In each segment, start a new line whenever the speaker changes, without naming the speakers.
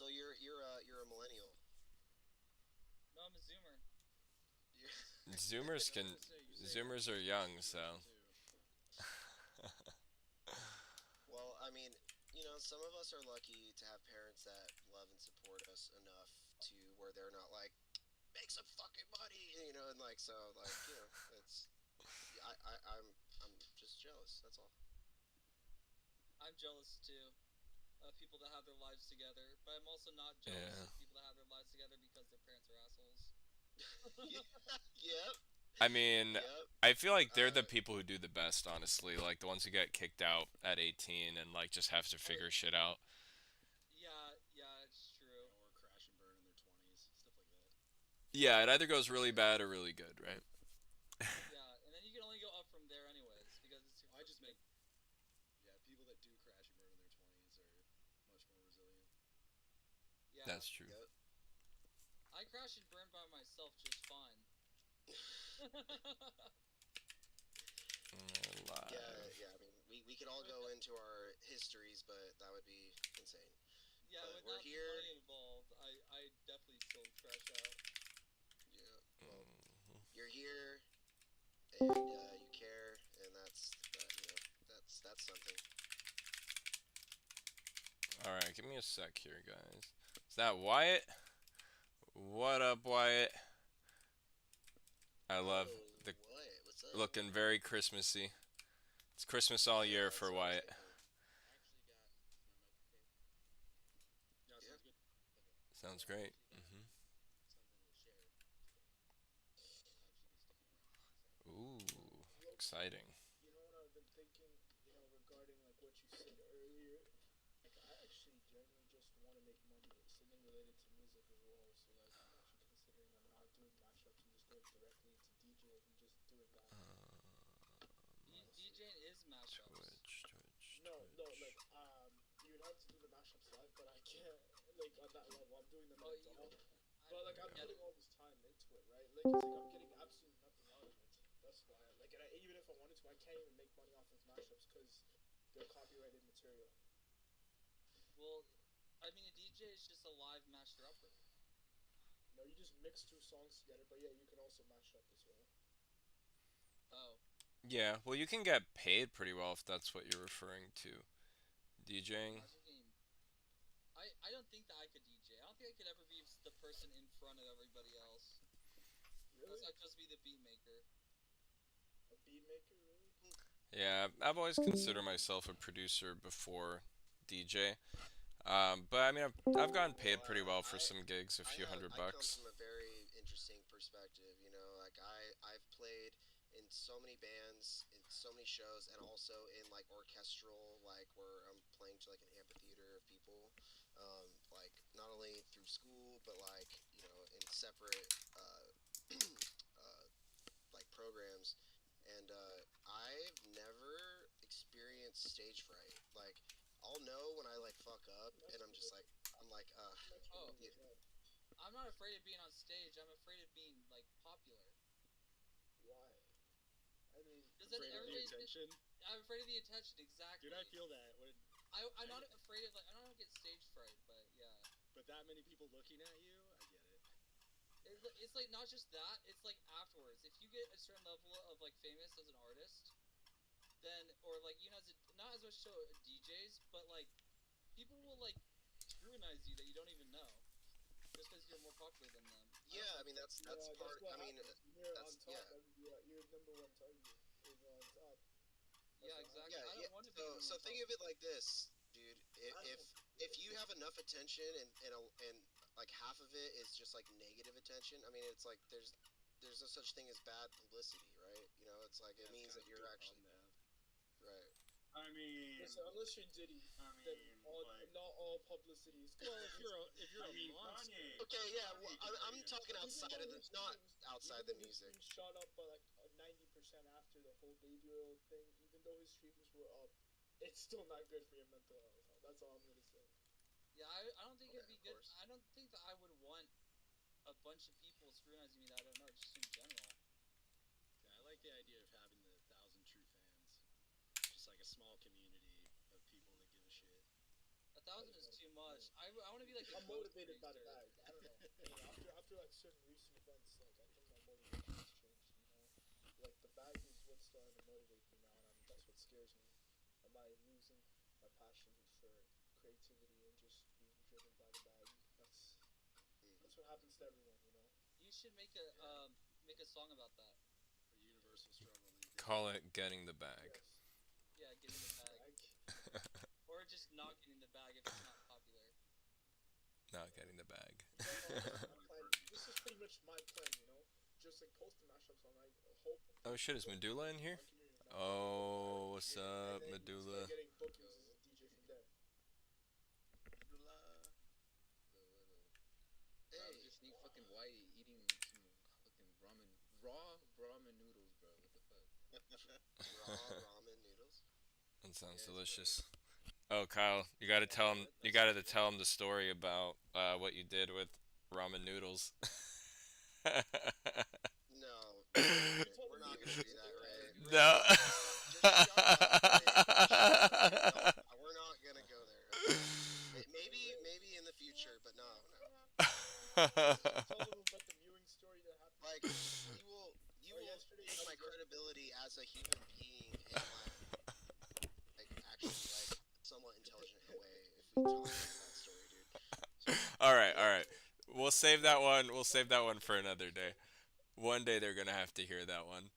So you're a millennial.
No, I'm a Zoomer.
Zoomers
Yeah, I was
can.
gonna say you say that,
Zoomers
but
are
you're a
young,
generation
so.
two.
Well, I mean, some of us are lucky to have parents that love and support us enough to where they're not like, make some fucking money, and like so, like it's I'm just jealous. That's all.
I'm jealous too of people that have their lives together, but I'm also not jealous
Yeah.
of people that have their lives together because their parents are assholes.
Yeah, yep,
I mean,
yep.
I feel like they're the
Uh,
people who do the best, honestly. Like the ones who get kicked out at 18 and like just have to
I
figure shit out.
Yeah, yeah, it's true.
Yeah, or crash and burn in their 20s, stuff like that.
Yeah, it either goes really bad or really good, right?
Yeah, and then you can only go up from there anyways because it's your
I just
like
meant, yeah, people that do crash and burn in their 20s are much more resilient.
yeah.
That's true.
yep.
I crash and burn by myself just fine.
Yeah,
Alive.
yeah. I mean, we could all go into our histories, but that would be insane.
Yeah,
But we're
without the
here.
money involved, I definitely still crash out.
Yeah. Well,
Mhm.
you're here, and you care, and that's something.
All right, give me a sec here, guys. Is that Wyatt? What up, Wyatt? I love
Oh,
the
what? What's up?
looking very Christmassy. It's Christmas all
Yeah,
year
that's
for
what I was
Wyatt.
thinking.
I actually got. Is my mic okay?
Yeah,
Yeah.
sounds good.
Okay.
Sounds
I
great.
actually got something to share today. I'll actually be sticking around. So.
Ooh,
Look,
exciting.
what I've been thinking, regarding like what you said earlier. Like, I actually genuinely just want to make money with something related to music as well. So like, I'm actually considering I'm not doing mashups and just going directly into DJing and just doing that. Honestly,
DJing is mashups.
no, no, like
Twitch.
you'd have to do the mashups live, but I can't like on that level. I'm doing them
Oh,
in a
you.
DAW,
I
but like I'm
get
putting
it.
all this time into it, right? Like it's like I'm getting absolutely nothing out of it. That's why, like, and even if I wanted to, I can't even make money off of mashups because they're copyrighted material.
Well, I mean, a DJ is just a live master upper.
No, you just mix two songs together, but yeah, you can also mash up as well.
Oh,
Yeah, well, you can get paid pretty well if that's what you're referring to.
I
DJing?
was thinking. I don't think that I could DJ. I don't think I could ever be the person in front of everybody else. Because
Really?
I'd just be the beat maker.
A beat maker, really?
Yeah, I've always considered myself a producer before DJ. But I mean, I've gotten
Well,
paid pretty well for some gigs, a few hundred
I come
bucks.
from a very interesting perspective. Like I've played in so many bands, in so many shows, and also in like orchestral, like where I'm playing to like an amphitheater of people, like not only through school, but like in separate uh, like programs. And I've never experienced stage fright. Like I'll know when I like fuck up, and
That's good.
I'm like,
That's
Oh,
really good. Yeah.
I'm not afraid of being on stage. I'm afraid of being like popular.
Why? I mean,
Because then
Afraid of the
everybody's.
attention,
I'm afraid of the attention.
dude.
Exactly.
I feel that.
I'm
I
not
get,
afraid of like I don't get stage fright, but yeah.
but that many people looking at you, I get it.
It's like not just that. It's like afterwards. If you get a certain level of like famous as an artist, then or like as not as much so DJs, but like people will like scrutinize you that you don't even know just because you're more popular than them. I
yeah.
don't
I
like
mean,
that.
that's
yeah, that's
part.
what
I mean,
happens. When you're on
that's yeah.
top, you're number one target. When you're on top, that's
Yeah,
what
exactly.
Yeah,
happens.
I
yeah.
don't want to be the
So
number one
think of
target.
it like this, dude.
I don't
If you have enough attention and like half of it is just like negative attention, I mean, it's like there's no such thing as bad publicity, right? It's like it
Yeah, it's
means
kind
that
of a
you're
good
actually
problem to have.
right.
I mean,
Listen, unless you're Diddy,
I
then
mean,
all
but
not all publicity is good
Well,
publicity.
if you're
I
a
mean,
monster,
Okay, yeah. Well,
Kanye can tell
I'm
you that
talking
stuff.
Even
outside
though
of the
his
not
streams,
outside
even
the
though his
music.
streams shot up by like 90% after the whole baby oil thing, even though his streams were up, it's still not good for your mental health. That's all I'm gonna say.
Yeah, I don't think
Okay,
it'd be
of
good.
course.
I don't think that I would want a bunch of people scrutinizing me that I don't know, just in general.
yeah, I like the idea of having the thousand true fans, just like a small community of people that give a shit.
A
I
thousand
just
is
want
too much. I want to be like the
I'm
ghost
motivated by the
prankster.
bag. I don't know. After like certain recent events, like I think my motivation has changed. Like the bag is what's starting to motivate me now, and that's what scares me. Am I losing my passion for creativity and just being driven by the bag? That's what happens to everyone.
You should make a song about that.
A universal struggle that you
Call it getting the bag.
Yes.
Yeah, getting the bag,
Bag.
or just not getting the bag if it's not popular.
Not getting the bag.
No, my plan. This is pretty much my plan. Just like post the mashups on my hope.
Oh shit, is Medulla in here?
My community now.
Oh, what's
And
up,
then
Medulla?
start getting bookings as a DJ from there.
I
Hey,
was just seeing fucking Whitey eating some fucking ramen noodles, bro. What the fuck?
raw ramen noodles.
That sounds
Yes,
delicious. Oh, Kyle, you gotta tell him. You gotta tell him the story about what you did with ramen noodles.
No,
You told
we're
me
not
you
gonna
should
do that,
take
Ray.
that.
Ray,
No.
just shut up, Ray. Just shut up. No, we're not gonna go there. Okay? Maybe in the future, but no, no.
Tell them about the mewing story that happened.
Like you will
Yesterday.
take my credibility as a human being in like actually like somewhat intelligent way if we talk about that story, dude. So,
All right, all right. We'll save that one. We'll save that one for another day. One day they're gonna have to hear that one.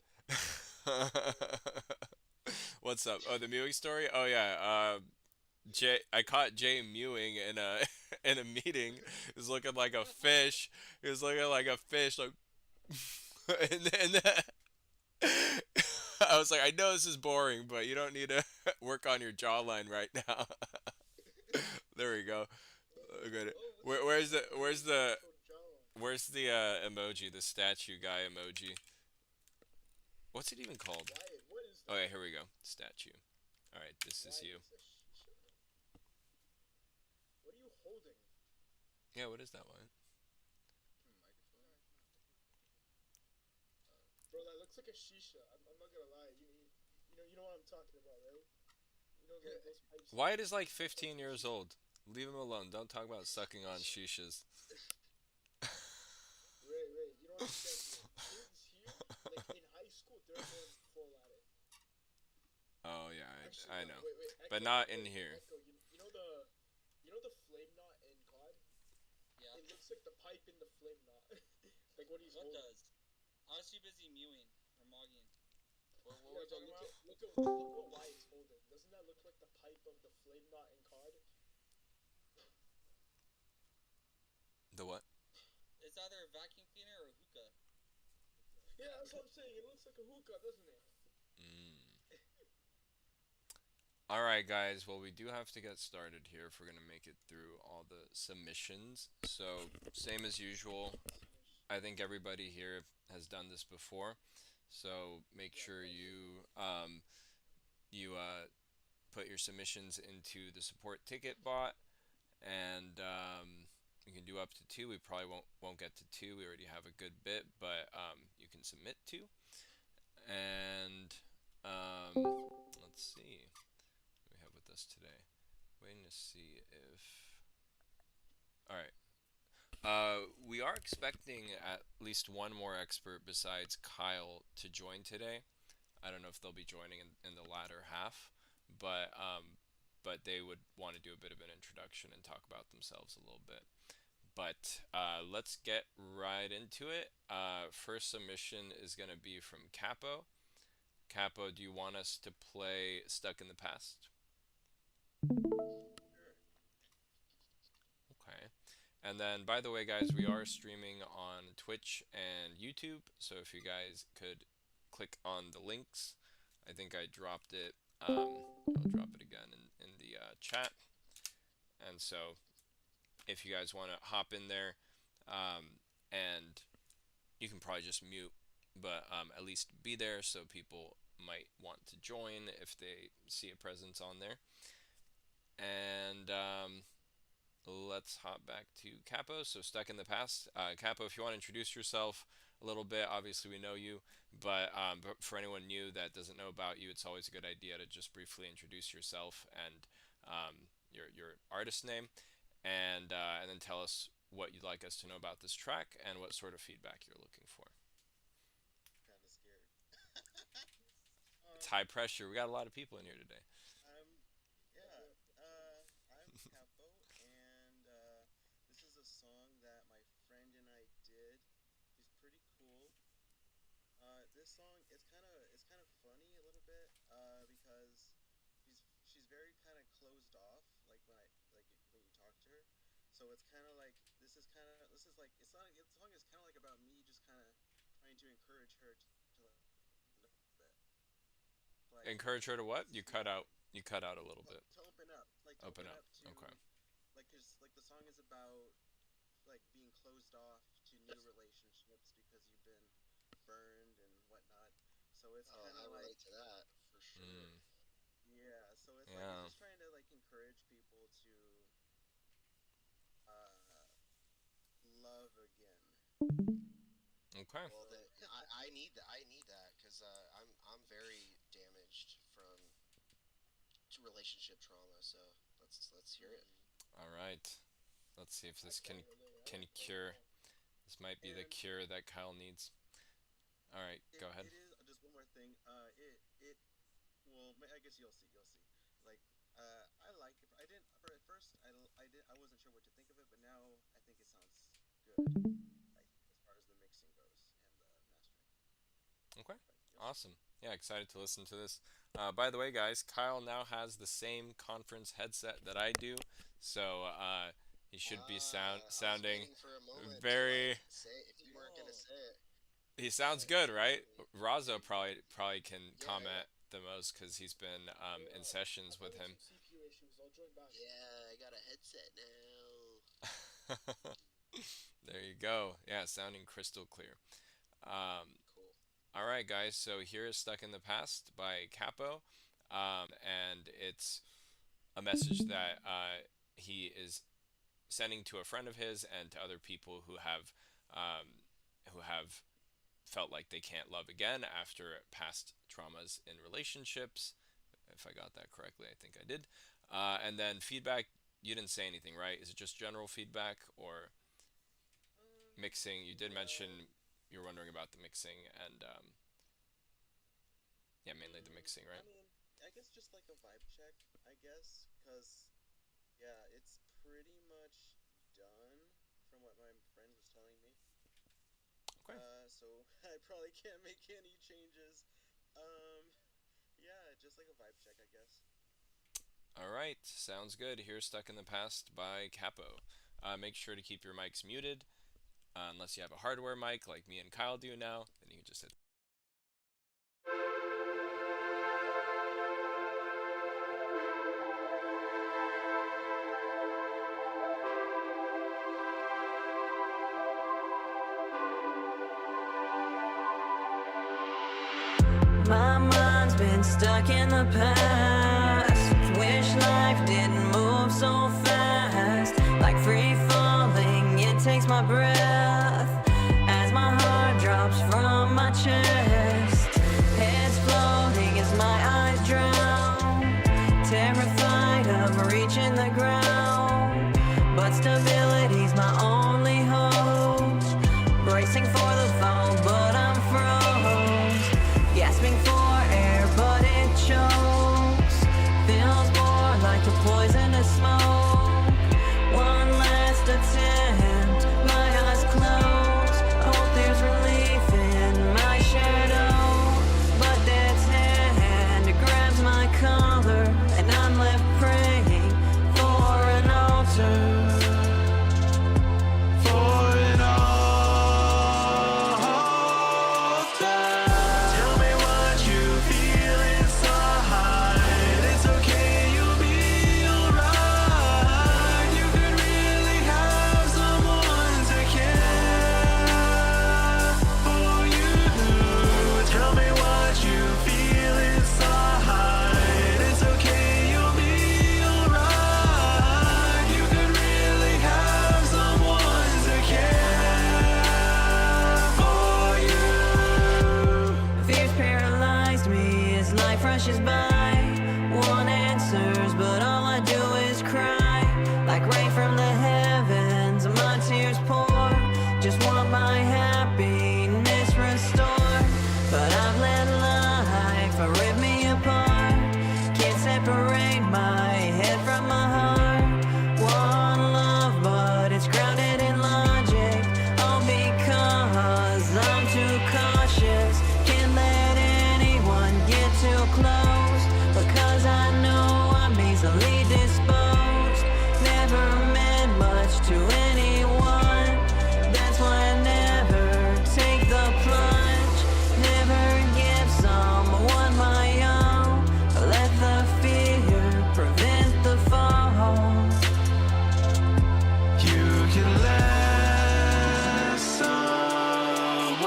What's up? Oh, the mewing story. Oh yeah. Jay, I caught Jay mewing in a in a meeting. He was looking like a fish. He was looking like a fish, like. And I was like, I know this is boring, but you don't need to work on your jawline right now. There we go. Good. Where's the emoji? The statue guy emoji. What's it even called?
Wyatt, what is
Oh
that?
yeah, here we go. Statue. All right, this is
Wyatt,
you.
it's a shisha. What are you holding?
Yeah, what is that one?
Microphone.
Bro, that looks like a shisha. I'm not gonna lie. You know what I'm talking about, right? You know those pipes.
Wyatt is like 15 years old. Leave him alone. Don't talk about sucking on shishas.
Ray, you don't understand. Kids here, like in high school, they're going full at it.
Oh yeah,
Actually,
I
no,
know.
wait,
But
Echo,
not
Echo,
in here.
Echo, you know the flame knot in COD?
Yeah.
It looks like the pipe in the flame knot. Like what he's
What
holding.
does? I was too busy mewing or mogging. What
Yeah,
were we
but
talking about?
look what Wyatt's holding. Doesn't that look like the pipe of the flame knot in COD?
The what?
It's either a vacuum cleaner or a hookah.
Yeah, that's what I'm saying. It looks like a hookah, doesn't it?
All right, guys. Well, we do have to get started here if we're gonna make it through all the submissions. So, same as usual. I think everybody here has done this before. So make sure you put your submissions into the support ticket bot, and you can do up to two. We probably won't get to two. We already have a good bit, but you can submit two. And let's see what we have with us today. Waiting to see if. All right. We are expecting at least one more expert besides Kyle to join today. I don't know if they'll be joining in the latter half, but they would want to do a bit of an introduction and talk about themselves a little bit. But let's get right into it. First submission is going to be from Capo. Capo, do you want us to play Stuck in the Past? Okay. And then, by the way, guys, we are streaming on Twitch and YouTube. So if you guys could click on the links, I think I dropped it. I'll drop it again in the chat. And so if you guys want to hop in there, and you can probably just mute, but at least be there so people might want to join if they see a presence on there. And let's hop back to Capo. So Stuck in the Past. Capo, if you want to introduce yourself a little bit, obviously we know you, but for anyone new that doesn't know about you, it's always a good idea to just briefly introduce yourself and your artist name. and then tell us what you'd like us to know about this track and what sort of feedback you're looking for.
Kind of scared.
It's high pressure. We got a lot of people in here today.
I'm, yeah, I'm Capo, and this is a song that my friend and I did. She's pretty cool. This song, it's kind of funny a little bit, because she's very kind of closed off, like when you talk to her. So it's kind of like this is like it's not the song is kind of like about me just kind of trying to encourage her to like like
Encourage her to what? You
speak
cut out. You cut out a little bit.
to open up, like to
Open
open
up.
up to
Okay.
like 'cause like the song is about like being closed off to new relationships because you've been burned and whatnot. So it's
Oh,
kind
I
of like
relate to that for sure.
Mm,
yeah. So it's like it's
yeah.
just trying to like encourage people to uh, love again.
Okay.
Well, then I need that. I need that because I'm very damaged from relationship trauma. So let's hear it.
All right. Let's see if
I
this
can
can
relate.
can
I like
cure.
that.
This might be the
And
cure that Kyle needs. All right. Go ahead.
it is just one more thing. It well, I guess you'll see. Like I like it. I didn't for at first. I wasn't sure what to think of it, but now I think it sounds good. Like as far as the mixing goes and the mastering.
Okay.
But you'll see.
Awesome. Yeah, excited to listen to this. By the way, guys, Kyle now has the same conference headset that I do, so he should be
I was
sounding
waiting for a moment to
very.
say if you weren't gonna say it.
He sounds good, right? Razo
Yeah.
probably can
Yeah,
comment the most because he's been in
Yeah,
sessions
I'm
with
having
him.
some CPU issues. I'll join back.
yeah, I got a headset now.
There you go. Yeah, sounding crystal clear. Um,
Cool.
all right, guys. So here is "Stuck in the Past" by Capo, and it's a message that he is sending to a friend of his and to other people who have felt like they can't love again after past traumas in relationships. If I got that correctly, I think I did. And then feedback. You didn't say anything, right? Is it just general feedback or mixing? You did
Yeah.
mention you were wondering about the mixing and yeah, mainly the mixing,
I
right?
mean, I guess just like a vibe check. I guess because yeah, it's pretty much done from what my friend was telling me.
Okay.
So I probably can't make any changes. Um, yeah, just like a vibe check, I guess.
All right, sounds good. Here's "Stuck in the Past" by Capo. Make sure to keep your mics muted, unless you have a hardware mic like me and Kyle do now. Then you can just hit.
My mind's been stuck in the past. Wish life didn't move so fast. Like free falling, it takes my breath as my heart drops from my chest. Head's floating as my eyes drown. Terrified of reaching the ground, but stability's my only hope. Bracing for the fall, but I'm froze. Gasping for air, but it chokes. Feels more like the poisonous smoke. One last attempt, my eyes closed. Hope there's relief in my shadow, but death's hand grabs my collar, and I'm left praying for an altar. For an altar. Tell me what you feel inside. It's okay, you'll be alright. my head from my heart. Want love, but it's grounded in logic. All because I'm too cautious. Can't let anyone get too close. Because I know I'm easily disposed. Never meant much to anyone. That's why I never take the plunge. Never give someone my own. Let the fear prevent the fall.
You can let someone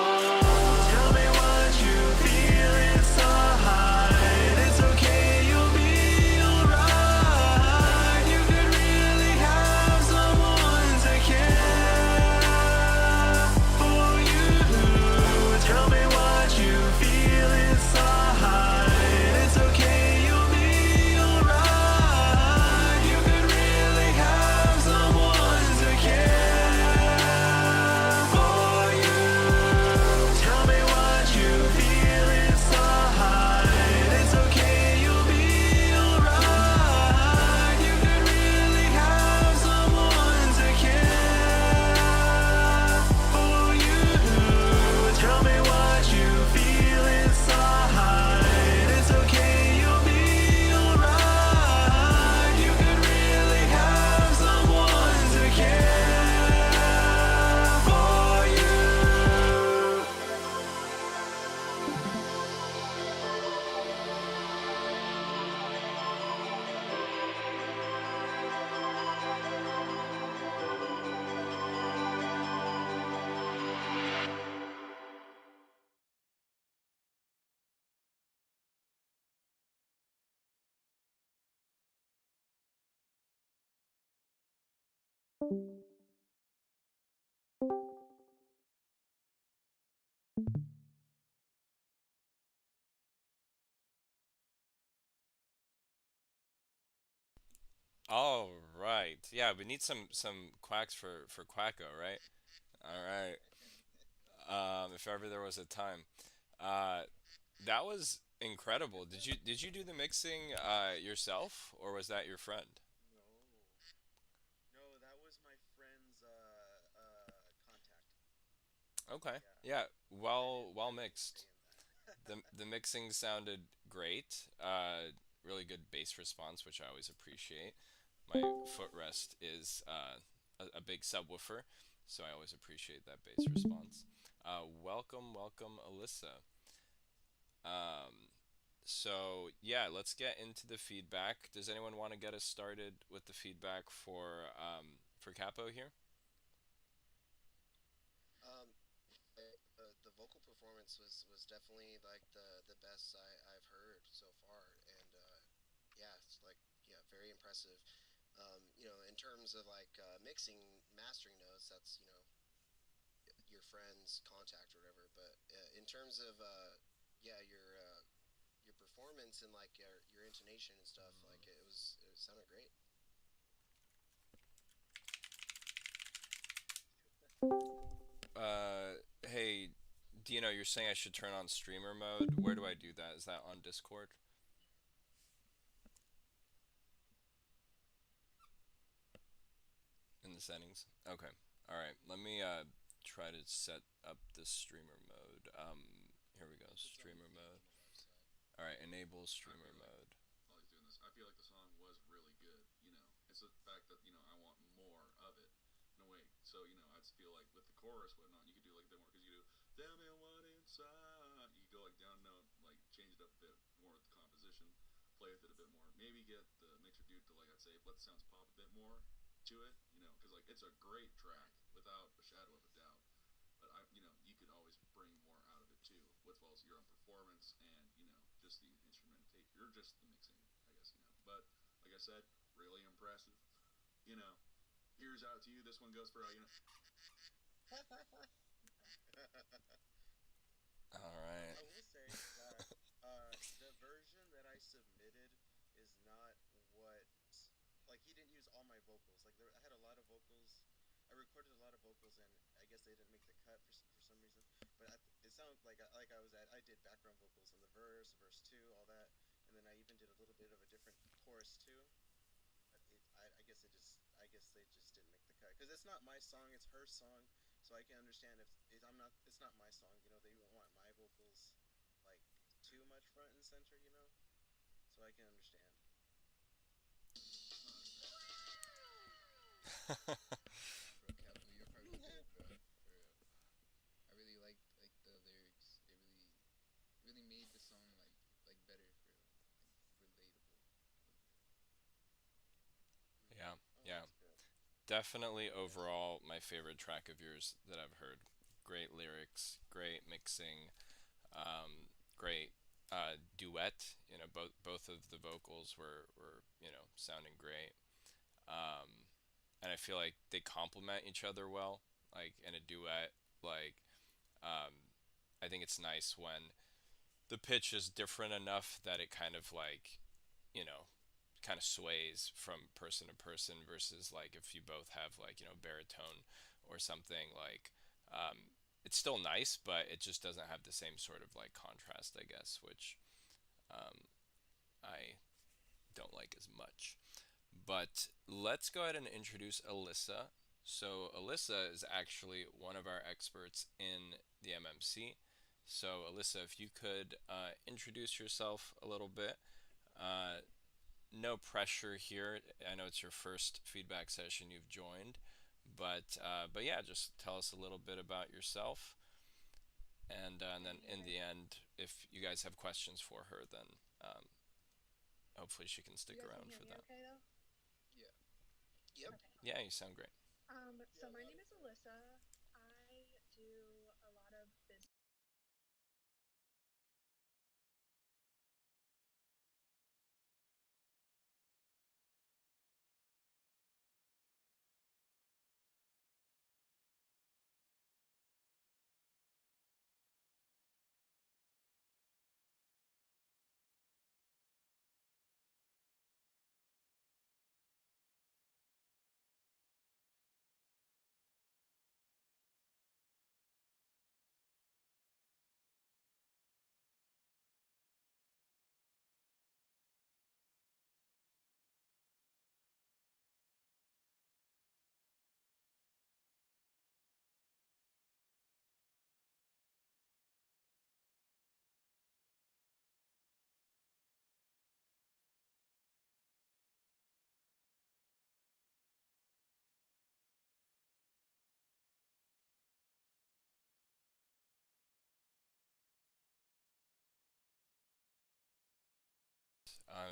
tell me what you feel inside. It's okay, you'll be alright. You could really have someone to care for you. Tell me what you feel inside. It's okay, you'll be alright. You could really have someone to care for you. Tell me what you feel inside. It's okay, you'll be alright. You could really have someone to care for you. Tell me what you feel inside. It's okay, you'll be alright. You could really have someone to care for you.
All right. Yeah, we need some quacks for Quacko, right? All right. If ever there was a time. Uh, that was incredible. Did you do the mixing yourself, or was that your friend?
No, no, that was my friend's contact.
Okay.
Yeah,
Yeah.
I
Well
didn't
mixed.
say
The
in that.
the mixing sounded great. Really good bass response, which I always appreciate. My footrest is a big subwoofer, so I always appreciate that bass response. Welcome, Alyssa. Um, so yeah, let's get into the feedback. Does anyone want to get us started with the feedback for Capo here?
Um, the vocal performance was definitely like the best I've heard so far, and yeah, it's like yeah, very impressive. In terms of like mixing, mastering notes, that's your friend's contact or whatever. But in terms of yeah, your performance and like your intonation and stuff, like it sounded great.
Hey, Dino, you're saying I should turn on streamer mode. Where do I do that? Is that on Discord? In the settings? Okay. All right. Let me try to set up the streamer mode. Here we go.
It's on
Streamer mode.
on the left side.
All right. Enable
I
streamer
feel like
mode.
while he's doing this, I feel like the song was really good. It's the fact that I want more of it in a way. So I just feel like with the chorus, whatnot, you could do like a bit more because you do tell me what inside. You could go like down note, like change it up a bit more with the composition, play with it a bit more. Maybe get the mixer dude to like I'd say let the sounds pop a bit more to it. Because like it's a great track without a shadow of a doubt. But you could always bring more out of it too, as well as your own performance and just the instrumentation, you're just the mixing, I guess. But like I said, really impressive. You know, here's out to you. This one goes for
All right.
I will say that the version that I submitted is not what like he didn't use all my vocals. Like I had a lot of vocals. I recorded a lot of vocals, and I guess they didn't make the cut for some reason. But it sounded like I did background vocals in the verse two, all that, and then I even did a little bit of a different chorus too. I guess they just didn't make the cut because it's not my song, it's her song. So I can understand if I'm not, it's not my song. They want my vocals like too much front and center. So I can understand.
Nah, bro, Capital, your part was dope, bro. For real. I really liked the lyrics. It really made the song like better for real, like relatable.
Yeah,
Oh,
yeah.
that's good.
Definitely overall my favorite track of yours that I've heard. Great lyrics, great mixing, great duet. Both of the vocals were sounding great. Um, and I feel like they complement each other well. Like in a duet, like I think it's nice when the pitch is different enough that it kind of like you know kind of sways from person to person versus like if you both have like baritone or something like it's still nice but it just doesn't have the same sort of like contrast I guess which I don't like as much. But let's go ahead and introduce Alyssa. So Alyssa is actually one of our experts in the MMC. So Alyssa, if you could introduce yourself a little bit. uh, no pressure here. I know it's your first feedback session you've joined, but yeah, just tell us a little bit about yourself, and then in the end, if you guys have questions for her, then um, hopefully she can stick around for that.
Yeah.
Yep.
Yeah, you sound great.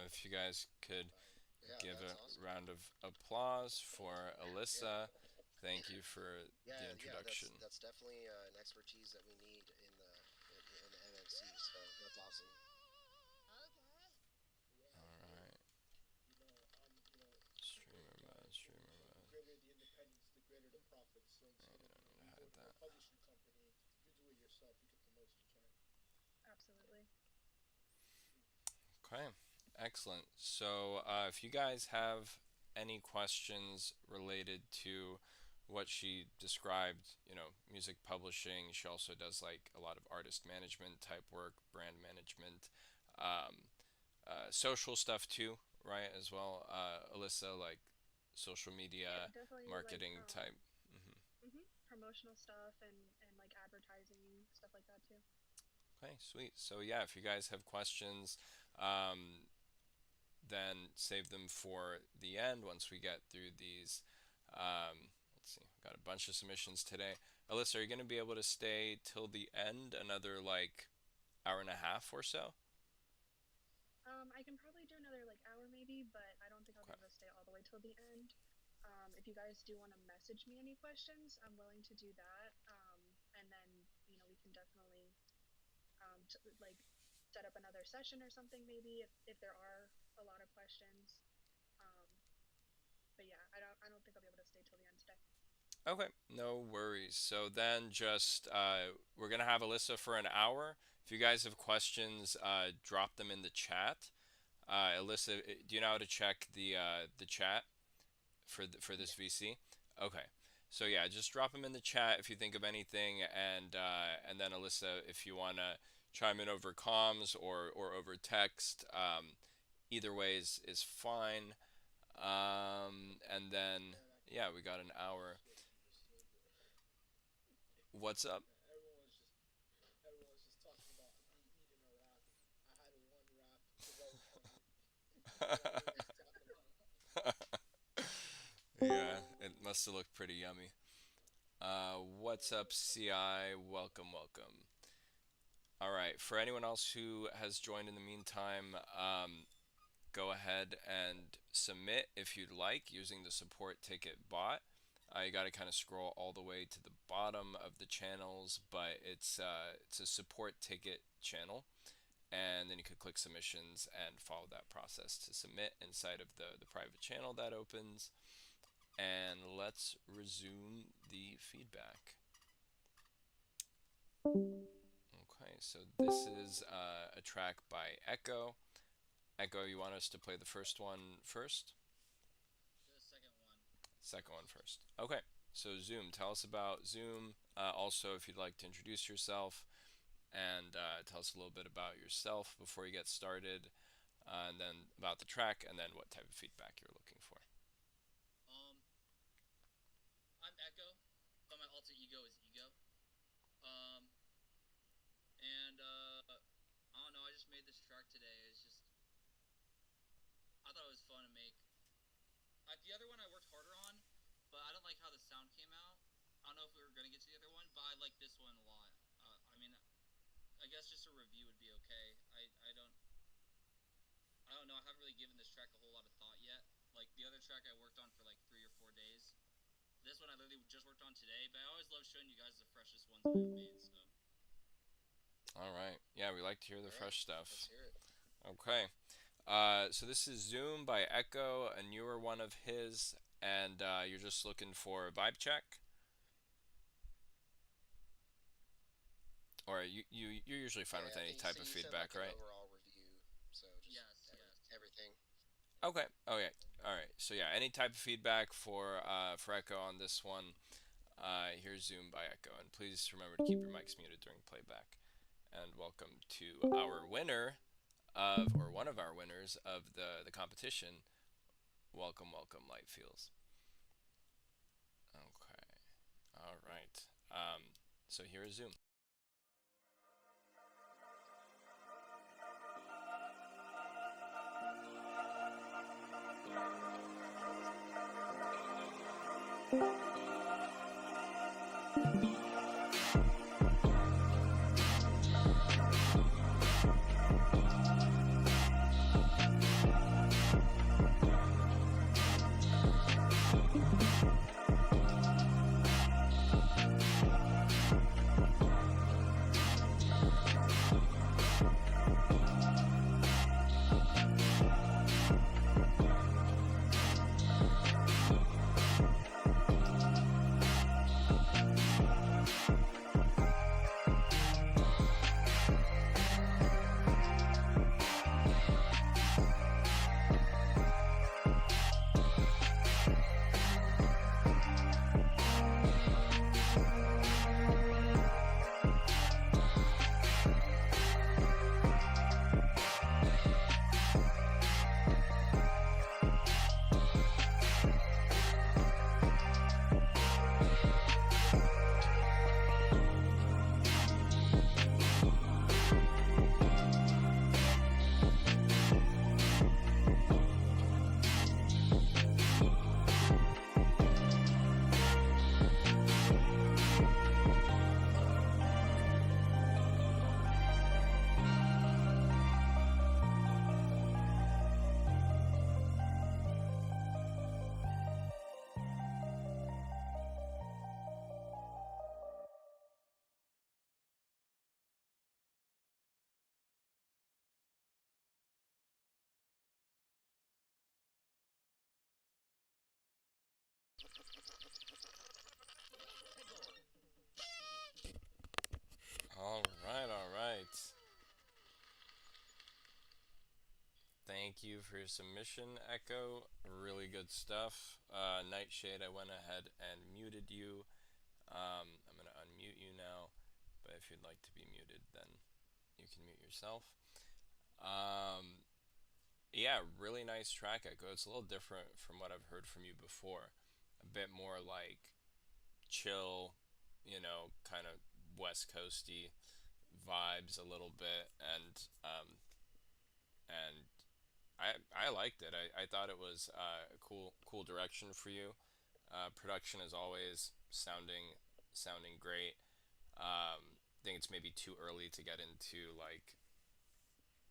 If you guys could
Yeah,
give
that's
a
awesome.
round of applause for Alyssa. Thank you for
Yeah,
the
yeah,
introduction.
that's definitely an expertise that we need in the MMC. So that's awesome.
Yeah,
All right,
great
streamer
guy.
mode, streamer
The
mode.
greater the independence, the greater the profits. So
I
instead of
don't need to
you
hide
going to a
that.
publishing company, you do it yourself. You get the most you can.
Okay, excellent. So, if you guys have any questions related to what she described, music publishing, she also does like a lot of artist management type work, brand management, um, social stuff too, right? As well, Alyssa, like social media marketing type. Hmm. Okay, sweet. So yeah, if you guys have questions, um, then save them for the end once we get through these. Let's see, we've got a bunch of submissions today. Alyssa, are you going to be able to stay till the end, another like hour and a half or so? Okay. Okay, no worries. So then just we're gonna have Alyssa for an hour. If you guys have questions, drop them in the chat. Alyssa, do you know how to check the chat for this VC? Okay. So yeah, just drop them in the chat if you think of anything, and then Alyssa, if you wanna chime in over comms or over text, either way is fine. And then yeah, we got an hour. What's up?
Everyone's just talking about me eating a wrap. I had one wrap because I was hungry.
Yeah, it must have looked pretty yummy. What's up, CI? Welcome, welcome. All right, for anyone else who has joined in the meantime, go ahead and submit if you'd like using the support ticket bot. You got to kind of scroll all the way to the bottom of the channels, but it's a support ticket channel, and then you could click submissions and follow that process to submit inside of the private channel that opens. And let's resume the feedback. Okay, so this is a track by Echo. Echo, you want us to play the first one first?
The second one.
Second one first. Okay, so Zoom. Tell us about Zoom. Also, if you'd like to introduce yourself and tell us a little bit about yourself before you get started, and then about the track, and then what type of feedback you're looking for.
I'm Echo, but my alter ego is Ego. And I don't know. I just made this track today. I thought it was fun to make. The other one I worked harder on, but I don't like how the sound came out. I don't know if we were gonna get to the other one, but I like this one a lot. I mean, I guess just a review would be okay. I don't know. I haven't really given this track a whole lot of thought yet. Like the other track I worked on for like 3 or 4 days. This one I literally just worked on today, but I always love showing you guys the freshest ones I've made. So.
All right. Yeah, we like to hear the fresh stuff.
Let's hear it.
Okay. So this is Zoom by Echo, a newer one of his, and you're just looking for a vibe check? Or you're usually fine with any type of feedback,
like
right?
An overall review, so just
Yes.
everything.
Okay. Oh yeah. All right. So yeah, any type of feedback for Echo on this one. Here's Zoom by Echo, and please remember to keep your mics muted during playback. And welcome to our winner or one of our winners of the competition. Welcome, welcome, Light Feels. Okay. All right. So here is Zoom. All right, all right. Thank you for your submission, Echo. Really good stuff. Nightshade, I went ahead and muted you. I'm going to unmute you now, but if you'd like to be muted, then you can mute yourself. Yeah, really nice track, Echo. It's a little different from what I've heard from you before. A bit more like chill, kind of West Coasty vibes a little bit, and I liked it. I thought it was a cool direction for you. Production is always sounding great. I think it's maybe too early to get into like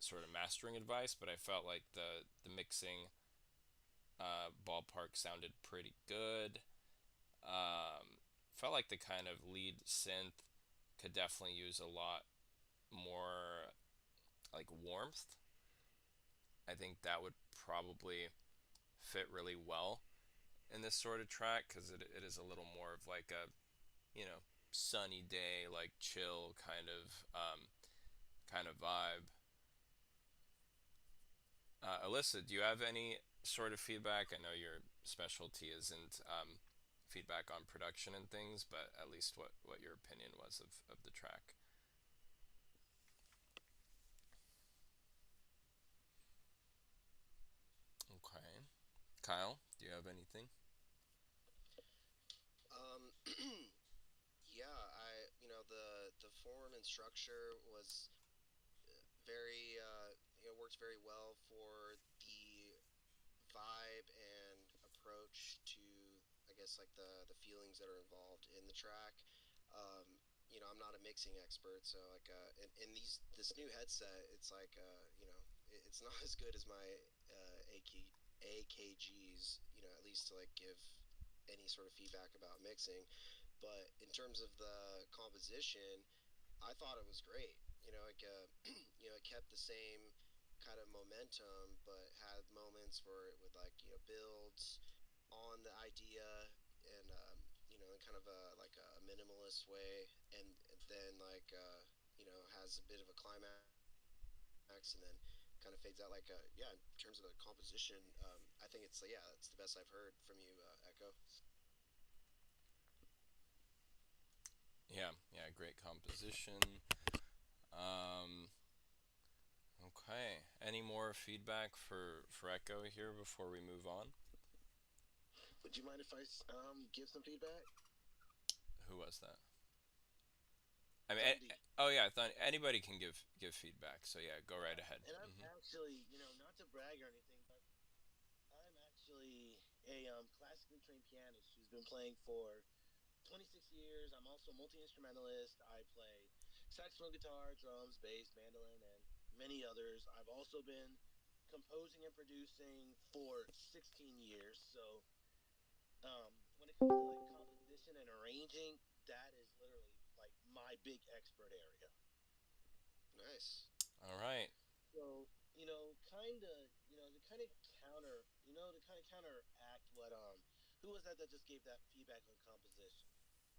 sort of mastering advice, but I felt like the mixing ballpark sounded pretty good. Felt like the kind of lead synth could definitely use a lot more like warmth. I think that would probably fit really well in this sort of track because it is a little more of like a you know sunny day, like chill kind of vibe. Alyssa, do you have any sort of feedback? I know your specialty isn't feedback on production and things, but at least what your opinion was of the track. Okay. Kyle, do you have anything?
Um, yeah, the form and structure was very worked very well for the vibe and approach to, I guess, like the feelings that are involved in the track. Um, I'm not a mixing expert, so like in this new headset, it's like it's not as good as my AKGs, at least to like give any sort of feedback about mixing. But in terms of the composition, I thought it was great. It kept the same kind of momentum, but had moments where it would like build on the idea and in kind of a like a minimalist way, and then like has a bit of a climax, and then kind of fades out. Like yeah, in terms of the composition, I think it's yeah, it's the best I've heard from you, Echo.
Yeah, great composition. Um, okay. Any more feedback for Echo here before we move on?
Would you mind if I give some feedback?
Who was that? I mean,
Dundee.
oh yeah, I thought anybody can give feedback. So yeah, go right ahead.
And I'm actually, not to brag or anything, but I'm actually a classically trained pianist who's been playing for 26 years. I'm also a multi instrumentalist. I play saxophone, guitar, drums, bass, mandolin, and many others. I've also been composing and producing for 16 years. So when it comes to like composition and arranging, that is literally like my big expert area.
Nice.
All right.
So to kind of counteract what who was that just gave that feedback on composition?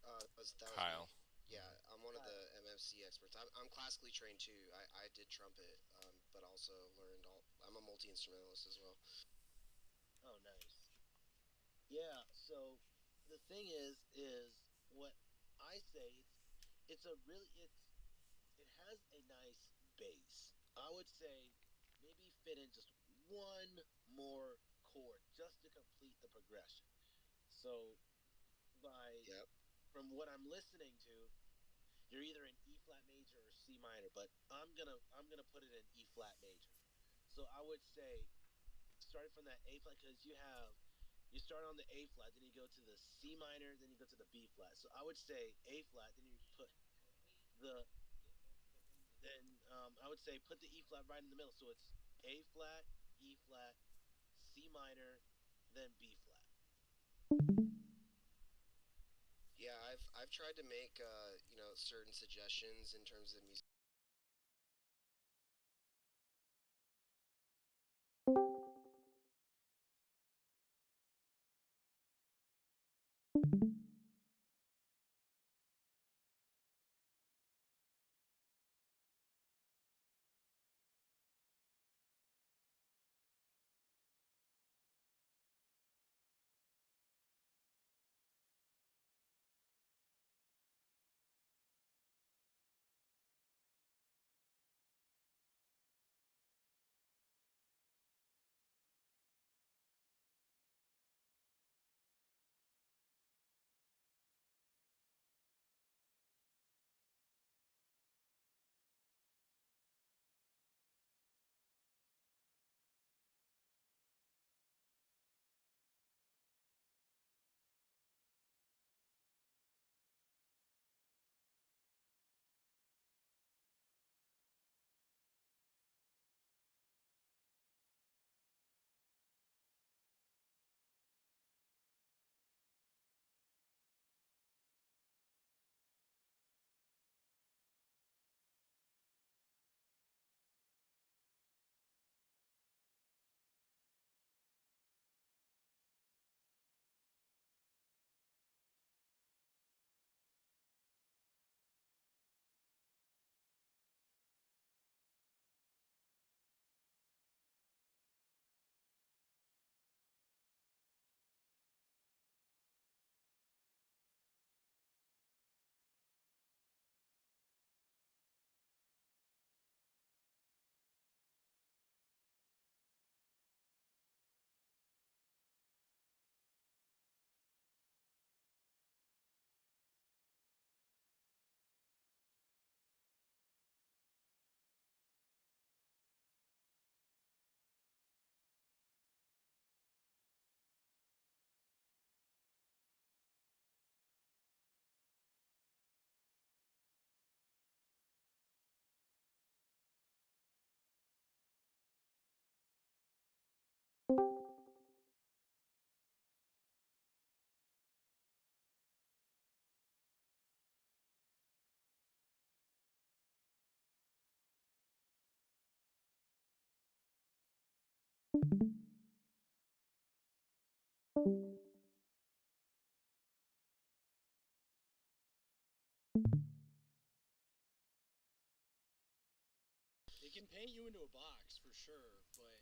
That was me.
Kyle.
Yeah, I'm one of
Kyle.
the MFC experts. I'm classically trained too. I did trumpet, but also learned all. I'm a multi instrumentalist as well.
Oh, nice. Yeah. So the thing is what I say. It's a really it has a nice base. I would say maybe fit in just one more chord just to complete the progression. So by
Yep.
from what I'm listening to, you're either in E flat major or C minor, but I'm gonna put it in E flat major. So I would say starting from that A flat because you start on the A flat, then you go to the C minor, then you go to the B flat. So I would say A flat, then you put the then I would say put the E flat right in the middle. So it's A flat, E flat, C minor, then B flat.
Yeah, I've tried to make certain suggestions in terms of music
It can paint you into a box for sure, but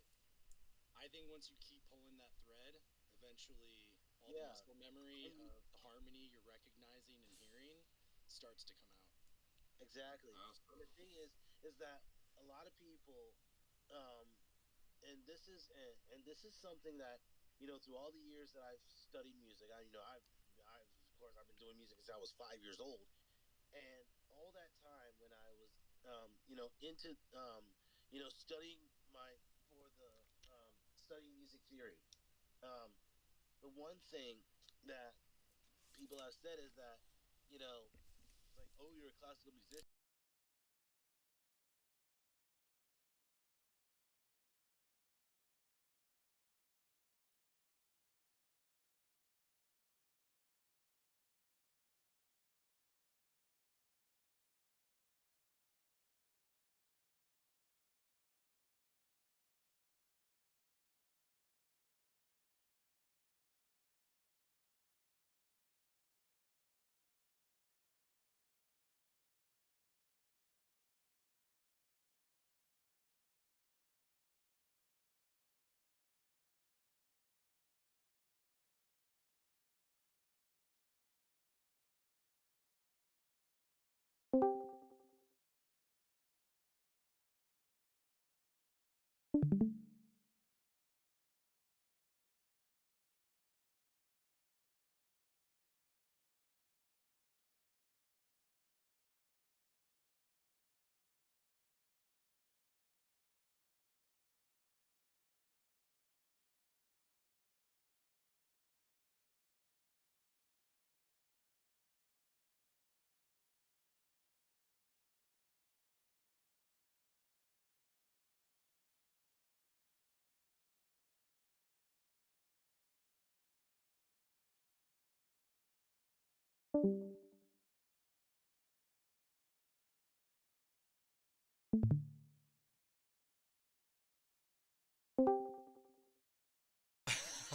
I think once you keep pulling that thread, eventually all the
Yeah.
muscle memory
And
of the harmony you're recognizing and hearing starts to come out.
exactly.
Also,
And the thing is that a lot of people, um, and this is something that through all the years that I've studied music, I of course I've been doing music since I was 5 years old, and all that time when I was into studying my for the studying music theory, um, the one thing that people have said is that it's like, oh, you're a classical musician.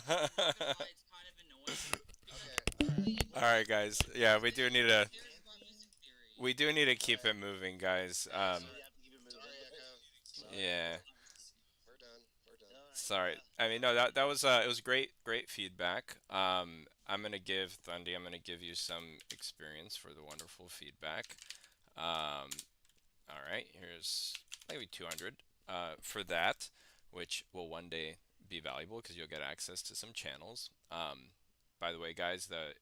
Why it's kind of annoying because
All right, guys. Yeah, we do need to
cares about music theory.
we do need to keep it moving, guys.
We have to keep it moving.
Sorry, Echo.
Yeah.
We're done. We're done.
All right.
Sorry.
Yeah.
I mean, no, that was it was great feedback. I'm gonna give Thundy. I'm gonna give you some experience for the wonderful feedback. All right, here's maybe 200 for that, which will one day be valuable because you'll get access to some channels. By the way, guys, the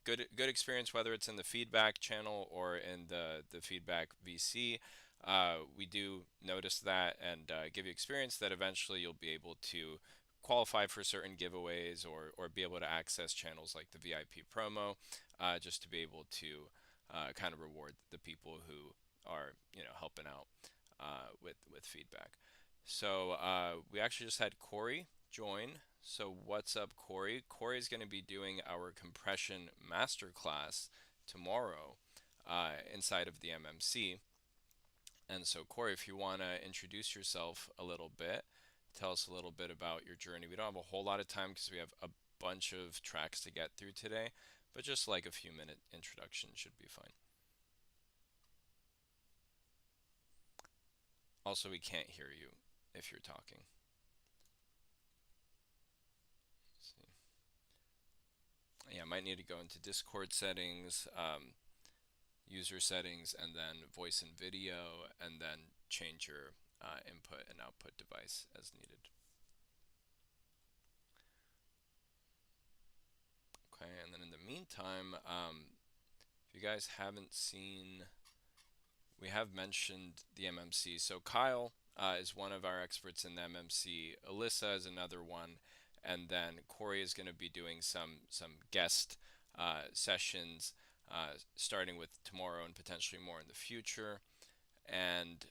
good experience whether it's in the feedback channel or in the feedback VC. We do notice that and give you experience that eventually you'll be able to qualify for certain giveaways or be able to access channels like the VIP promo, just to be able to kind of reward the people who are helping out with feedback. So we actually just had Corey join. So what's up, Corey? Corey is going to be doing our compression masterclass tomorrow inside of the MMC. And so, Corey, if you want to introduce yourself a little bit, tell us a little bit about your journey. We don't have a whole lot of time because we have a bunch of tracks to get through today, but just like a few minute introduction should be fine. Also, we can't hear you if you're talking. Let's see. Yeah, I might need to go into Discord settings, user settings, and then voice and video, and then change your input and output device as needed. Okay, and then in the meantime, if you guys haven't seen, we have mentioned the MMC. So Kyle is one of our experts in the MMC. Alyssa is another one, and then Corey is going to be doing some guest sessions, starting with tomorrow and potentially more in the future. And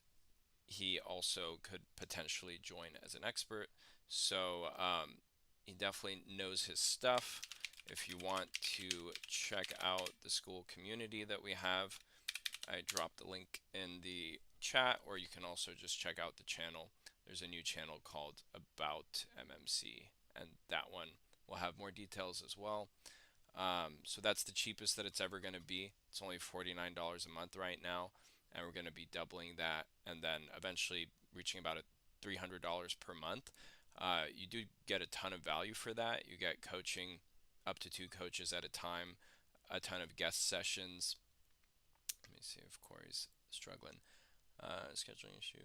he also could potentially join as an expert. So he definitely knows his stuff. If you want to check out the school community that we have, I dropped the link in the chat, or you can also just check out the channel. There's a new channel called About MMC, and that one we'll have more details as well. So that's the cheapest that it's ever going to be. It's only $49 a month right now, and we're going to be doubling that, and then eventually reaching about $300 per month. You do get a ton of value for that. You get coaching, up to 2 coaches at a time, a ton of guest sessions. Let me see if Corey's struggling. Scheduling issue.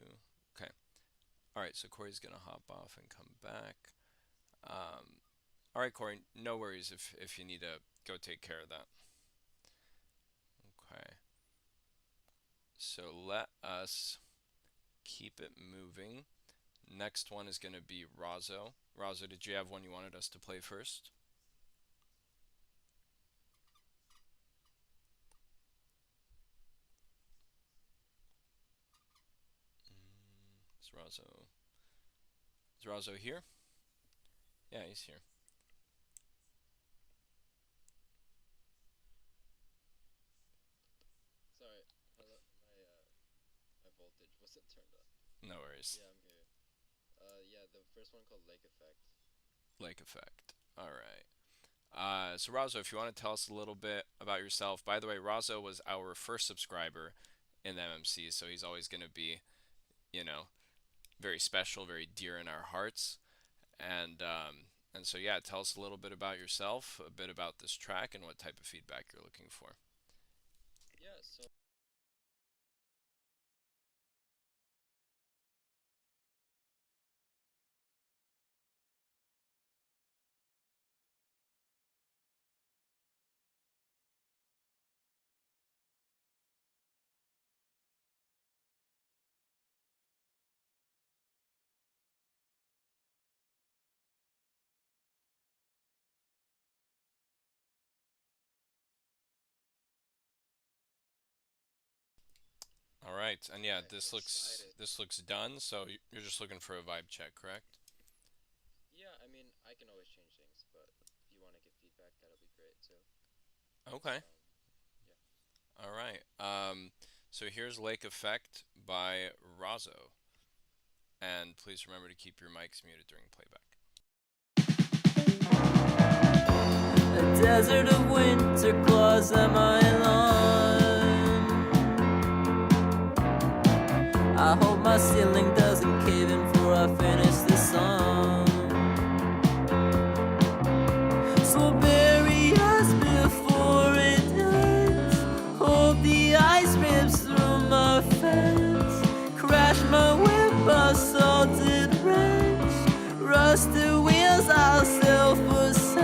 Okay. All right, so Corey's going to hop off and come back. All right, Corey, no worries if you need to go take care of that. Okay. So let us keep it moving. Next one is going to be Razo. Razo, did you have one you wanted us to play first? Is Razo here? Yeah, he's here.
Sorry, hello. My voltage wasn't turned up.
No worries.
Yeah, I'm here. Yeah, the first one called Lake Effect.
Lake Effect. All right. So Razo, if you want to tell us a little bit about yourself. By the way, Razo was our first subscriber in the MMC, so he's always going to be, very special, very dear in our hearts. And so yeah, tell us a little bit about yourself, a bit about this track, and what type of feedback you're looking for.
Yeah, so
All right, and yeah,
Alright,
this
I'm
looks
excited.
done. So you're just looking for a vibe check, correct?
yeah, I mean, I can always change things, but if you want to give feedback, that'll be great too.
Okay.
Yeah.
All right. So here's Lake Effect by Razo, and please remember to keep your mics muted during playback.
A desert of winter claws on my lawn. I hope my ceiling doesn't cave in before I finish this song. So bury us before it ends. Hope the ice rips through my fence. Crash my whip, assaulted wrench. Rusted wheels, I'll sell for cents.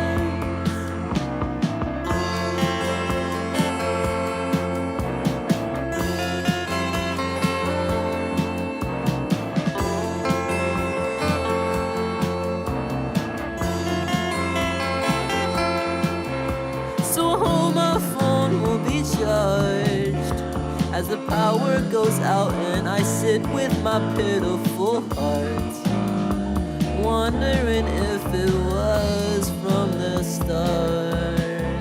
So home my phone will be charged as the power goes out and I sit with my pitiful heart, wondering if it was from the start.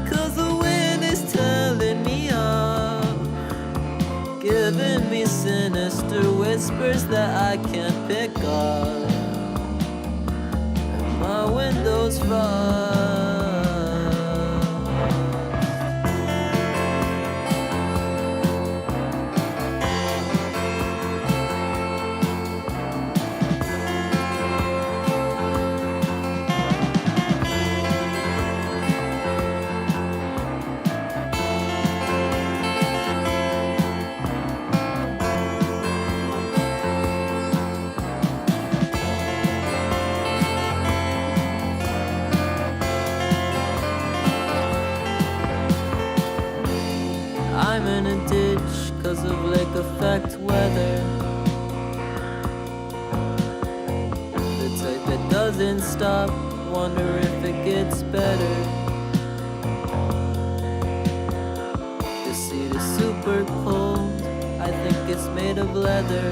'Cause the wind is telling me off, giving me sinister whispers that I can't pick up, and my window's frost. I'm in a ditch 'cause of lake effect weather, the type that doesn't stop, wonder if it gets better. The seat is super cold, I think it's made of leather.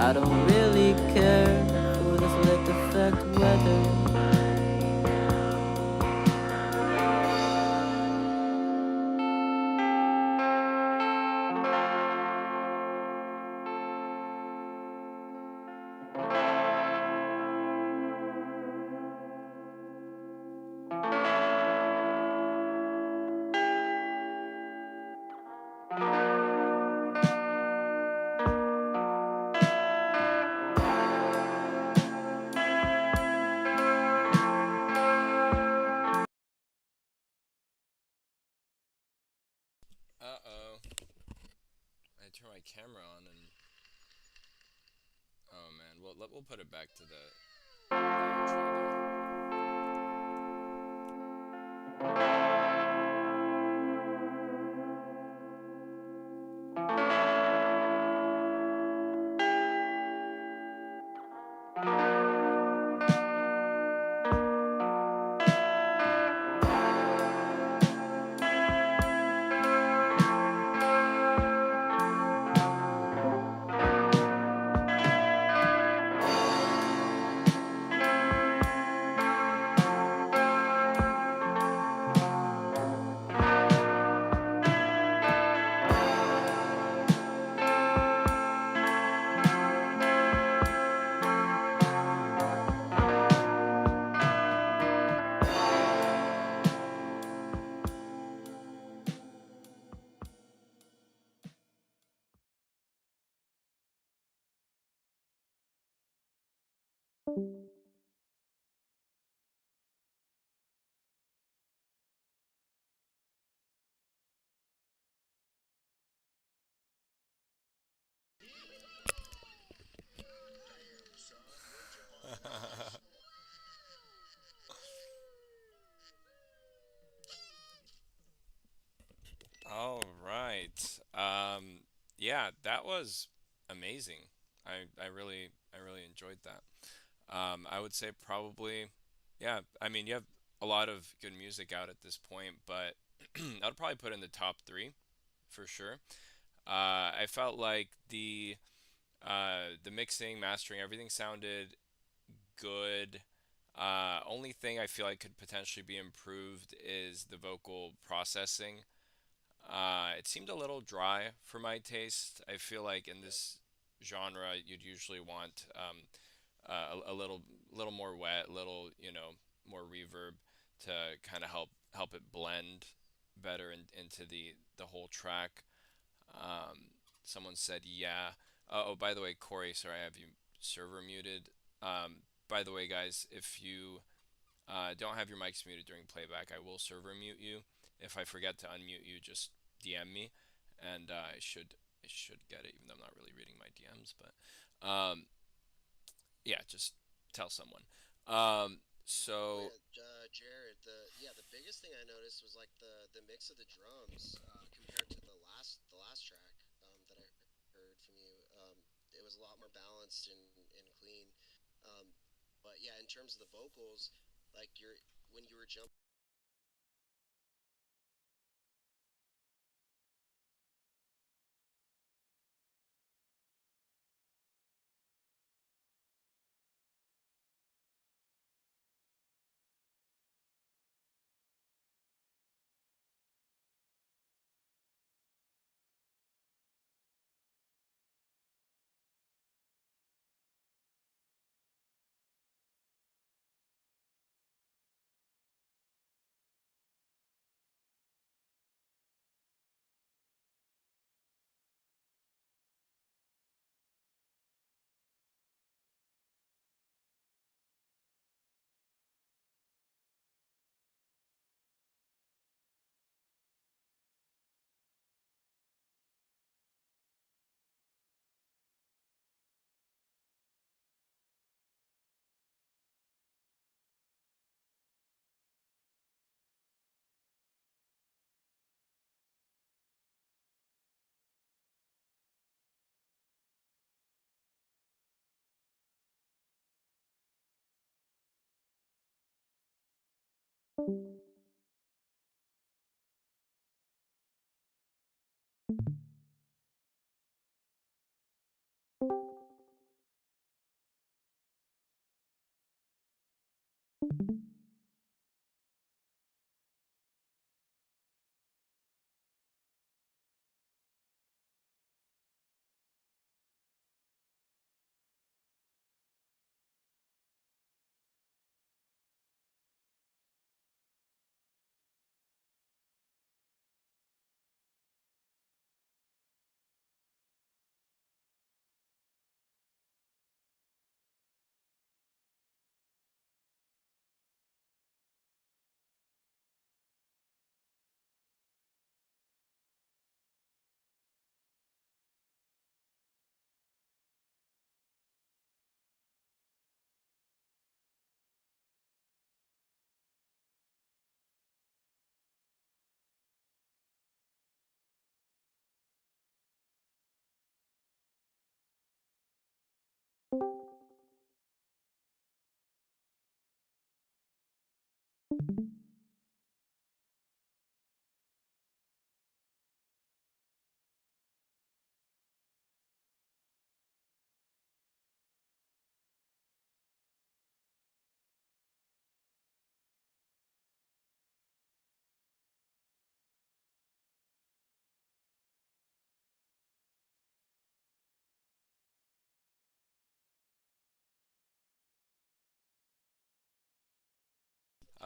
I don't really care for this lake effect weather.
camera on and oh man, we'll put it back to the All right. Yeah, that was amazing. I really enjoyed that. I would say probably, yeah. I mean, you have a lot of good music out at this point, but I'd probably put in the top three for sure. I felt like the mixing, mastering, everything sounded good. Only thing I feel like could potentially be improved is the vocal processing. It seemed a little dry for my taste. I feel like in this genre, you'd usually want a little more wet, little more reverb to kind of help it blend better into the whole track. Someone said yeah. Oh, by the way, Corey, sorry, I have you server muted. By the way, guys, if you don't have your mics muted during playback, I will server mute you. If I forget to unmute you, just DM me, and I should get it, even though I'm not really reading my DMs. But yeah, just tell someone.
Oh
So
yeah, Jared. The biggest thing I noticed was like the mix of the drums compared to the last track that I heard from you. It was a lot more balanced and clean. Um, but yeah, in terms of the vocals, like when you were jumping.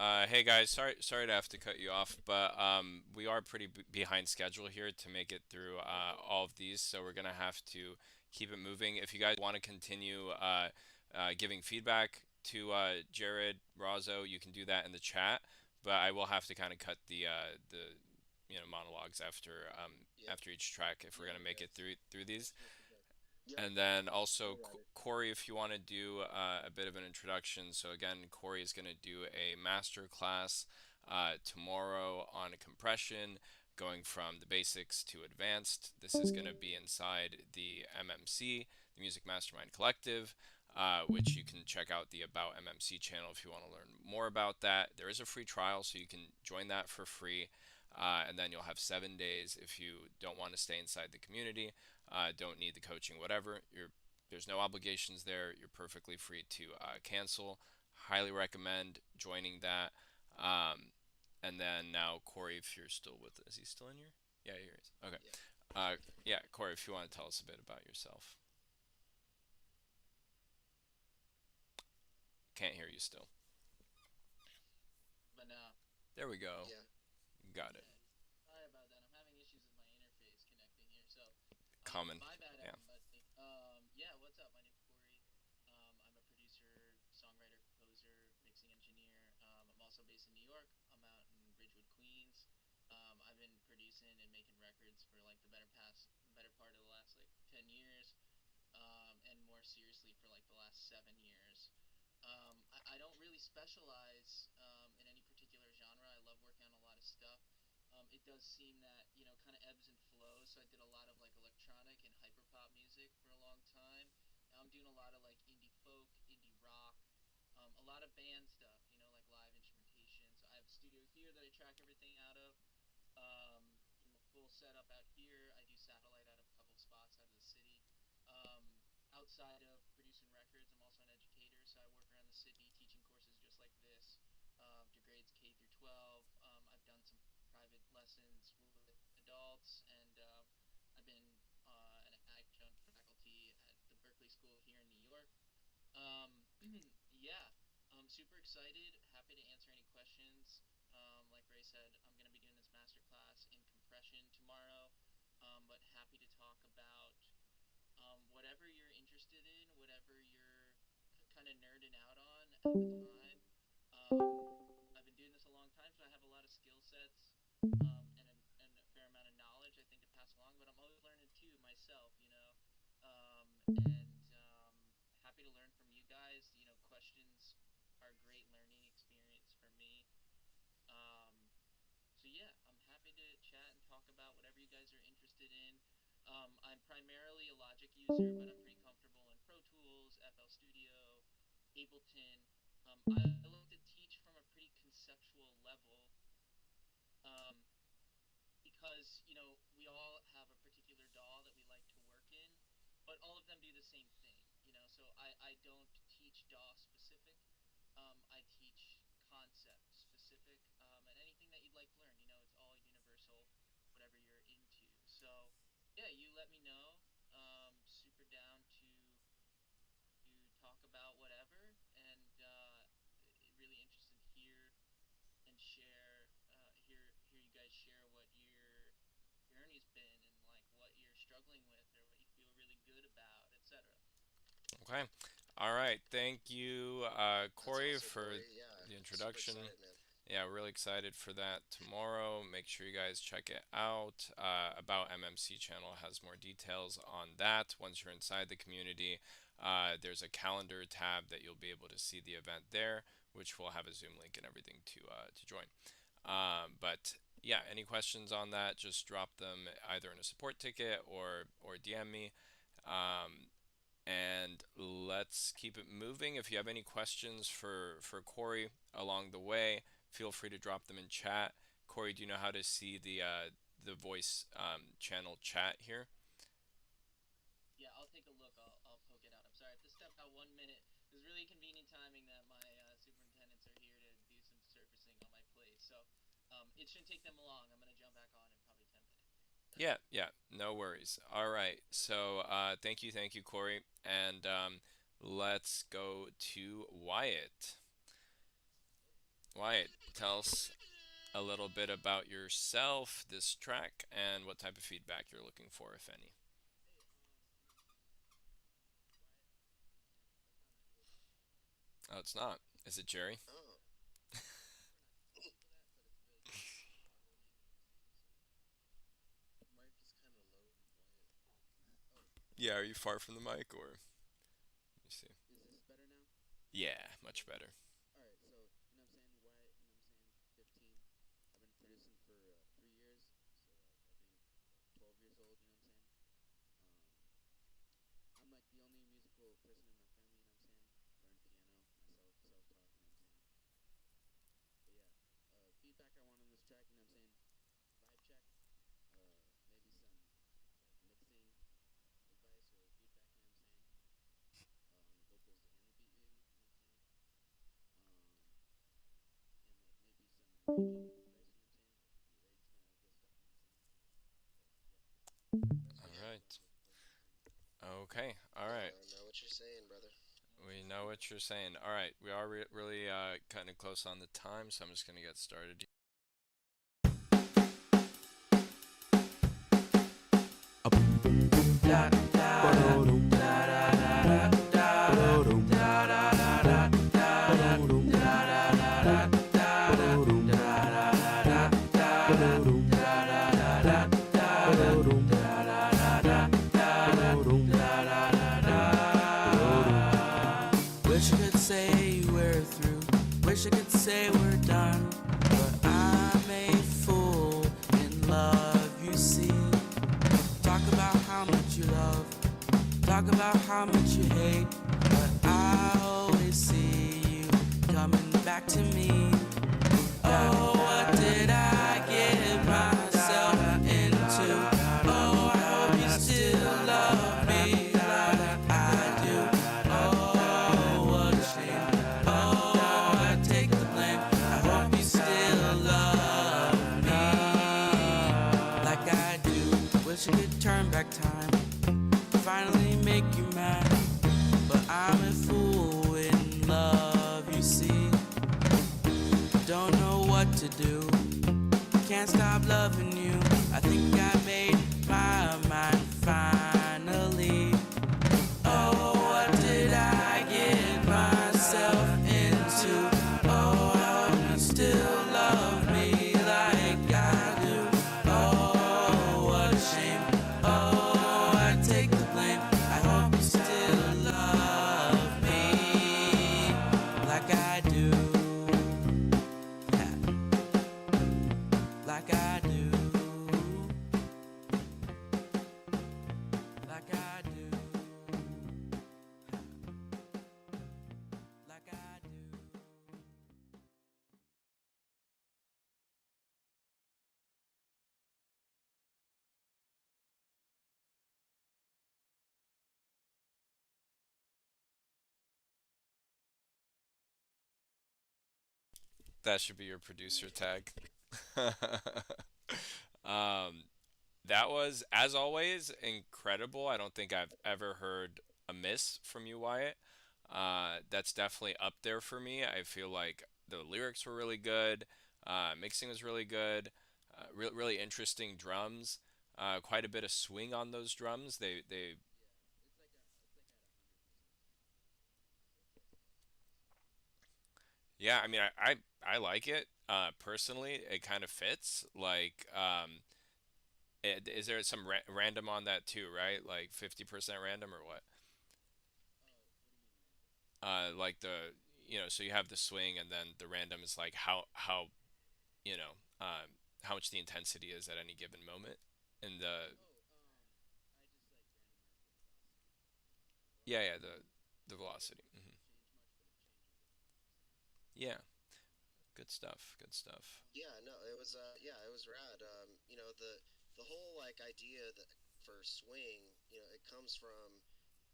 Hey guys, sorry to have to cut you off, but we are pretty behind schedule here to make it through all of these, so we're gonna have to keep it moving. If you guys want to continue giving feedback to Jared Razzo, you can do that in the chat. But I will have to kind of cut the monologues
Yep.
after each track if we're gonna make it through these.
Yep.
And then also,
I got it.
Corey, if you want to do a bit of an introduction. So, again, Corey is going to do a master class tomorrow on compression, going from the basics to advanced. This is going to be inside the MMC, the Music Mastermind Collective, which you can check out the About MMC channel if you want to learn more about that. There is a free trial, so you can join that for free. And then you'll have 7 days if you don't want to stay inside the community, don't need the coaching, whatever. There's no obligations there. You're perfectly free to cancel. Highly recommend joining that. And then now, Corey, if you're still with us, is he still in here? Yeah, here he is. Okay.
Yeah.
Yeah, Corey, if you want to tell us a bit about yourself. Can't hear you still.
But now,
There we go.
Yeah.
Got it.
sorry about that. I'm having issues with my interface connecting here. So,
Common.
my bad,
Yeah.
everybody. Yeah, what's up? My name's Corey. I'm a producer, songwriter, composer, mixing engineer. I'm also based in New York. I'm out in Ridgewood, Queens. I've been producing and making records for like better part of the last like 10 years, and more seriously for like the last 7 years. I don't really specialize in any particular genre. I love working on a lot of stuff. It does seem that kind of ebbs and flows. So I did a lot of like electronic and hyperpop music for a long time. Now I'm doing a lot of like indie folk, indie rock, a lot of band stuff. Like live instrumentation. So I have a studio here that I track everything out of. Full setup out here. I do satellite out of a couple spots out of the city. Um, Outside of producing records, I'm also an educator, so I work around the city teaching courses just like this to grades K through 12. I've done some private lessons with adults, and I've been an adjunct faculty at the Berkeley School here in New York. Yeah, I'm super excited. Happy to answer any questions. Like Ray said, I'm going to be doing this master class in compression tomorrow, but happy to talk about whatever you're interested in, whatever you're kind of nerding out on at the time. I've been doing this a long time, so I have a lot of skill sets and a fair amount of knowledge I think to pass along. But I'm always learning too myself. And happy to learn from you guys. Questions are a great learning experience for me. Um, so yeah, I'm happy to chat and talk about whatever you guys are interested in. I'm primarily a Logic user, but I'm pretty comfortable in Pro Tools, FL Studio, Ableton. I like to teach from a pretty conceptual level, um, because we all have a particular DAW that we like to work in, but all of them do the same thing. So I don't teach DAW specific. I teach concept specific, and anything that you'd like to learn. It's all universal, whatever you're into. So yeah, you let me know. Super down to talk about whatever, and really interested to hear and share. Hear you guys share what your journey's been, and like what you're struggling with, or what you feel really good about, etc.
Okay. All right. Thank you,
That's
Corey,
awesome,
for
Corey. Yeah.
the
Super
introduction.
excited, man.
Yeah, really excited for that tomorrow. Make sure you guys check it out. About MMC channel has more details on that. Once you're inside the community, there's a calendar tab that you'll be able to see the event there, which will have a Zoom link and everything to join. But yeah, any questions on that, just drop them either in a support ticket or DM me. Um, and let's keep it moving. If you have any questions for Corey along the way, feel free to drop them in chat. Corey, do you know how to see the voice channel chat here?
Yeah, I'll take a look. I'll poke it out. I'm sorry, I have to step out 1 minute. It was really convenient timing that my superintendents are here to do some surfacing on my plate. So it shouldn't take them long. I'm gonna jump back on in probably 10 minutes.
Yeah, yeah, no worries. All right, so thank you, Corey, and let's go to Wyatt. Wyatt, tell us a little bit about yourself, this track, and what type of feedback you're looking for, if any. Oh, it's not. Is it Jerry?
Oh,
Mic is kind of low and quiet.
Yeah, are you far from the mic or? Let me see.
Is this better now?
Yeah, much better.
All right, so you know what I'm saying, Wyatt. You know what I'm saying, 15. I've been producing for 3 years, so like I think 12 years old. You know what I'm saying. I'm like the only musical person in my family. You know what I'm saying. Learned piano myself, self-taught. You know what I'm saying. But yeah, feedback I want on this track. You know what I'm saying. Vibe check. Maybe some like mixing advice or feedback. You know what I'm saying. On the vocals and the beat, maybe. You know what I'm saying. And like maybe some arranging advice. You know what I'm saying. Like the arrangement of the stuff. You know what I'm saying. That's
All
really
yeah.
what
right.
I'm looking for. You know what I'm saying.
Okay. All
Yeah,
right.
I know what you're saying, brother.
We know what you're saying. All right. We are really cutting close on the time, so I'm just gonna get started.
Wish I could say we're through. Wish I could say we're done. But I'm a fool in love, you see. Talk about how much you love. Talk about how much you hate. But I always see you coming back to me. Oh, what did I get myself into? Oh, I hope you still love me like I do. Oh, what a shame. Oh, I take the blame. I hope you still love me like I do. Wish I could turn back time, finally make you mad. But I'm a fool in love, you see. Don't know what to do. Can't stop loving you. I think I made my mind finally. Oh, what did I get myself into? Oh, I hope you still love me like I do. Oh, what a shame. Oh, I take the blame. I hope you still love me like I do. Like I do. Like I do. Like I do.
That should be your producer tag. um, that was, as always, incredible. I don't think I've ever heard a miss from you, Wyatt. That's definitely up there for me. I feel like the lyrics were really good. Mixing was really good. Really interesting drums. Quite a bit of swing on those drums. They Yeah, I mean, I like it. Personally, it kind of fits. Like, is there some random on that too, right? Like 50% random or what? Like so you have the swing and then the random is like how you know, how much the intensity is at any given moment. And the yeah, the velocity. Yeah, good stuff. Good stuff.
Yeah, no, it was yeah, it was rad. The whole like idea that for swing, it comes from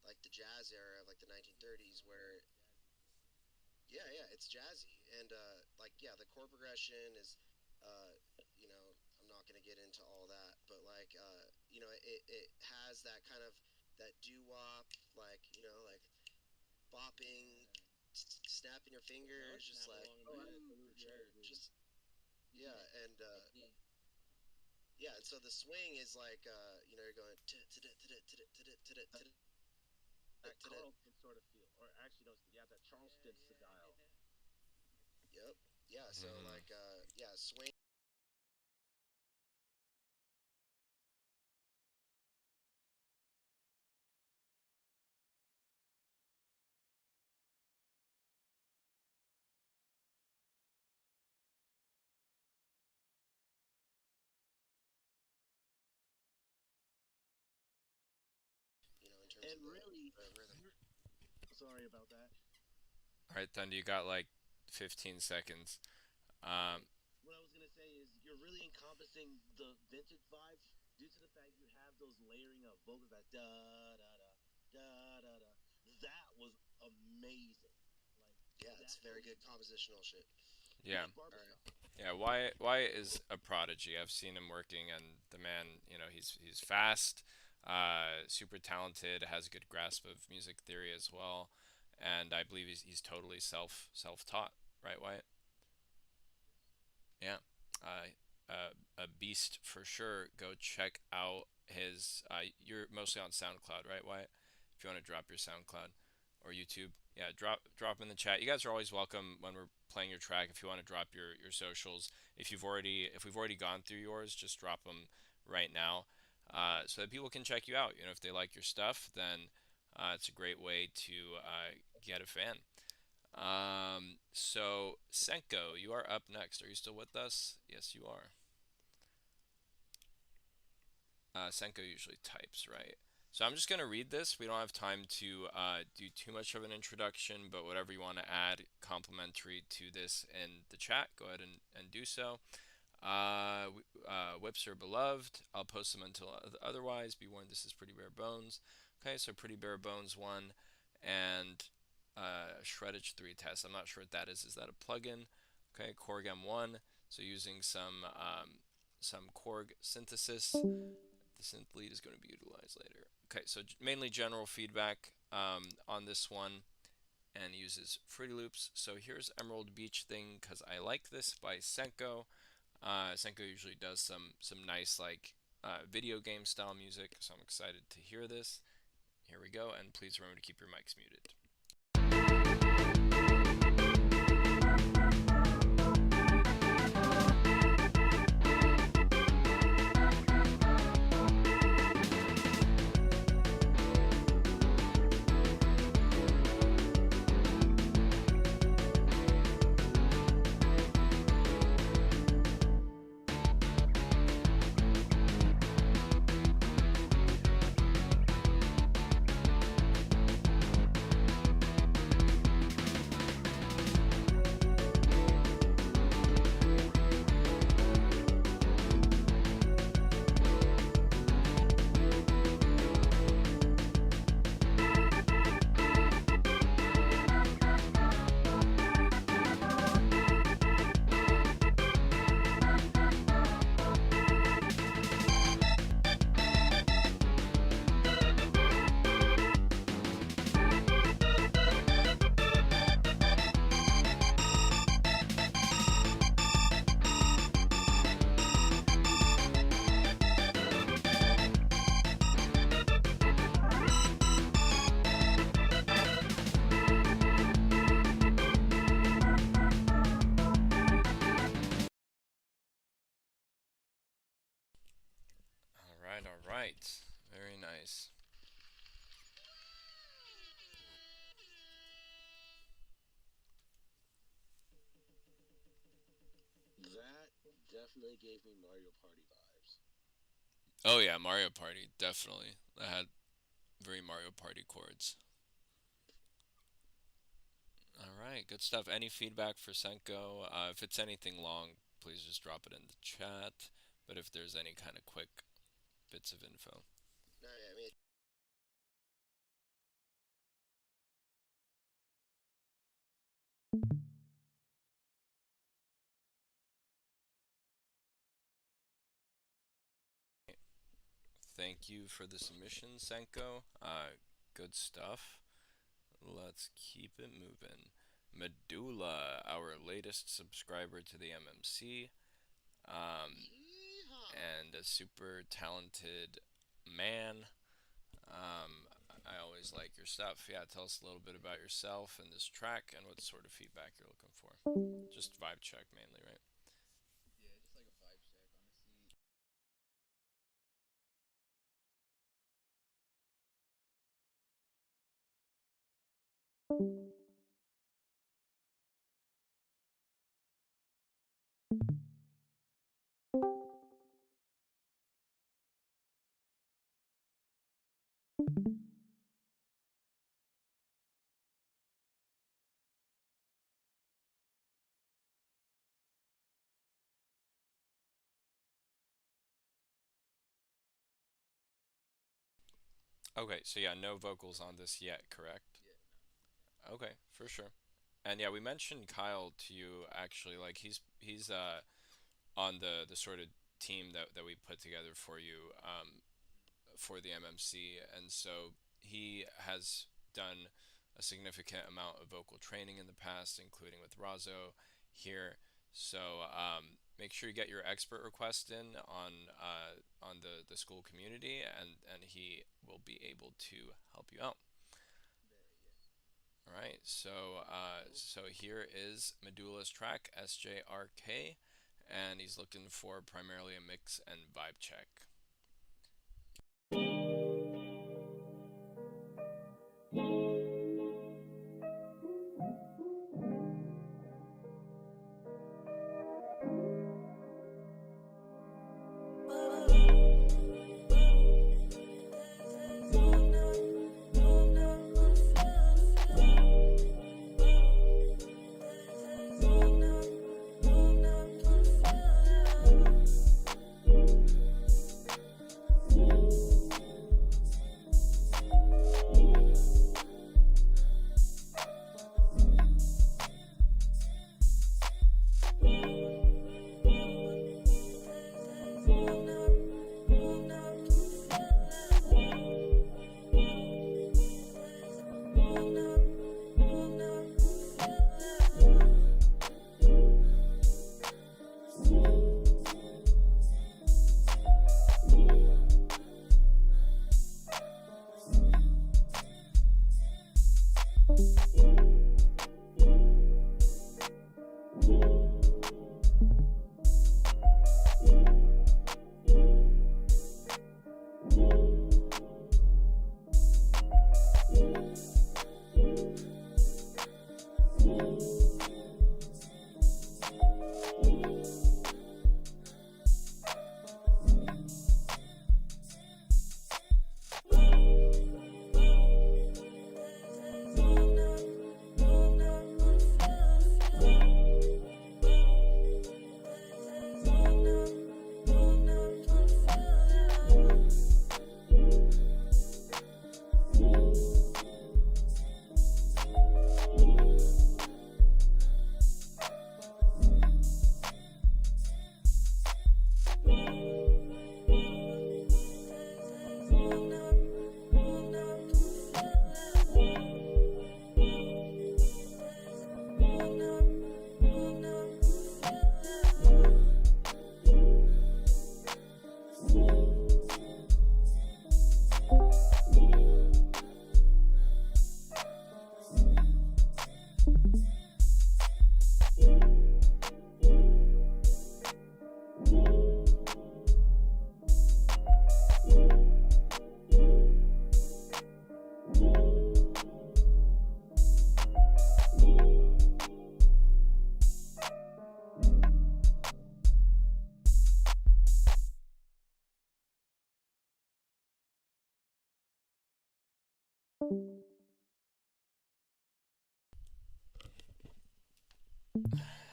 like the jazz era of like the 1930s where yeah, yeah, it's jazzy and like yeah, the chord progression is uh I'm not going to get into all that, but like it has that kind of that doo-wop like, like bopping snapping your fingers, just
snap
like
along
Oh,
a bit,
absolutely.
for
Yeah,
sure.
dude.
just
Yeah.
yeah, and
Yeah.
yeah, and so the swing is like you're going
That Carlton sort of feel, or actually no, you have that Charleston style.
yep, yeah. So
Mhm.
like yeah, swing. In terms
And
of
really,
the rhythm.
sorry about that.
All right, Thunder, you got like 15 seconds. Um,
What I was gonna say is you're really encompassing the vintage vibes due to the fact you have those layering of vocals that da da da da da da. That was amazing.
Yeah,
Like
it's
that
very
was
good compositional shit.
yeah.
like barber
All right.
shop.
Yeah, Wyatt is a prodigy. I've seen him working, and the man, he's fast, super talented, has a good grasp of music theory as well, and I believe he's totally self taught, right, Wyatt? Yeah, a beast for sure. Go check out his. You're mostly on SoundCloud, right, Wyatt? If you want to drop your SoundCloud or YouTube, yeah, drop in the chat. You guys are always welcome when we're playing your track. If you want to drop your socials, if we've already gone through yours, just drop them right now, so that people can check you out. If they like your stuff, then it's a great way to get a fan. So Senko, you are up next. Are you still with us? Yes, you are. Senko usually types, right? So I'm just going to read this. We don't have time to do too much of an introduction, but whatever you want to add complimentary to this in the chat, go ahead and do so. Whips are beloved. I'll post them until otherwise. Be warned, this is pretty bare bones. Okay, so pretty bare bones 1, and Shreddage 3 test. I'm not sure what that is. Is that a plugin? Okay, Korgem 1. So using some Korg synthesis. The synth lead is going to be utilized later. Okay, so mainly general feedback on this one, and uses Fruity Loops. So here's Emerald Beach Thing because I like this by Senko. Senko usually does some nice like video game style music, so I'm excited to hear this. Here we go, and please remember to keep your mics muted. All right. Very nice.
That definitely gave me Mario Party vibes.
Oh yeah, Mario Party, definitely. That had very Mario Party chords. All right, good stuff. Any feedback for Senko? If it's anything long, please just drop it in the chat. But if there's any kind of quick bits of info.
No, yeah, I mean,
Thank you for the submission, Senko. Good stuff. Let's keep it moving. Medulla, our latest subscriber to the MMC, and a super talented man. I always like your stuff. Yeah, tell us a little bit about yourself and this track and what sort of feedback you're looking for. Just vibe check mainly, right?
Yeah, just like a vibe check, honestly.
Okay, so yeah, no vocals on this yet, correct?
Yeah, no.
Okay, for sure. And yeah, we mentioned Kyle to you actually. Like he's on the sort of team that we put together for you for the MMC, and so he has done a significant amount of vocal training in the past, including with Razo here. So make sure you get your expert request in on the school community, and he will be able to help you out. All right, so here is Medulla's track SJRK, and he's looking for primarily a mix and vibe check.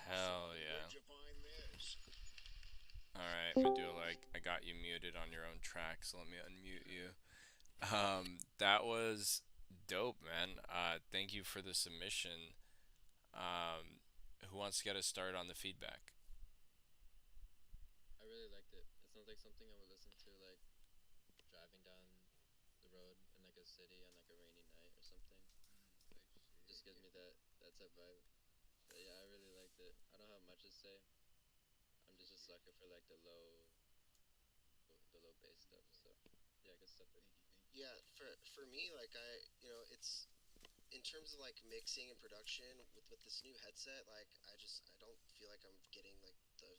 Hell yeah. Alright, Medulla, I got you muted on your own track, so let me unmute you. That was dope, man. Thank you for the submission. Who wants to get us started on the feedback?
I really liked it. It sounds like something I would listen to like driving down the road in like a city on like a rainy night or something. Just gives me that That's a vibe. But yeah, I really liked it. I don't have much to say. I'm just a sucker for like the low bass stuff. So yeah, good stuff. Buddy.
Yeah, for me, like it's in terms of like mixing and production with this new headset. Like I don't feel like I'm getting like the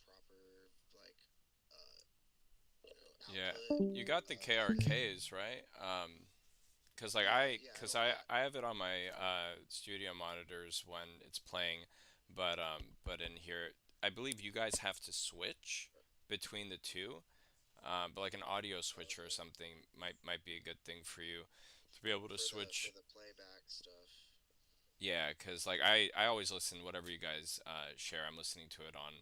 proper like
Yeah,
output.
you got the KRKs, right? Cause like
Yeah,
cause
like that.
I have it on my studio monitors when it's playing, but in here, I believe you guys have to switch between the two. But like an audio switcher or
Okay,
something might be a good thing for you to be able to
for
switch.
the playback stuff.
Yeah, cause like I always listen whatever you guys share. I'm listening to it on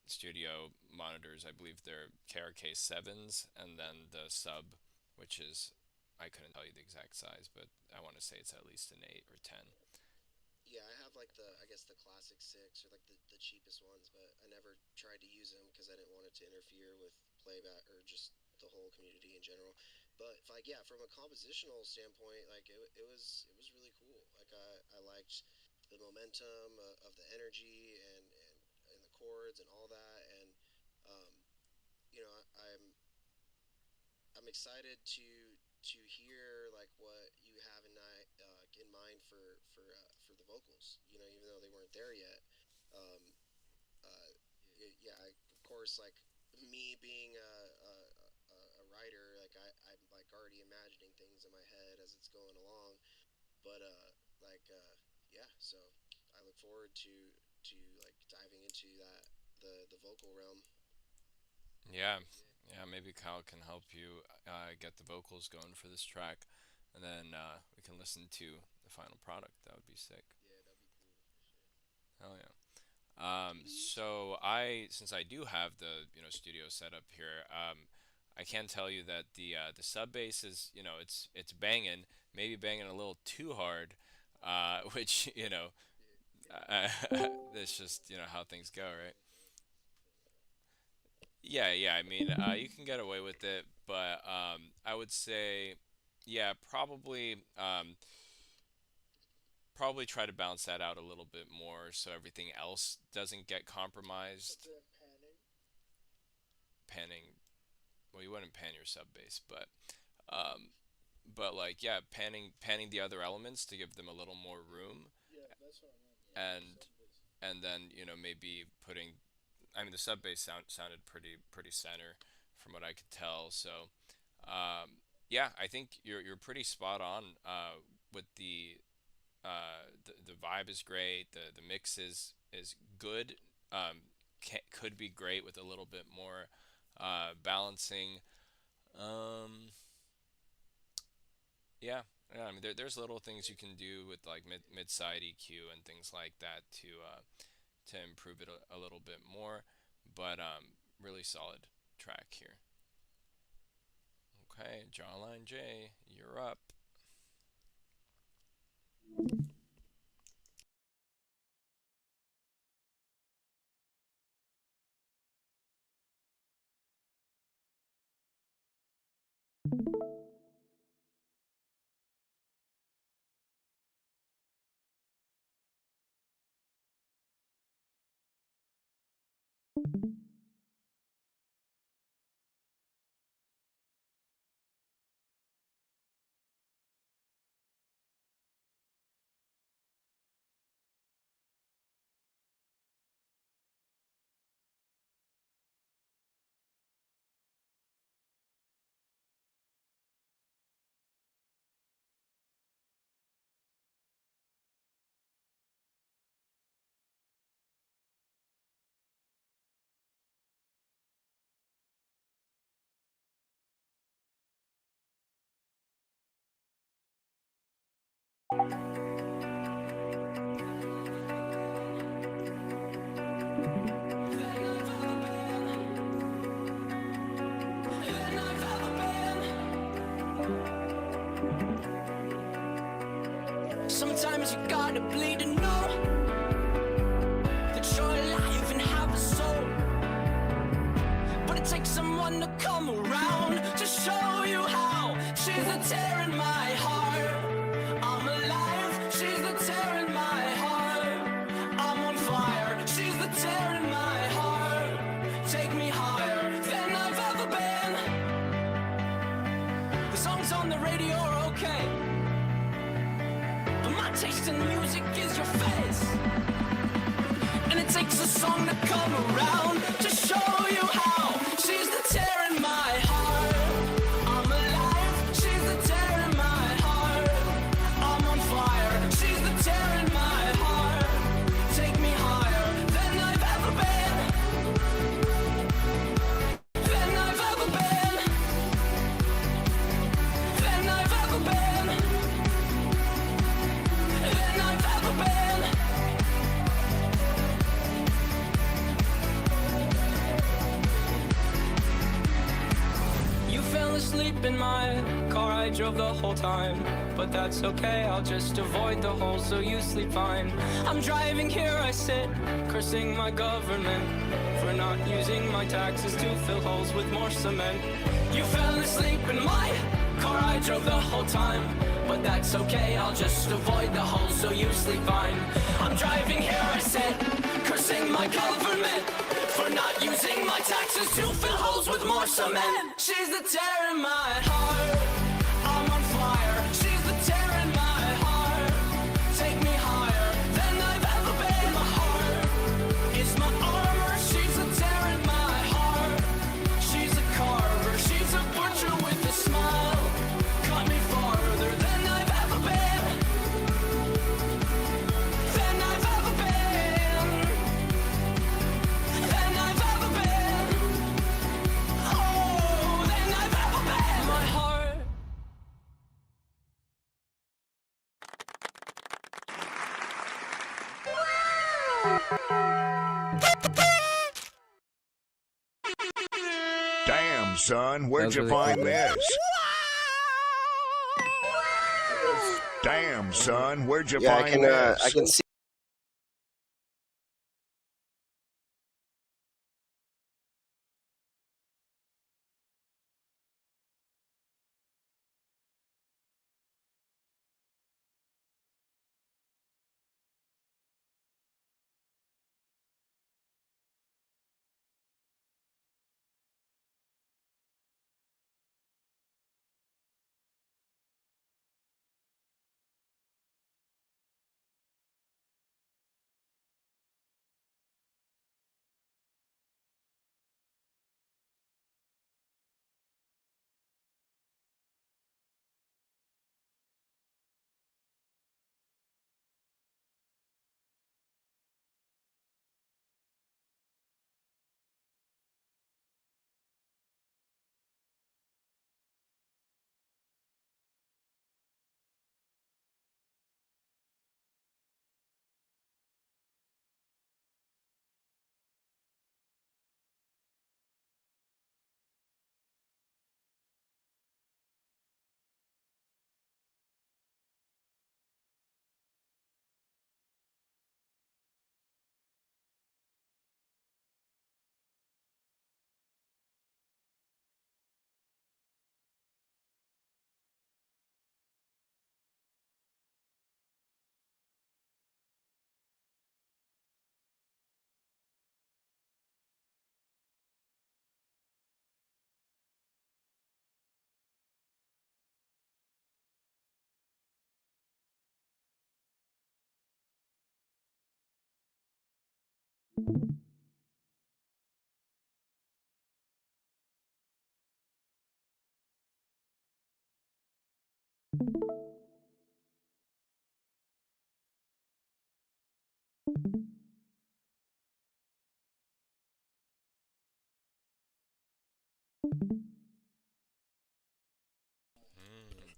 studio monitors. I believe they're KRK sevens, and then the sub, which is I couldn't tell you the exact size, but I want to say it's at least an 8 or 10.
Yeah, I have like I guess the classic six or like the cheapest ones, but I never tried to use them because I didn't want it to interfere with playback or just the whole community in general. But like yeah, from a compositional standpoint, like it was really cool. Like I liked the momentum of the energy and the chords and all that, and um, I'm excited to hear like what you have in mind for the vocals. You know, even though they weren't there yet. Um, yeah, of course, like me being a writer, like I'm like already imagining things in my head as it's going along. But like yeah, so I look forward to like diving into the vocal realm.
Yeah, yeah. Maybe Kyle can help you get the vocals going for this track, and then we can listen to the final product. That would be sick.
Yeah, that'd be cool for sure.
Hell yeah. So since I do have the studio setup here, I can tell you that the sub bass is it's banging, maybe banging a little too hard, which that's just how things go, right? Yeah, yeah. I mean, you can get away with it, but I would say, yeah, probably try to balance that out a little bit more so everything else doesn't get
But
compromised.
then panning.
Panning, well, you wouldn't pan your sub bass, um, but like yeah, panning the other elements to give them a little more room,
Yeah, that's what I meant.
Yeah.
For the
and
sub bass.
then maybe putting. I mean, the sub bass sounded pretty center from what I could tell. So yeah, I think you're pretty spot on with the vibe is great. The mix is good. Could be great with a little bit more balancing. Um, yeah, yeah. I mean, there's little things you can do with like mid side EQ and things like that to improve it a little bit more. But really solid track here. Okay, Jawline J, you're up.
Sometimes you gotta bleed to know that you're alive and have a soul. But it takes someone to come around to show you how. She's a tear in my heart. I'm alive. She's
and music is your face. And it takes a song to come around to show you how. She's the tear in my heart. I'm alive. She's the tear in my heart. I'm on fire. She's the tear in my heart. Take me higher than I've ever been. Than I've ever been. Than I've ever been. Than I've ever been. You fell asleep in my car, I drove the whole time. But that's okay, I'll just avoid the hole so you sleep fine. I'm driving here, I sit, cursing my government for not using my taxes to fill holes with more cement. You fell asleep in my car, I drove the whole time. But that's okay, I'll just avoid the hole so you sleep fine. I'm driving here, I sit, cursing my government for not using my taxes to fill holes with more cement. She's the tear in my heart. I'm on fire. She's the tear in my heart. Take me higher than I've ever been. My heart is my armor. She's the tear in my heart. She's a carver. She's a butcher with a smile. Cut me farther than I've ever been. Than I've ever been. Than I've ever been. Oh, than I've ever been. My heart.
Damn, son, where'd
That's
you
really
find
cool.
this? Damn, son, where'd you
Yeah,
find this?
I can see.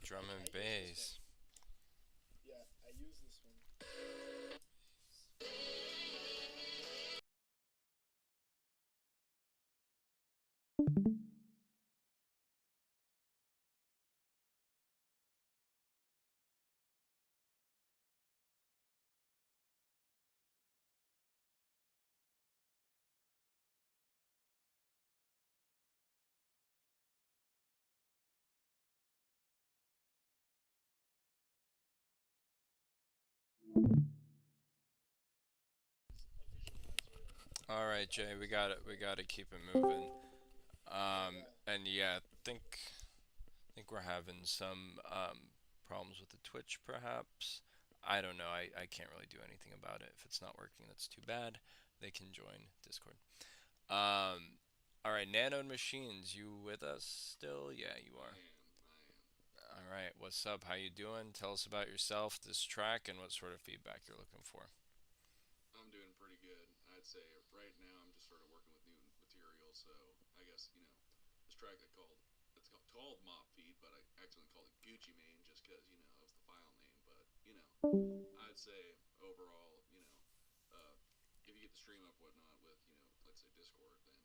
Drum and bass.
Yeah, I use this one.
All right, Jay, we got it. We got to keep it moving. And yeah, think we're having some problems with the Twitch, perhaps. I don't know. I can't really do anything about it. If it's not working, that's too bad. They can join Discord. All right, Nano Machines, you with us still? Yeah, you are. All right, what's up? How you doing? Tell us about yourself, this track, and what sort of feedback you're looking for.
I'm doing pretty good. I'd say right now I'm just sort of working with new material, so I guess this track it's called Mop Feet, but I accidentally called it Gucci Mane just because it was the file name. But I'd say overall, if you get the stream up whatnot with let's say Discord, then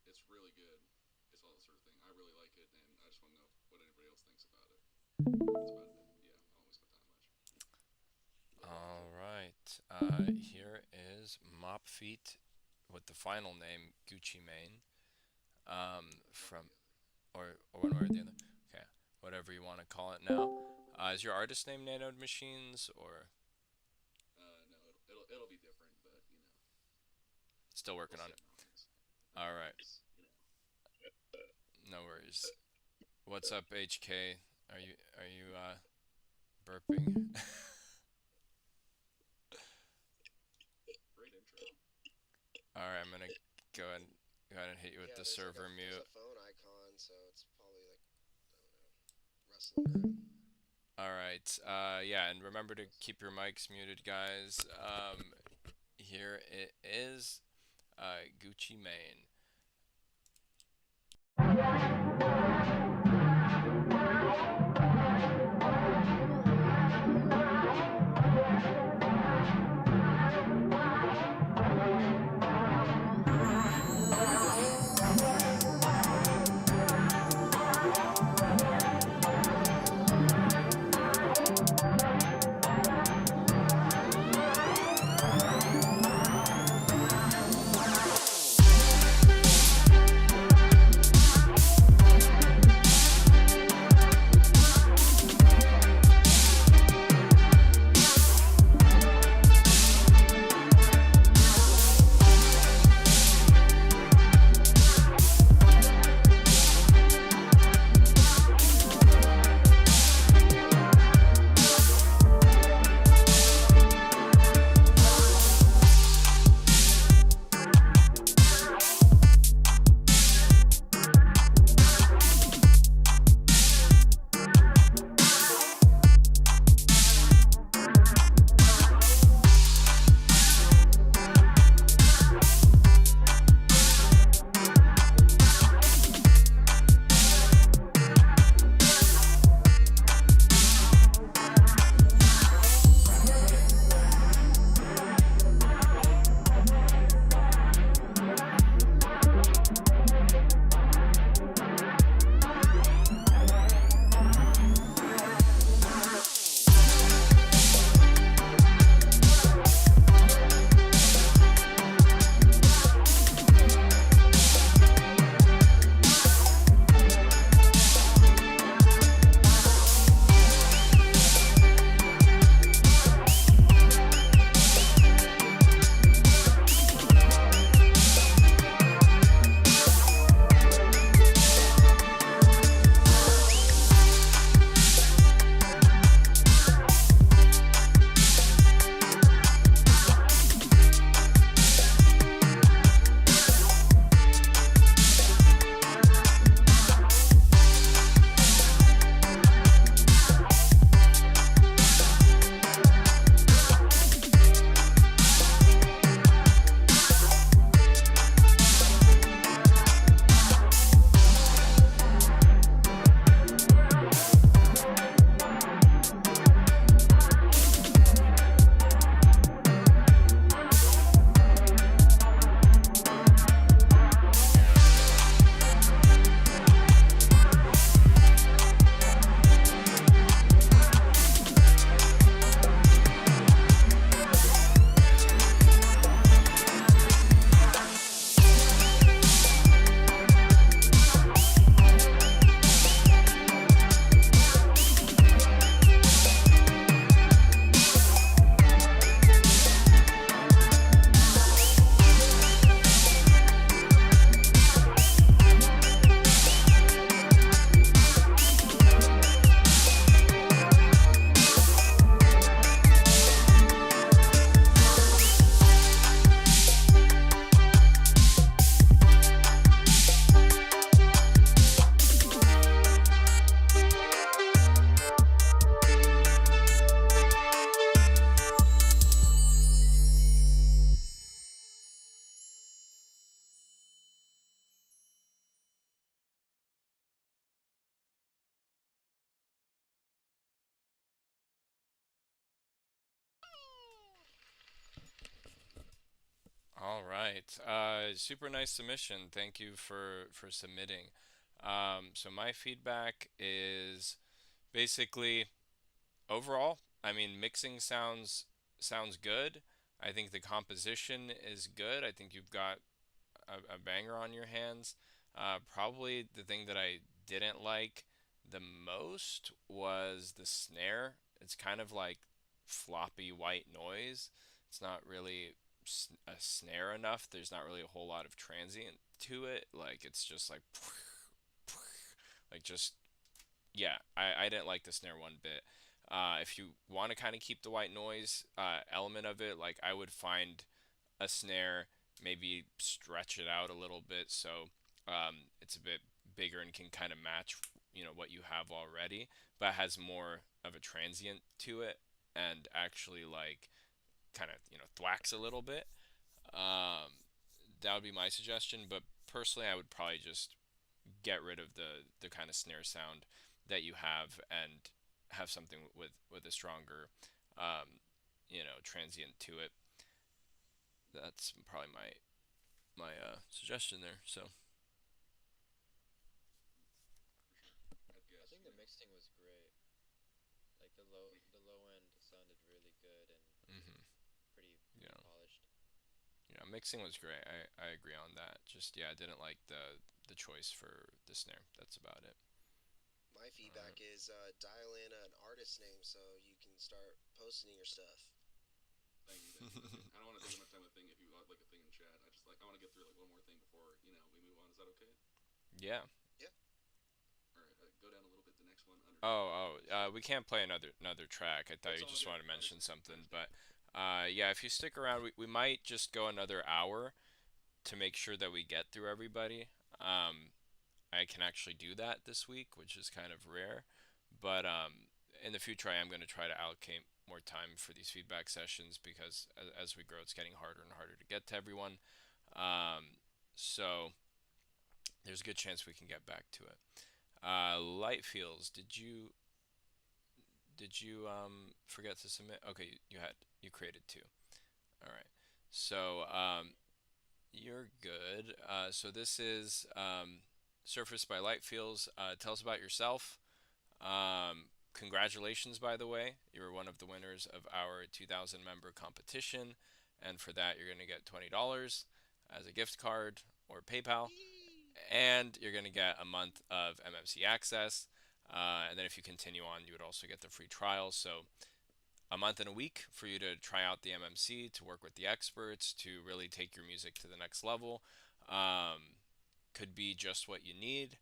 it's really good. It's all that sort of thing. I really like it, and I just want to know what anybody else thinks about it. That's about it. Yeah, I don't waste my time much.
All right, here is Mop Feet with the final name Gucci Mane. From or one way or the other. Okay, whatever you want to call it now. Is your artist name Nano Machines or?
No, it'll be different, but
Still working on it. All right. No worries. What's up, HK? Are you burping?
Great intro.
All right, I'm gonna go ahead and hit you with the server mute.
There's a phone icon, so it's probably like I don't know, wrestling.
All right. Yeah, and remember to keep your mics muted, guys. Here it is. Gucci Mane. right. Super nice submission. Thank you for submitting. So my feedback is basically overall, I mean, mixing sounds good. I think the composition is good. I think you've got a banger on your hands. Probably the thing that I didn't like the most was the snare. It's kind of like floppy white noise. It's not really a snare enough. There's not really a whole lot of transient to it. Like it's just like like just yeah. I didn't like the snare one bit. If you want to kind of keep the white noise element of it, like I would find a snare, maybe stretch it out a little bit so it's a bit bigger and can kind of match, what you have already, but has more of a transient to it and actually like kind of, thwacks a little bit. That would be my suggestion, but personally, I would probably just get rid of the kind of snare sound that you have and have something with a stronger, transient to it. That's probably my suggestion there. So
I'd
I
guess,
think the mixing was great. Like the low end sounded really good and
hmm
pretty
yeah,
polished.
yeah, mixing was great. I agree on that. Just yeah, I didn't like the choice for the snare. That's about it.
My
All
feedback
right.
is dial in an artist name so you can start posting your stuff.
thank you, thank you, thank you. I don't want to take up much time with thing if you got like a thing in chat. I want to get through like one more thing before we move on. Is that okay?
Yeah.
Yeah.
All right, go down a little bit. The next one under
Oh,
James.
we can't play another track. I thought
It's
you
all
just
good.
wanted to
I
mention
understand. I
something,
understand.
but yeah, if you stick around, we might just go another hour to make sure that we get through everybody. I can actually do that this week, which is kind of rare, but in the future, I am going to try to allocate more time for these feedback sessions because as we grow, it's getting harder and harder to get to everyone. So there's a good chance we can get back to it. Light Feels, did you forget to submit? Okay, you created two. All right. So you're good. So this is Surface by Light Feels. Tell us about yourself. Congratulations, by the way. You were one of the winners of our 2,000 member competition, and for that, you're going to get $20 as a gift card or PayPal, and you're going to get a month of MMC access. And then if you continue on, you would also get the free trial. So a month and a week for you to try out the MMC, to work with the experts, to really take your music to the next level. Could be just what you need.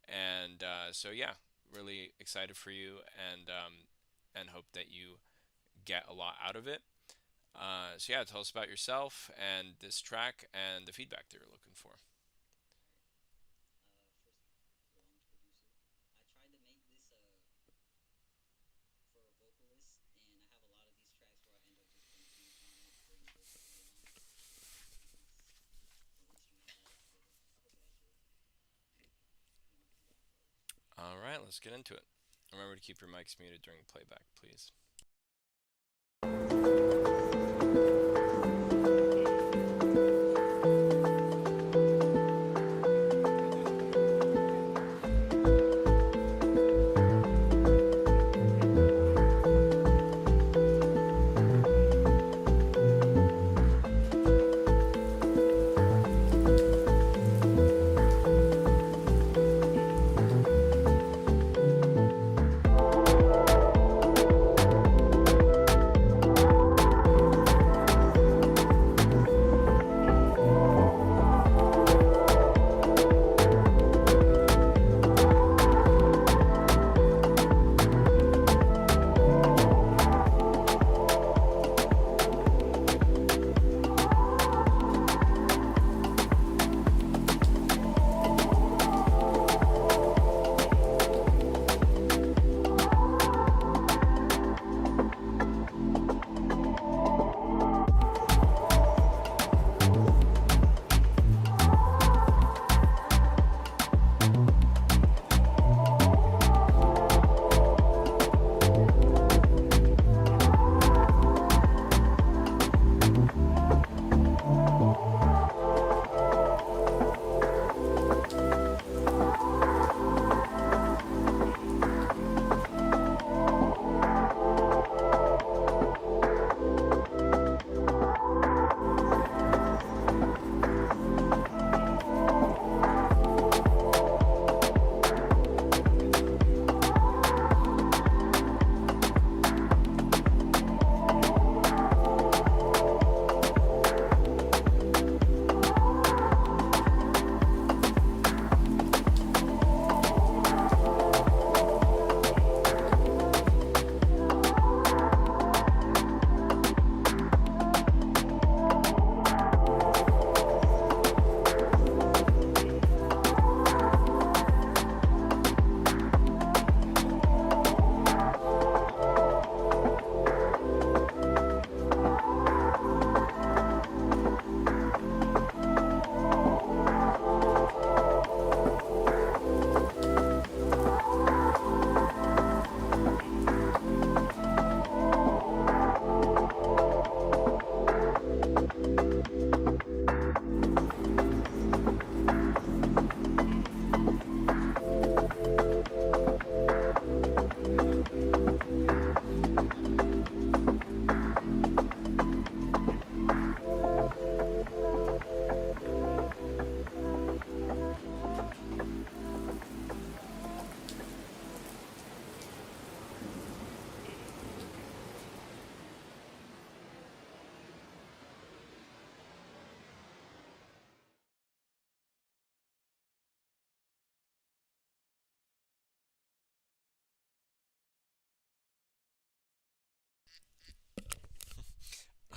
And so yeah, really excited for you, and hope that you get a lot out of it. So yeah, tell us about yourself and this track and the feedback that you're looking for. All right, let's get into it. Remember to keep your mics muted during playback, please.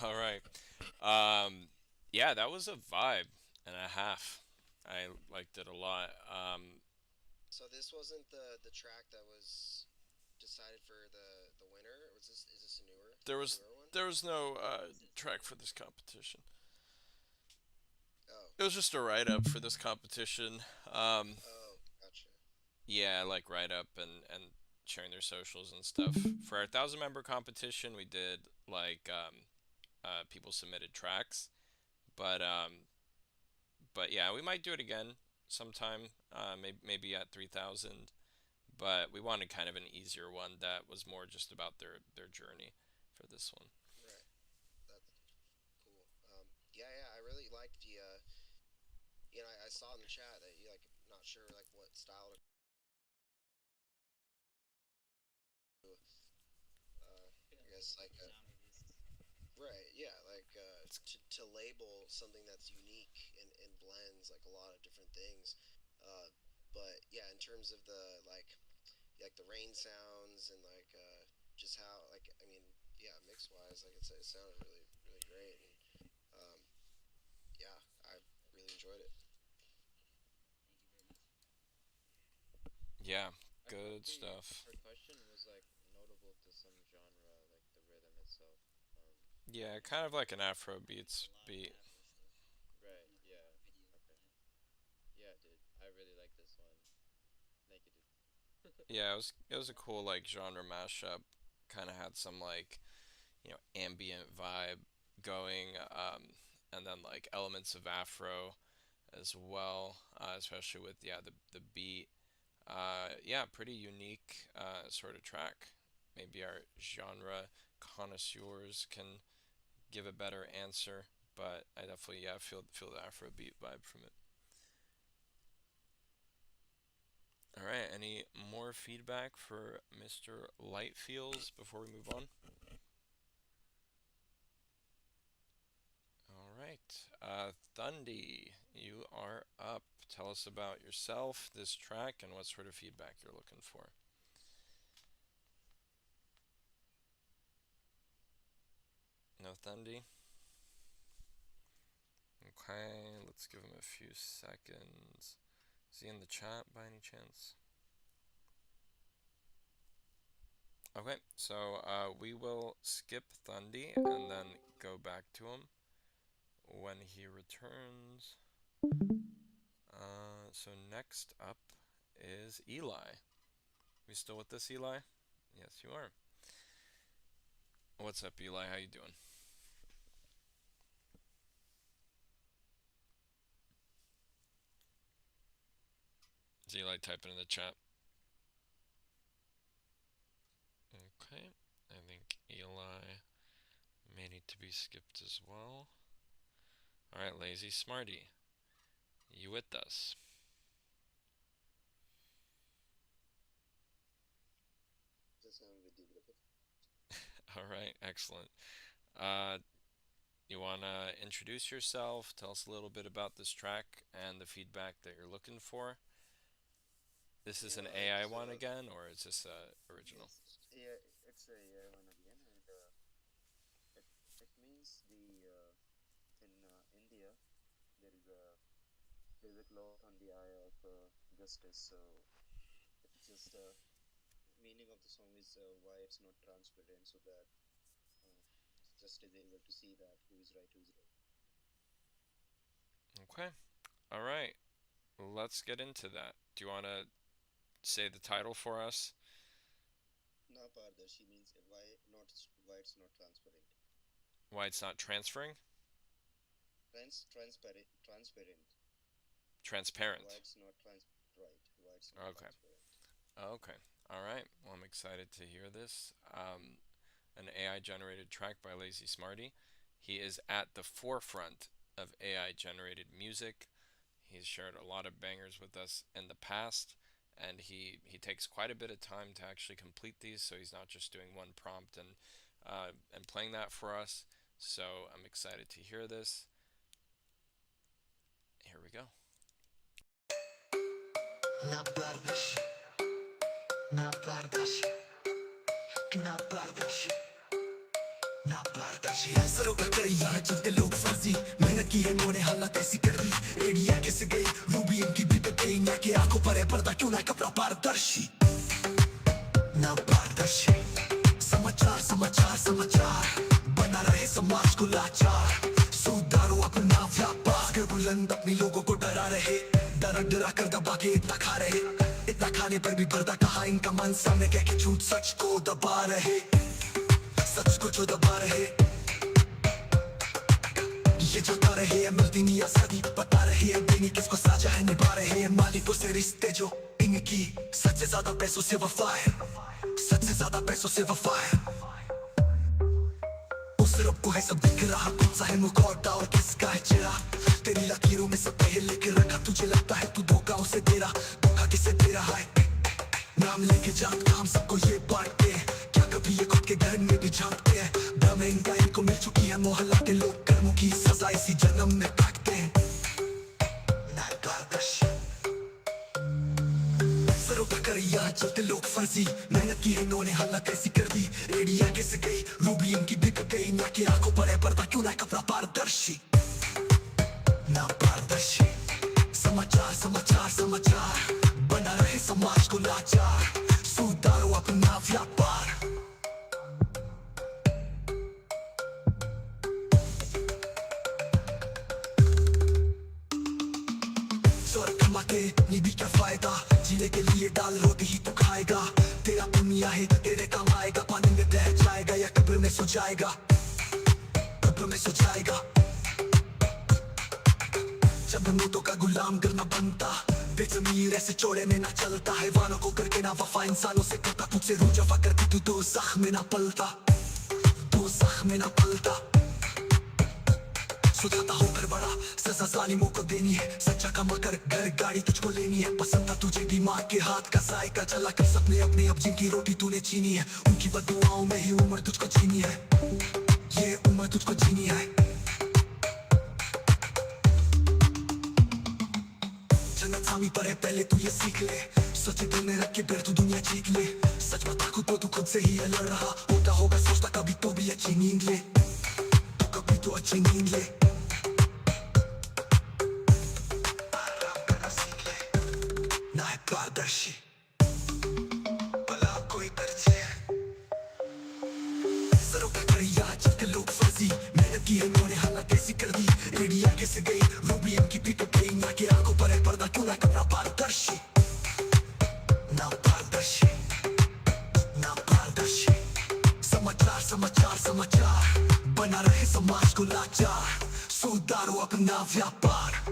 All right. Um, yeah, that was a vibe and a half. I liked it a lot.
So this wasn't the track that was decided for the winner. Was this is this
There was
a newer one?
there was no track for this competition.
Oh,
It was just a write up for this competition. Um,
oh, gotcha.
yeah, like write up and sharing their socials and stuff. For our 1,000 member competition, we did like people submitted tracks, but yeah, we might do it again sometime. Maybe at 3,000. But we wanted kind of an easier one that was more just about their journey for this one.
Right, that's cool. Yeah, yeah, I really liked the. I saw in the chat that you like not sure like what style to. I guess like a right, yeah, like to label something that's unique and blends like a lot of different things. Uh, but yeah, in terms of the like the rain sounds and like just how like I mean yeah mix wise like it sounded really great and um, yeah I really enjoyed it.
Yeah,
I thought
good
the
stuff.
percussion was like notable to some genre, like the rhythm itself. Um,
Yeah, kind of like an Afro beats
A lot of
beat.
Afro stuff.
right,
Yeah,
yeah,
videos
okay.
of that.
Yeah, dude, I really like this one. Thank you, dude.
Yeah, it was a cool like genre mashup. Kind of had some like ambient vibe going, and then like elements of Afro as well, especially with the beat. Yeah, pretty unique sort of track. Maybe our genre connoisseurs can give a better answer, but I definitely feel the Afrobeat vibe from it. All right, any more feedback for Mr. Lightfields before we move on? All right, Thundy, you are up. Tell us about yourself, this track, and what sort of feedback you're looking for. No Thundy? Okay, let's give him a few seconds. Is he in the chat by any chance? Okay, so we will skip Thundy and then go back to him when he returns. So next up is Eli. We still with this, Eli? Yes, you are. What's up, Eli? How you doing? Is Eli typing in the chat? Okay, I think Eli may need to be skipped as well. Alright, Lazy Smarty. You with us? Alright, excellent. Uh, you want to introduce yourself? Tell us a little bit about this track and the feedback that you're looking for. This is an AI one again, or is this original?
Yes, yeah, it's a yeah one again, and it means in India there is a cloth on the eye of justice. So it's just meaning of the song is why it's not transparent, so that justice is able to see that who is right, who is wrong.
Okay. All right. Let's get into that. Do you want to say the title for us?
Na pardarshi means why it's not transparent.
Why it's not transferring?
Transparent.
Transparent.
Why it's not right. Why it's not
Okay.
transparent.
Okay. All right. Well, I'm excited to hear this. An AI generated track by Lazy Smarty. He is at the forefront of AI generated music. He's shared a lot of bangers with us in the past, and he takes quite a bit of time to actually complete these. So he's not just doing one prompt and playing that for us. So I'm excited to hear this. Here we go.
ना पारदर्शी सरोवर करी यहाँ चलते लोग फर्जी मेहनत की है इन्होंने हालत ऐसी कर दी एडिया कैसे गई रूबी इनकी भी गई ना के आंखों पर है पर्दा क्यों ना कपड़ा पारदर्शी ना पारदर्शी समाचार समाचार समाचार बना रहे समाज को लाचार सुधारो अपना व्यापार के बुलंद अपने लोगों को डरा रहे डरा डरा कर दबा के इतना खा रहे इतना खाने पर भी पर्दा कहा इनका मन सामने कह के झूठ सच को दबा रहे सच को जो दबा रहे ये जता रहे हैं मिलती नहीं आजादी बता रहे हैं देनी किसको साझा है निभा रहे हैं मालिकों से रिश्ते जो इनकी सच से ज्यादा पैसों से वफा है सच से ज्यादा पैसों से वफा है उस रब को है सब दिख रहा कौन सा है मुखौटा और किसका है चेहरा तेरी लकीरों में सब पहले लेके रखा तुझे लगता है तू धोखा उसे दे रहा धोखा किसे दे रहा है नाम लेके जात का हम सबको ये बांटते हैं क्या कभी ये खुद के घर में भी झांकते हैं दम इनका इनको मिल चुकी है मोहल्ला के लोग कर्मों की सजा इसी जन्म में काटते हैं सरों पर कर यहाँ चलते लोग फर्जी मेहनत की है इन्होंने हालत ऐसी कर दी एडिया कैसे गई रूबी इनकी बिक गई ना के आंखों पर है पर्दा क्यों ना कपड़ा पारदर्शी ना पारदर्शी समाचार समाचार समाचार बना रहे समाज को लाचार सुधारो अपना व्यापार स्वर्ग कमाते नहीं भी क्या फायदा जीने के लिए डाल रोटी ही तो खाएगा तेरा दुनिया है तेरे काम आएगा पानी में बह जाएगा या कब्र में सो जाएगा कब्र में सो जाएगा जब नोटों का गुलाम करना बनता बेजमीर ऐसे चौड़े में ना चलता हैवानों को करके ना वफा इंसानों से करता तुझसे रू जफा करती तू दो जख्म में ना पलता दो जख्म में ना पलता सुधाता हो कर बड़ा सजा जालिमों को देनी है सच्चा कमा कर घर गाड़ी तुझको लेनी है पसंद था तुझे दिमाग के हाथ का जायका चला कर सपने अपने अब जिनकी रोटी तूने छीनी है उनकी बददुआओं में ही उम्र तुझको जीनी है ये उम्र तुझको जीनी है जन्नत सामी पर है पहले तू ये सीख ले सच्चे दिल में रख के फिर तू दुनिया जीत ले सच बता खुद को तू खुद से ही है लड़ रहा होता होगा सोचता कभी तो भी अच्छी नींद ले तो कभी तो अच्छी नींद ले ना है पारदर्शी भला कोई परिचय सरों पे करी यहाँ चलते लोग फर्जी मेहनत की है इन्होंने हालत ऐसी कर दी एडिया कैसे गई रूबी इनकी पीठ गई ना के आंखों पर है पर्दा क्यों ना कपड़ा पारदर्शी ना पारदर्शी ना पारदर्शी समाचार समाचार समाचार बना रहे समाज को लाचार सुधारो अपना व्यापार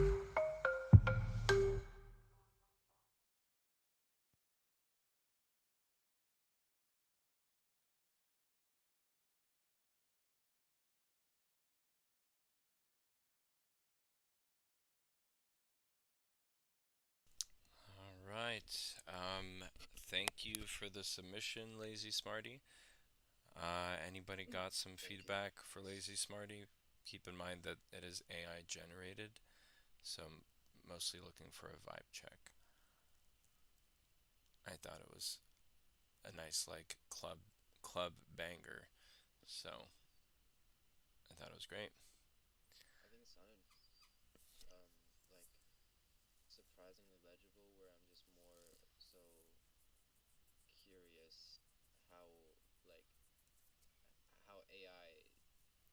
All right. Thank you for the submission, Lazy Smarty. Anybody got some feedback for Lazy Smarty? Keep in mind that it is AI generated, so I'm mostly looking for a vibe check. I thought it was a nice like club banger, so I thought it was great.
I think it sounded like surprisingly legible. Where I'm just more so curious how like how AI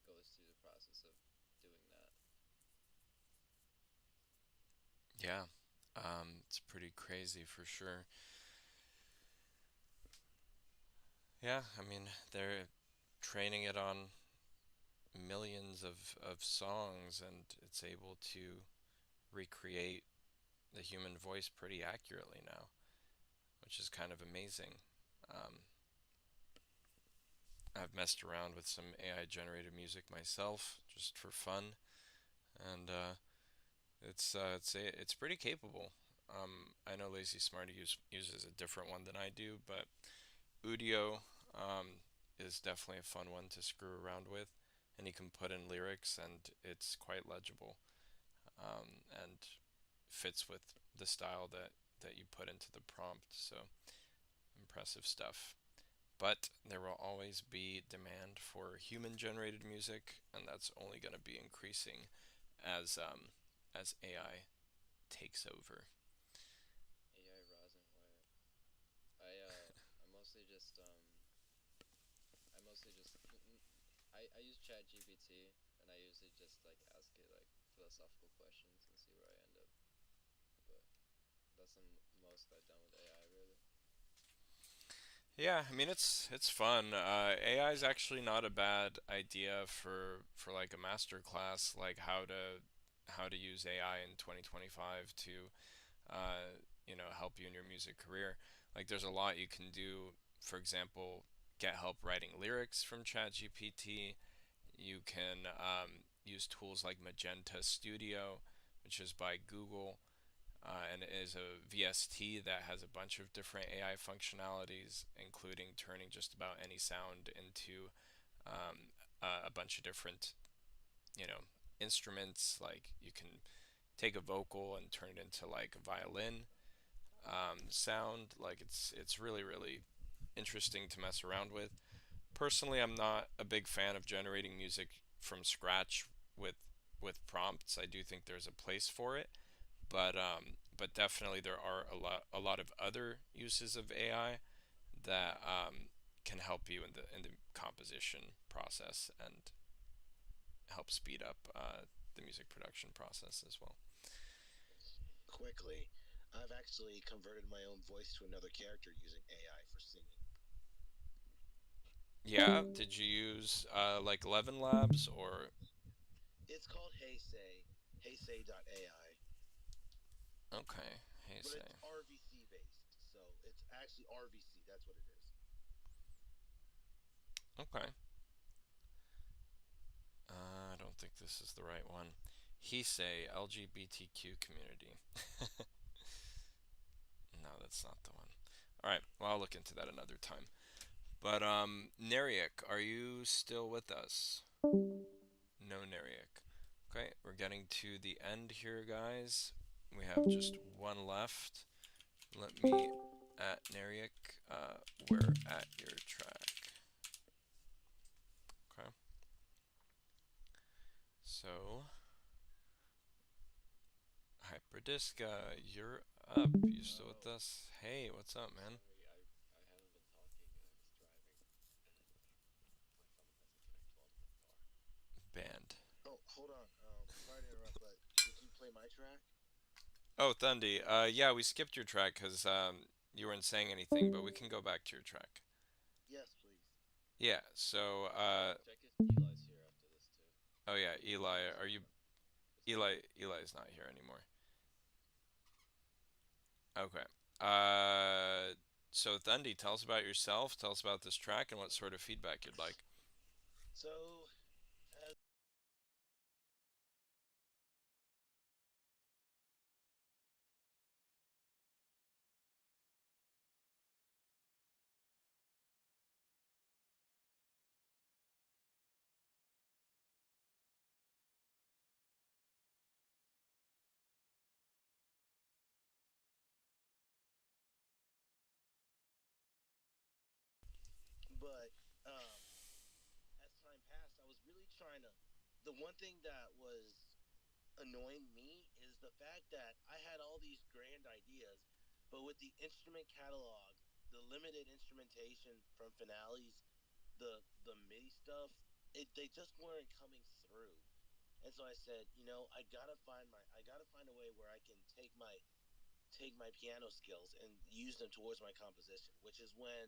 goes through the process of doing that.
Yeah, it's pretty crazy for sure. Yeah, I mean they're training it on millions of songs, and it's able to recreate the human voice pretty accurately now, which is kind of amazing. Um, I've messed around with some AI generated music myself just for fun, and it's pretty capable. I know Lazy Smarty uses a different one than I do, but Udio is definitely a fun one to screw around with, and you can put in lyrics, and it's quite legible, and fits with the style that you put into the prompt. So impressive stuff. but there will always be demand for human generated music, and that's only going to be increasing as AI takes over.
AI rising wire. I mostly just I use Chat GPT, and I usually just like ask it like philosophical questions and see where I end up. But that's the most I've done with AI really.
Yeah, I mean it's fun. AI is actually not a bad idea for like a master class, like how to use AI in 2025 to help you in your music career. Like there's a lot you can do. For example, get help writing lyrics from ChatGPT. You can use tools like Magenta Studio, which is by Google, and it is a VST that has a bunch of different AI functionalities, including turning just about any sound into a bunch of different, you know, instruments. Like you can take a vocal and turn it into like a violin sound. Like it's really interesting to mess around with. Personally, I'm not a big fan of generating music from scratch with with prompts. I do think there's a place for it, but definitely there are a lot of other uses of AI that can help you in the composition process and help speed up the music production process as well.
Quickly, I've actually converted my own voice to another character using AI for singing.
Yeah, did you use like Eleven Labs or
It's called Heisei.ai,
okay, hey
but
say
it's RVC based. So it's actually RVC. That's what it is.
okay. I don't think this is the right one. He say LGBTQ community. No, that's not the one. All right, well I'll look into that another time. But Neriak, are you still with us? No, Neriak. Okay, we're getting to the end here, guys. We have just one left. Let me at Neriak. We're at your track. Okay. So, Hyperdisca, you're up. You still with us? Hey, what's up, man?
Sorry, I haven't been talking. I was driving, and my phone doesn't connect well to my car.
Band.
Oh, hold on. Sorry to interrupt, but could you play my track?
Oh, Thundy. Yeah, we skipped your track because you weren't saying anything, but we can go back to your track.
Yes, please.
Yeah. So,
Check if Eli's here after this too.
oh yeah, Eli,
Eli's
are you?
is he here?
Eli's not here anymore. Okay. Uh, so Thundy, tell us about yourself. Tell us about this track and what sort of feedback you'd like.
So, as but as time passed, I was really trying to. The one thing that was annoying me is the fact that I had all these grand ideas, but with the instrument catalog, the limited instrumentation from finales, the MIDI stuff, they just weren't coming through. And so I said, I gotta find a way where I can take my piano skills and use them towards my composition, which is when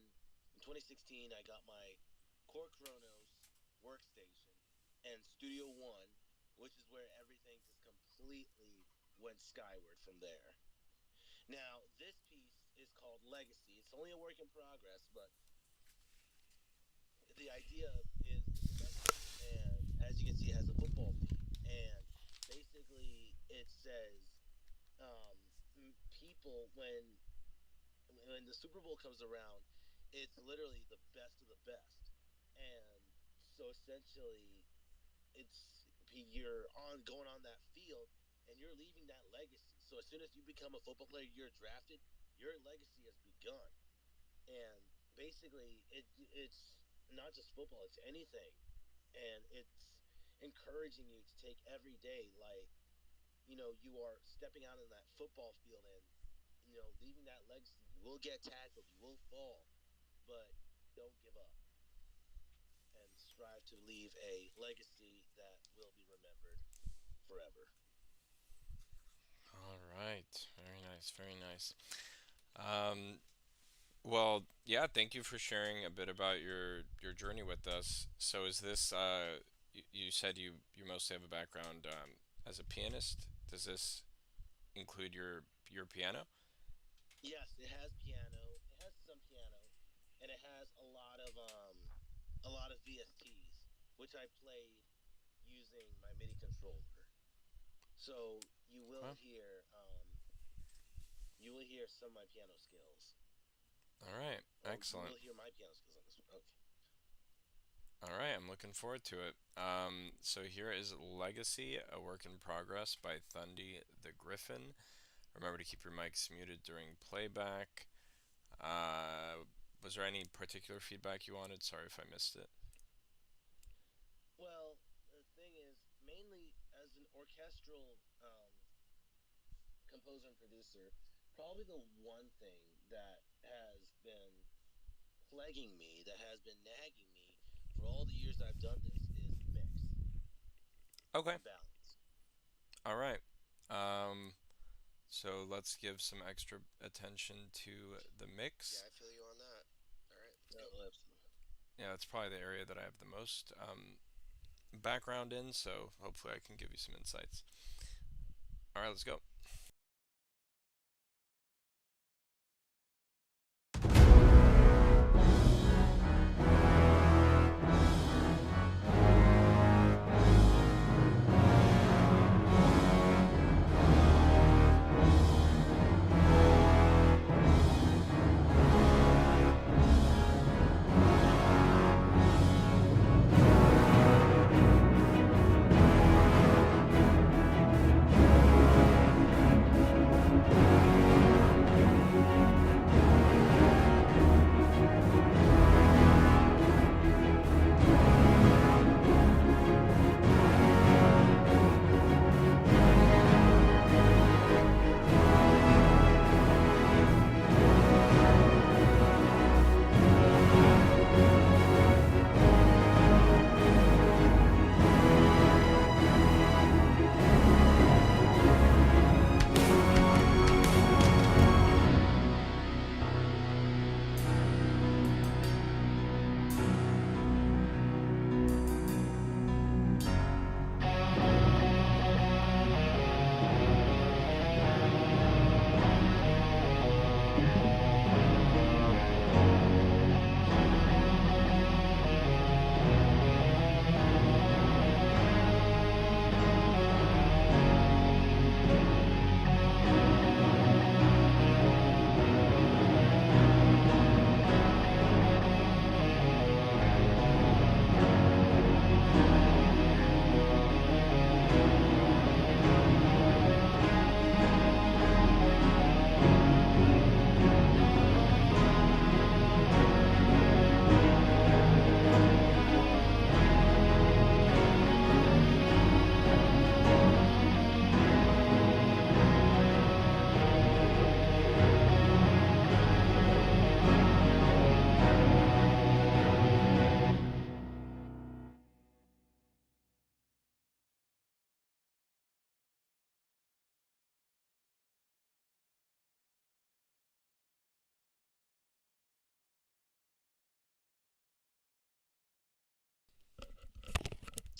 in 2016 I got my Core Chronos workstation and Studio One, which is where everything just completely went skyward from there. Now, this piece is called Legacy. It's only a work in progress, but the idea is it's a message, and as you can see, it has a football theme. And basically, it says um, people when the Super Bowl comes around, it's literally the best of the best. And so essentially, it's you're on going on that field and you're leaving that legacy. So as soon as you become a football player, you're drafted, your legacy has begun. And basically it's not just football, it's anything. And it's encouraging you to take every day like, you are stepping out in that football field and, leaving that legacy. You will get tackled, you will fall, but don't give up and strive to leave a legacy that will be remembered forever.
All right. Very nice. Very nice. Um, well, yeah. Thank you for sharing a bit about your journey with us. So, is this you said you mostly have a background as a pianist? Does this include your piano?
Yes, it has piano. It has some piano, and it has a lot of VSTs, which I played using my MIDI controller. So
Huh?
you will hear some of my piano skills,
All right.
or you
Excellent.
will hear my piano skills on this one. Okay.
All right. I'm looking forward to it. So here is Legacy, a work in progress by Thundy the Griffin. Remember to keep your mics muted during playback. Uh, was there any particular feedback you wanted? Sorry if I missed it.
Well, the thing is, mainly as an orchestral composer and producer, probably the one thing that has been plaguing me, that has been nagging me for all the years I've done this, is mix
Okay.
and balance.
All right. Um, so let's give some extra attention to the
Yeah,
mix.
I feel you on that. All right, let's go.
Oh, absolutely.
Yeah, that's probably the area that I have the most background in, so hopefully I can give you some insights. All right, let's go.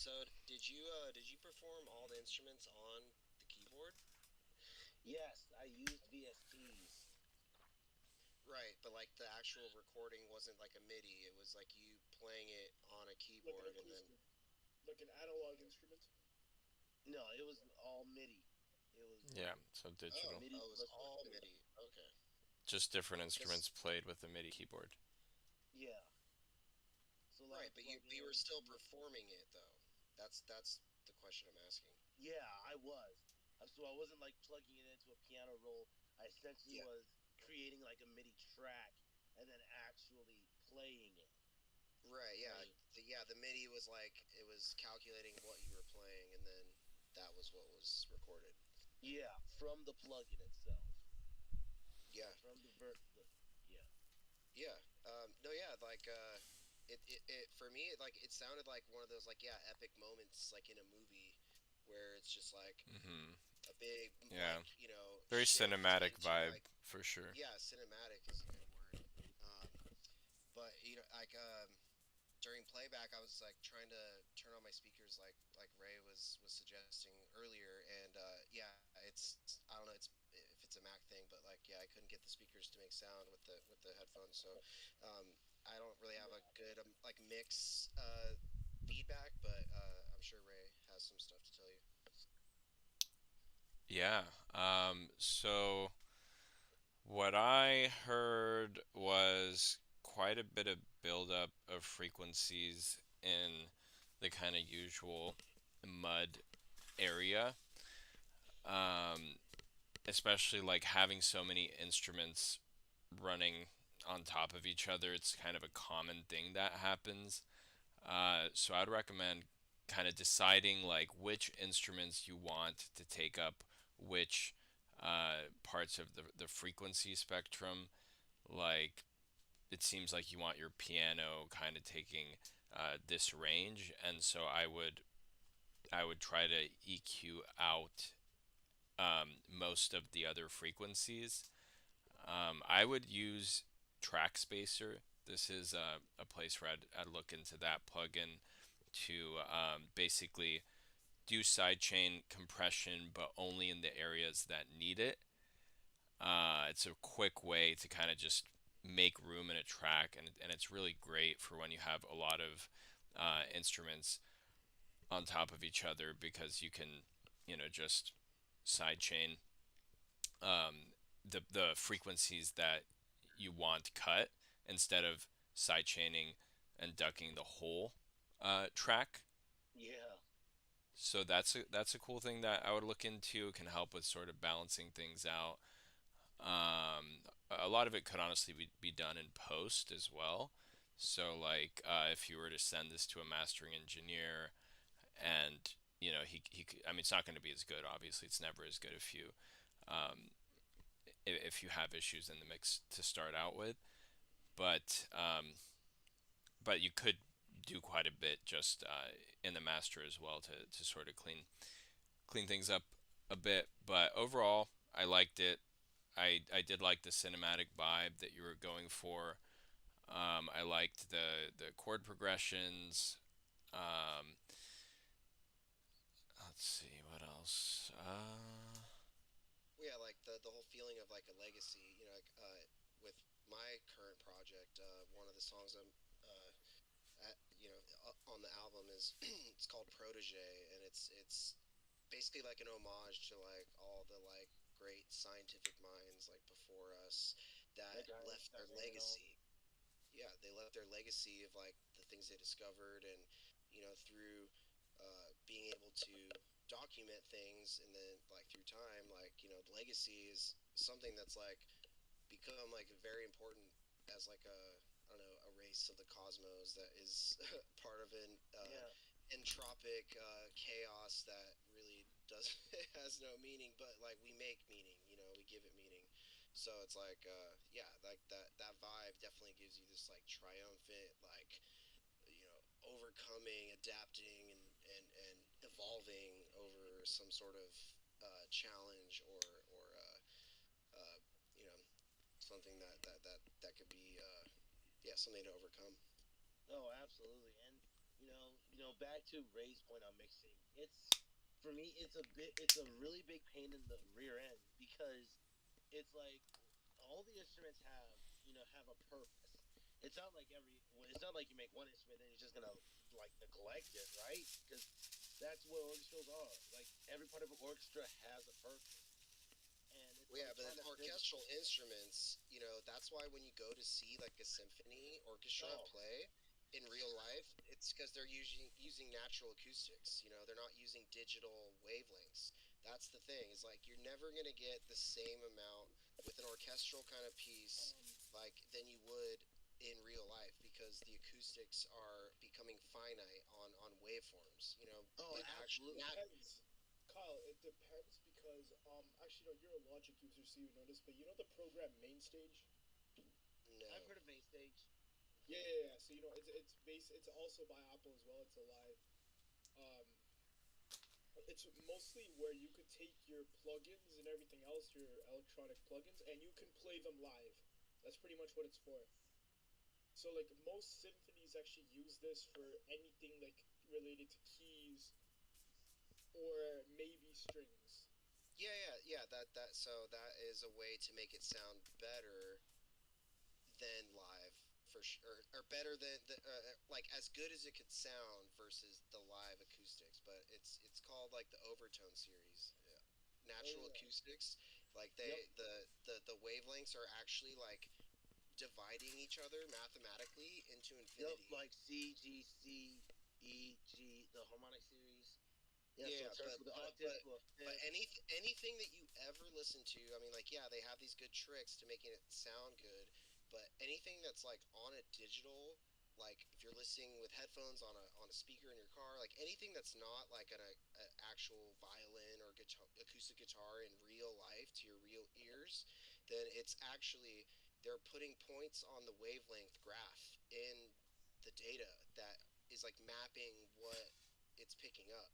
So, did you perform all the instruments on the keyboard?
Yes, I used VSTs.
Right, but like the actual recording wasn't like a MIDI. It was like you playing it on a
Like an
keyboard and then.
acoustic, like an analog instrument.
No, it was all MIDI. It was
Yeah, so
Oh,
digital.
MIDI
oh, it was
plus
all
record.
MIDI. Okay.
Just different
Because
instruments played with the MIDI keyboard.
Yeah. So
right,
like
but
plugging
you
in
were still
VST.
performing it though. That's the question I'm asking.
Yeah, I was. So I wasn't like plugging it into a piano roll. I essentially
Yeah.
was creating like a MIDI track and then actually playing it,
Right. Yeah.
right?
The MIDI was like it was calculating what you were playing, and then that was what was recorded.
Yeah, from the plugin itself,
Yeah.
from yeah,
Yeah. No. Yeah. Like. It for me it sounded like one of those like yeah epic moments like in a movie where it's just like
Hmm.
a big
Yeah. Very
shift
cinematic
into
vibe
like
for sure.
yeah cinematic is a good word. But during playback, I was like trying to turn on my speakers, like Ray was suggesting earlier, and yeah, it's I don't know, it's if it's a Mac thing, but like yeah, I couldn't get the speakers to make sound with the headphones, so um, I don't really have a good like mix feedback, but I'm sure Ray has some stuff to tell you.
Yeah. So what I heard was quite a bit of buildup of frequencies in the kind of usual mud area. Um, Especially like having so many instruments running on top of each other. It's kind of a common thing that happens. So I'd recommend kind of deciding like which instruments you want to take up which parts of the frequency spectrum. Like it seems like you want your piano kind of taking this range, and so I would try to EQ out most of the other frequencies. I would use Track Spacer. This is a place where I'd look into that plugin to basically do sidechain compression, but only in the areas that need it. It's a quick way to kind of just make room in a track, and it's really great for when you have a lot of instruments on top of each other because you can, just sidechain the frequencies that you want cut instead of sidechaining and ducking the whole track.
yeah,
So that's a cool thing that I would look into. It can help with sort of balancing things out. A lot of it could honestly be done in post as well. So like if you were to send this to a mastering engineer and he could, I mean it's not going to be as good obviously. It's never as good um, if you have issues in the mix to start out with. But you could do quite a bit just in the master as well to sort of clean things up a bit. But overall, I liked it. I did like the cinematic vibe that you were going for. I liked the chord progressions. Um, let's see what else.
Well, yeah, like the whole feeling of like a legacy, with my current project, one of the songs I'm on the album is it's called Protege, and it's basically like an homage to like all the like great scientific minds like before us that
that guy
left their legacy. Yeah, they left their legacy of like the things they discovered, and through being able to document things, and then like through time, like the legacy is something that's like become like very important as like a I don't know a race of the cosmos that is part of an
Yeah,
entropic chaos that really does has no meaning, but like we make meaning, we give it meaning. So it's like yeah, like that vibe definitely gives you this like triumphant like overcoming, adapting, and evolving over some sort of challenge or you know something that could be yeah something to overcome.
no, absolutely. And back to Ray's point on mixing. For me, it's a really big pain in the rear end because it's like all the instruments have a purpose. It's not like it's not like you make one instrument and you're just gonna like neglect it, right? Because that's what orchestras are. Like every part of an orchestra has a purpose, and it's
Well, yeah,
like
but
trying
it's
to fit.
orchestral instruments, that's why when you go to see like a symphony orchestra
Oh,
play in real life, it's because they're using natural acoustics. They're not using digital wavelengths. That's the thing. Is like you're never gonna get the same amount with an orchestral kind of piece than you would in real life because the acoustics are becoming finite on waveforms. You know,
Oh,
it actually
absolutely.
Depends. Kyle, it depends because actually no, you're a Logic user, so you know this, but you know the program Mainstage?
I've
no.
heard of main stage.
Yeah. So you know it's also by Apple as well. It's a live. Um, it's mostly where you could take your plugins and everything else, your electronic plugins, and you can play them live. That's pretty much what it's for. So like most symphonies actually use this for anything like related to keys or maybe strings.
Yeah. That so that is a way to make it sound better than live for sure, or better than like as good as it could sound versus the live acoustics. But it's called like the overtone series,
Oh
natural
yeah.
acoustics. Like
Yep.
the wavelengths are actually like dividing each other mathematically into
Yep.
infinity.
Like C, G, C, E, G, the harmonic series. Yeah. So
Yeah,
it starts with the octave to a
but
fifth.
anything that you ever listen to, I mean, like yeah, they have these good tricks to making it sound good, but anything that's like on a digital, like if you're listening with headphones on a speaker in your car, like anything that's not like an actual violin or guitar, acoustic guitar in real life to your real ears, then it's actually they're putting points on the wavelength graph in the data that is like mapping what it's picking up,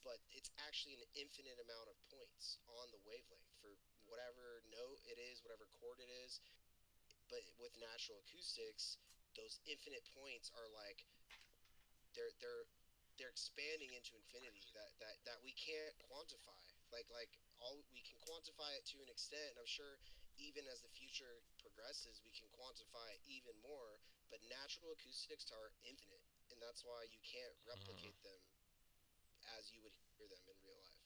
but it's actually an infinite amount of points on the wavelength for whatever note it is, whatever chord it is. But with natural acoustics, those infinite points are like they're they're they're expanding into infinity that we can't quantify. Like all we can quantify it to an extent, and I'm sure even as the future progresses, we can quantify it even more. But natural acoustics are infinite, and that's why you can't
Hmm.
replicate them as you would hear them in real life.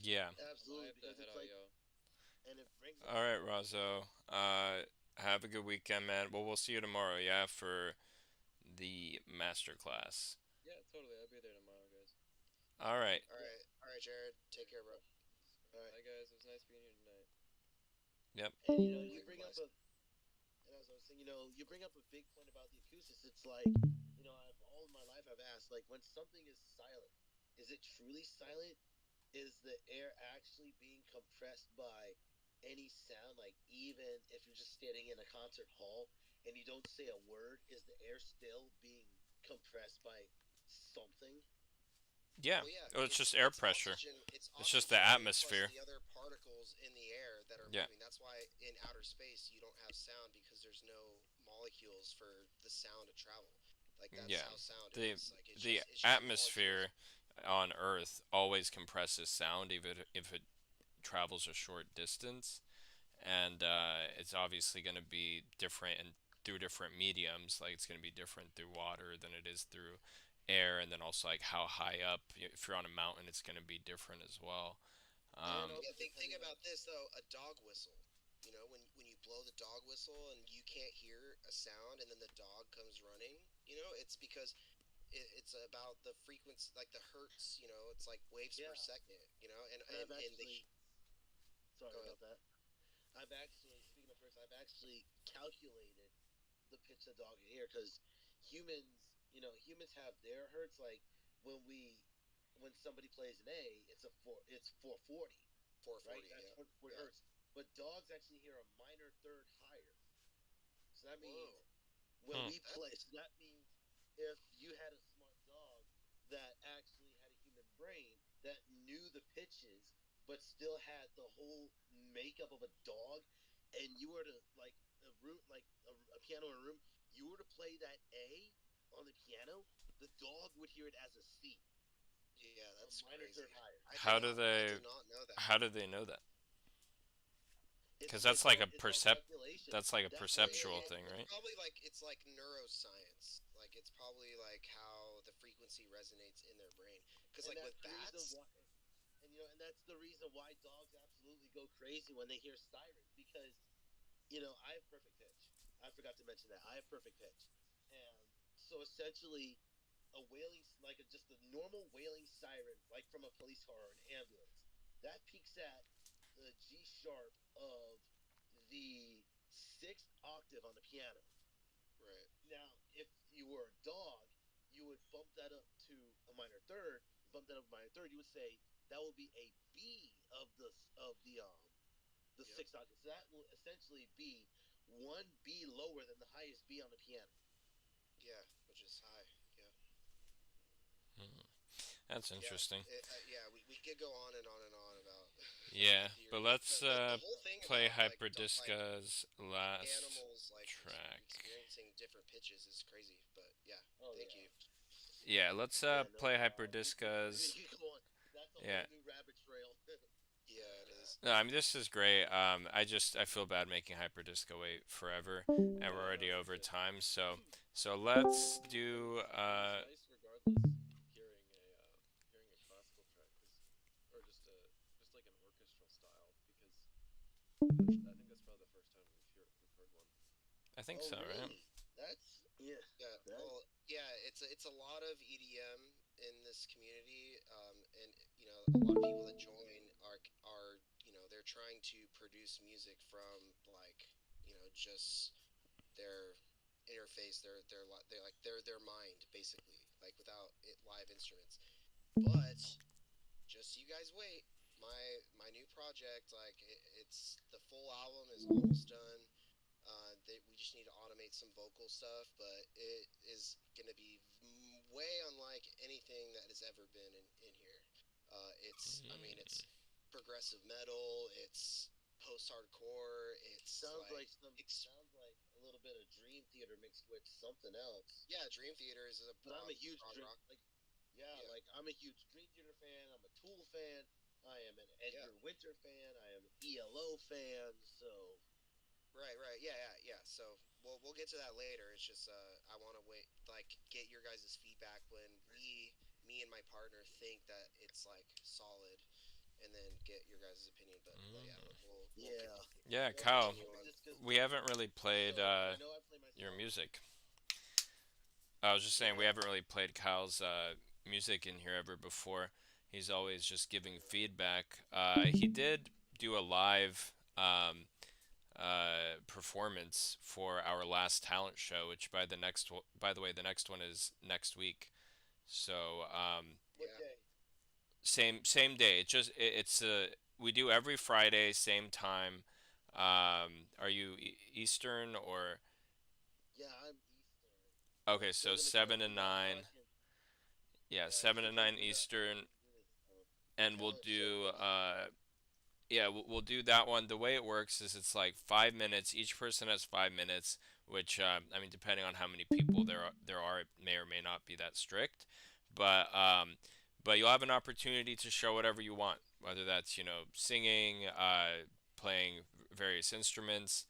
Yeah.
I might
Absolutely,
have to
because
head
it's
out,
like,
yo.
and it brings up
All
a
right,
good point.
Razo. Have a good weekend, man. Well, we'll see you tomorrow. Yeah, for the master class.
Yeah, totally. I'll be there tomorrow, guys.
All right.
Yeah.
All right, Jared. Take care, bro.
All right.
Bye, guys. It was nice being here tonight.
Yep.
And you bring up
Likewise.
a, and as I was saying, you bring up a big point about the acoustics. It's like, I've all my life I've asked, like, when something is silent, is it truly silent? Is the air actually being compressed by any sound? Like, even if you're just standing in a concert hall and you don't say a word, is the air still being compressed by something?
Yeah.
Well, yeah,
Oh, it's just air pressure.
it's
It's just the
oxygen plus
atmosphere.
the other particles in the air that are
Yeah.
moving. That's why in outer space you don't have sound because there's no molecules for the sound to travel. Like that's
Yeah.
how sound
The
is. Like
the
it's just molecules.
atmosphere on Earth always compresses sound, even if it travels a short distance, and it's obviously going to be different and through different mediums. Like it's going to be different through water than it is through air, and then also like how high up. If you're on a mountain, it's going to be different as well.
And
Um,
Yeah,
also
think
depending on,
about this though. A dog whistle. You know, when you blow the dog whistle and you can't hear a sound, and then the dog comes running. You know, it's because it's about the frequency, like the hertz. You know, it's like waves per
yeah.
second. You know,
And I've
and the
actually, sorry
go ahead.
about that. I've actually, speaking of first, I've actually calculated the pitch the dog can hear because humans have their hertz. Like when we, when somebody plays an A, it's 440, right?
440.
That's
Yeah,
440
yeah.
hertz. But dogs actually hear a minor third higher. So that means
Whoa,
when
hmm.
we
that
play, so that means if you had a smart dog that actually had a human brain that knew the pitches but still had the whole makeup of a dog, and you were to like a room, like a piano in a room, you were to play that A on the piano, the dog would hear it as a C,
yeah,
a
that's
minor
crazy.
third higher.
How do
I
they
did not know that.
how do they know that?
It's
Because that's like a
it's all
percep
calculation.
that's like a
That's why it's
perceptual
called.
thing,
It's
right?
probably like neuroscience. Like it's probably like how the frequency resonates in their brain. Because
And
like with
that's the reason
bats,
why. And that's the reason why dogs absolutely go crazy when they hear sirens, because I have perfect pitch. I forgot to mention that I have perfect pitch, and so essentially, a wailing, like just a normal wailing siren, like from a police car or an ambulance, that peaks at the G sharp of the
sixth octave on the piano.
Right.
Now, if you were a dog, you would bump that up to a minor third. Bump that up a minor third. You would say that will be a B of the
Yep.
sixth octave. So that will essentially be one B lower than the highest B on the piano.
Yeah, which is high. Yeah.
That's
Yeah.
interesting.
Yeah. We could go on and on and on about
Yeah,
the
but
theory.
let's
The whole thing
play
about like
Hyperdisca's last
animals
track.
experiencing different pitches is crazy. But yeah,
Oh
thank
yeah.
you.
Yeah, let's
Yeah, no
play
problem.
Hyperdisca's.
You go on. That's a
Yeah.
whole new rabbit trail.
Yeah, it is.
No, I mean this is great. I feel bad making Hyperdisco wait forever, and we're
No,
already
no,
over
you're good.
time. So let's do
It's nice regardless hearing a classical track, or just like an orchestral style, because I think that's probably the first time we've heard one.
I think
Oh
so, right?
really? That's yeah.
Yeah.
That,
Well, yeah. It's a lot of EDM in this community, and a lot of people that join are they're trying to produce music from like just their interface, their mind basically, like without live instruments. But just you guys wait. My new project, like it's the full album is almost done. We just need to automate some vocal stuff, but it is going to be way unlike anything that has ever been in here. I mean, it's progressive metal, it's post-hardcore, it's
sounds like a little bit of Dream Theater mixed with something else.
yeah, Dream Theater is a
But I'm a huge
prog
Dream
rock.
yeah,
Yeah.
like I'm a huge Dream Theater fan. I'm a Tool fan. I am an
Yeah.
Edgar Winter fan. I am an ELO fan. So
Right. Yeah. So we'll get to that later. It's just I want to wait, like get your guys' feedback when me and my partner think that it's like solid, and then get your guys' opinion. But yeah,
yeah.
Yeah,
we'll
Kyle,
continue on.
we haven't really played
So I know I play myself.
your music. I was just saying we
Yeah.
haven't really played Kyle's music in here ever before. He's always just giving feedback. He did do a live performance for our last talent show, which by the way, the next one is next week. So
What
Yeah.
day?
same day. It's we do every Friday, same time. Are you Eastern or
Yeah, I'm Eastern.
okay?
Still
So
gonna try to
seven to
figure out how
nine.
I can.
Yeah,
Yeah, I'm
seven
still
to
trying to
nine
figure out how I
Eastern,
can do this
and we'll
talent show
do
thing.
yeah, we'll do that one. The way it works is it's like 5 minutes. Each person has 5 minutes, which I mean, depending on how many people there are, it may or may not be that strict. But you'll have an opportunity to show whatever you want, whether that's singing, playing various instruments.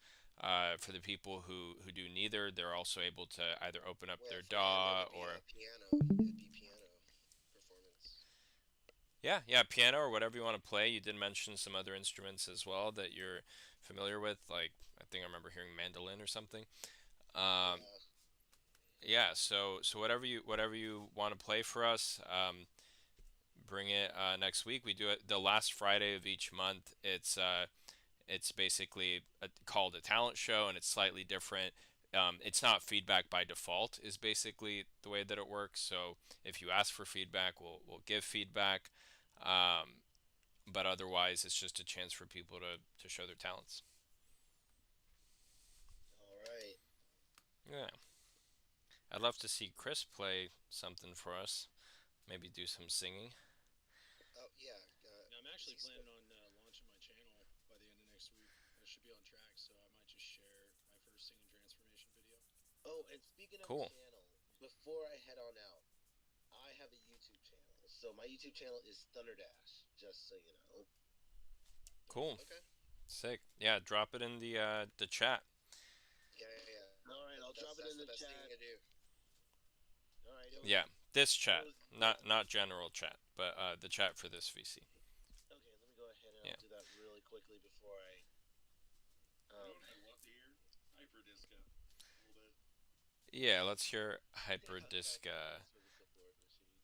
For the people who do neither, they're also able to either open up
Well,
their
for him, it
DAW
would be
or
a piano. It'd be piano performance.
yeah, piano or whatever you want to play. You did mention some other instruments as well that you're familiar with, like I think I remember hearing mandolin or something. Um,
Yeah.
yeah, so whatever you want to play for us, bring it next week. We do it the last Friday of each month. It's basically called a talent show, and it's slightly different. It's not feedback by default, is basically the way that it works. So if you ask for feedback, we'll give feedback. Um, but otherwise, it's just a chance for people to show their talents.
All right.
Yeah, I'd love to see Chris play something for us. Maybe do some singing.
Oh yeah.
Now, I'm actually
He's-
planning on launching my channel by the end of next week. I should be on track, so I might just share my first singing transformation video.
Oh, and speaking of
Cool.
channel, before I head on out, I have a YouTube channel. So my YouTube channel is Thunderdash. Just so you know.
Cool.
Okay.
Sick. Yeah, drop it in the chat.
Yeah.
All right, I'll drop it
That's
in
the
the
best thing
chat.
you can do.
All right.
Yeah, this chat,
It was,
not general chat, but the chat for this VC.
okay, let me go ahead and
Yeah.
I'll do that really quickly before I.
You know what I'd love to hear? Hyperdisco. A little bit.
Yeah, let's hear
Hyperdisc.
Hyperdisca.
For the support machines.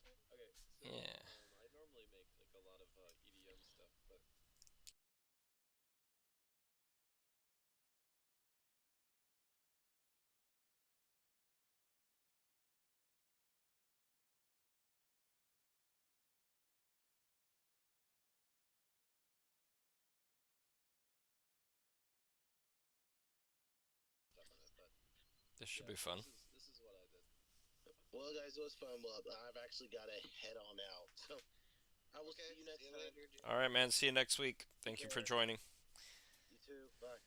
Okay, so
Yeah.
I normally make like a lot of EDM stuff, but
This should
Yeah,
be fun.
this is what I did.
Well, guys, it was fun. Well, I've actually got to head on out. So I will
Okay,
see you next
see you
time.
later, dude.
All right, man. See you next week.
Take
Thank you for
care.
joining.
You too. Bye.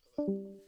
Bye-bye.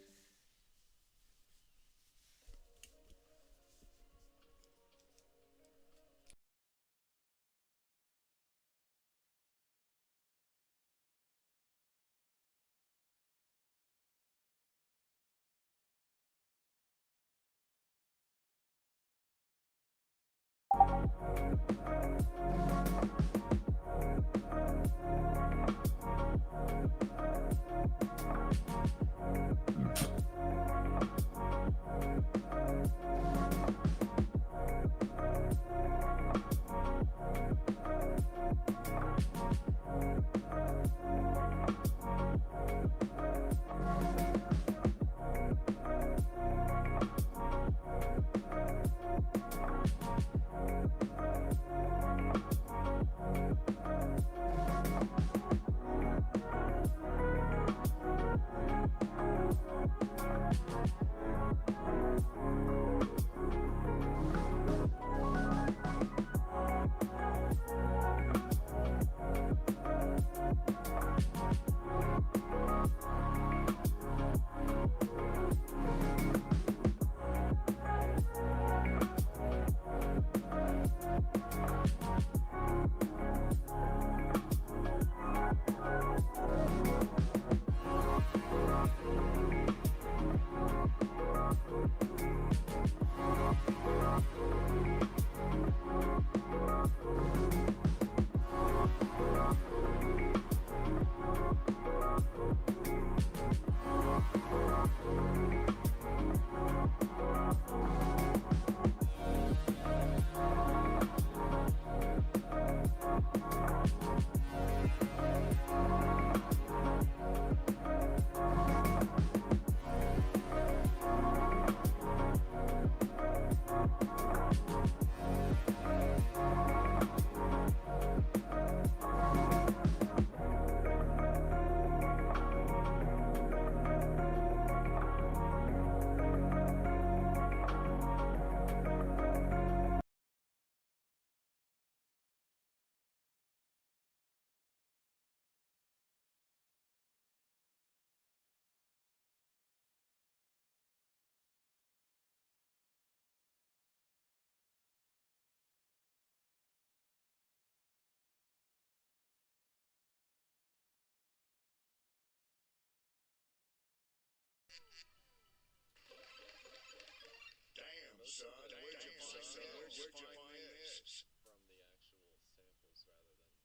Damn, son, where'd you find this?
From the actual samples rather than picking or making some of my own.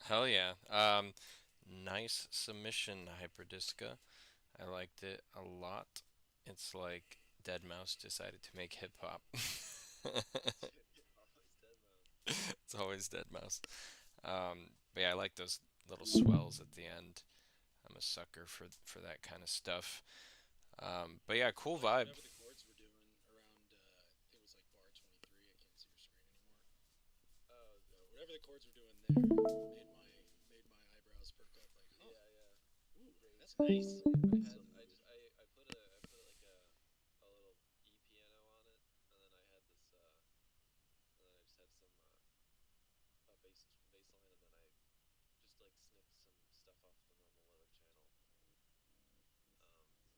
Hell yeah. Nice submission, Hyperdiska. I liked it a lot. It's like Dead Mouse decided to make hip hop.
Always dead mouse.
It's always Dead Mouse. But yeah, I like those little swells at the end. I'm a sucker for that kind of stuff. But yeah, cool
Like
vibe.
whatever the chords were doing around, I think it was like bar 23. I can't see your screen anymore.
Oh,
Whatever the chords were doing there made my eyebrows perk up. Like, oh,
yeah, yeah.
ooh,
Crazy.
that's nice.
I put like a little E piano on it, and then I had this and then I just had some bass line, and then I just like snipped some stuff off the normal weather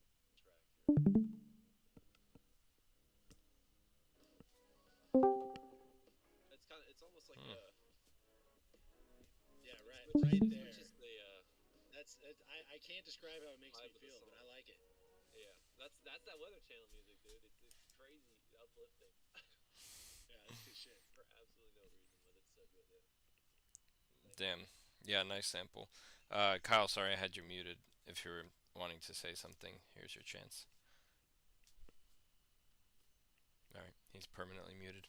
channel track here. It's almost like
Hmm.
Yeah, right,
which
right
is
there.
which is the
I can't describe how it makes me
vibe of the
feel, but
song.
I like it.
Yeah, that's that Weather Channel music, dude. It's crazy uplifting
Yeah, that's good shit.
for absolutely no reason, but it's so good. Yeah.
Damn. Yeah, nice sample. Kyle, sorry I had you muted. If you're wanting to say something, here's your chance. Alright, he's permanently muted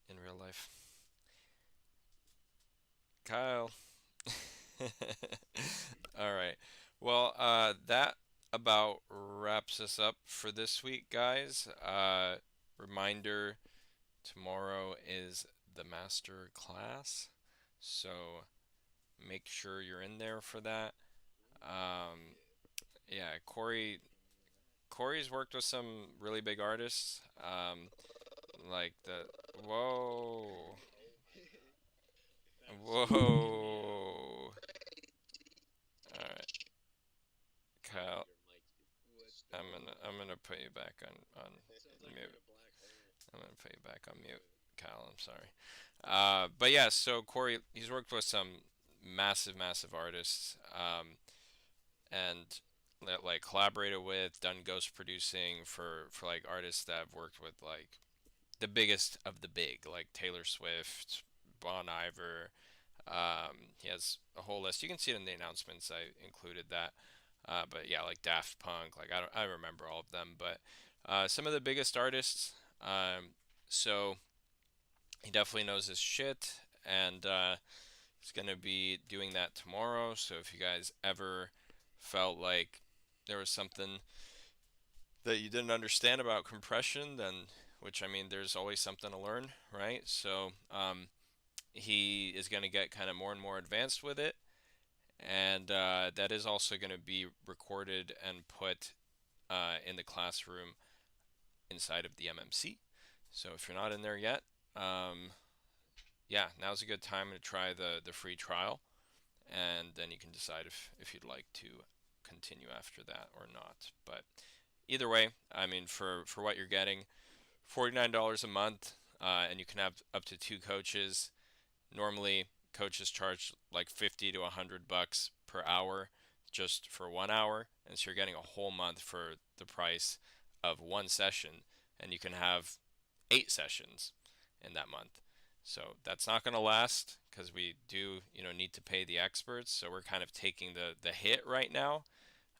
in real life. Kyle. Alright. Well, that about wraps us up for this week, guys. Reminder, tomorrow is the master class. So make sure you're in there for that.
Yeah.
Yeah,
Looking into that.
Corey's worked with some really big artists. Like the whoa,
Oh my god. That's yeah.
whoa. All right,
Yo,
Kyle,
your mic's
What's
I'm
going
gonna
on?
I'm gonna put you back on
sounds like you're
mute.
in a black hole.
I'm gonna put you back on mute,
But
Kyle. I'm sorry. But yeah, so Corey, he's worked with some massive, massive artists, and like collaborated with, done ghost producing for like artists that have worked with like the biggest of the big, like Taylor Swift, Bon Iver. He has a whole list. You can see it in the announcements. I included that. But yeah, like Daft Punk, like I don't remember all of them, but some of the biggest artists. So he definitely knows his shit, and he's gonna be doing that tomorrow. So if you guys ever felt like there was something that you didn't understand about compression, then which I mean, there's always something to learn, right? So he is going to get kind of more and more advanced with it, and that is also going to be recorded and put in the classroom inside of the MMC. So if you're not in there yet, um, yeah, now's a good time to try the free trial, and then you can decide if you'd like to continue after that or not. But either way, I mean, for what you're getting, $49 a month, and you can have up to two coaches. Normally, coaches charge like 50 to 100 bucks per hour just for 1 hour, and so you're getting a whole month for the price of one session, and you can have 8 sessions in that month. So that's not going to last because we do, need to pay the experts. So we're kind of taking the hit right now,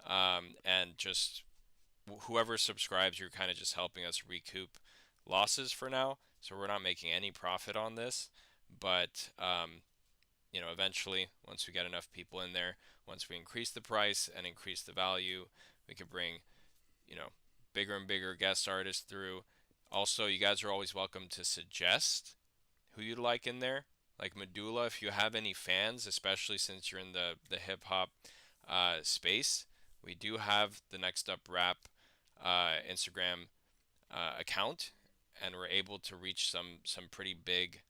and just whoever subscribes, you're kind of just helping us recoup losses for now. So we're not making any profit on this, but eventually, once we get enough people in there, once we increase the price and increase the value, we can bring, you know, bigger and bigger guest artists through. Also, you guys are always welcome to suggest who you'd like in there. Like Medulla, if you have any fans, especially since you're in the hip hop space, we do have the Next Up Rap Instagram account, and we're able to reach some pretty big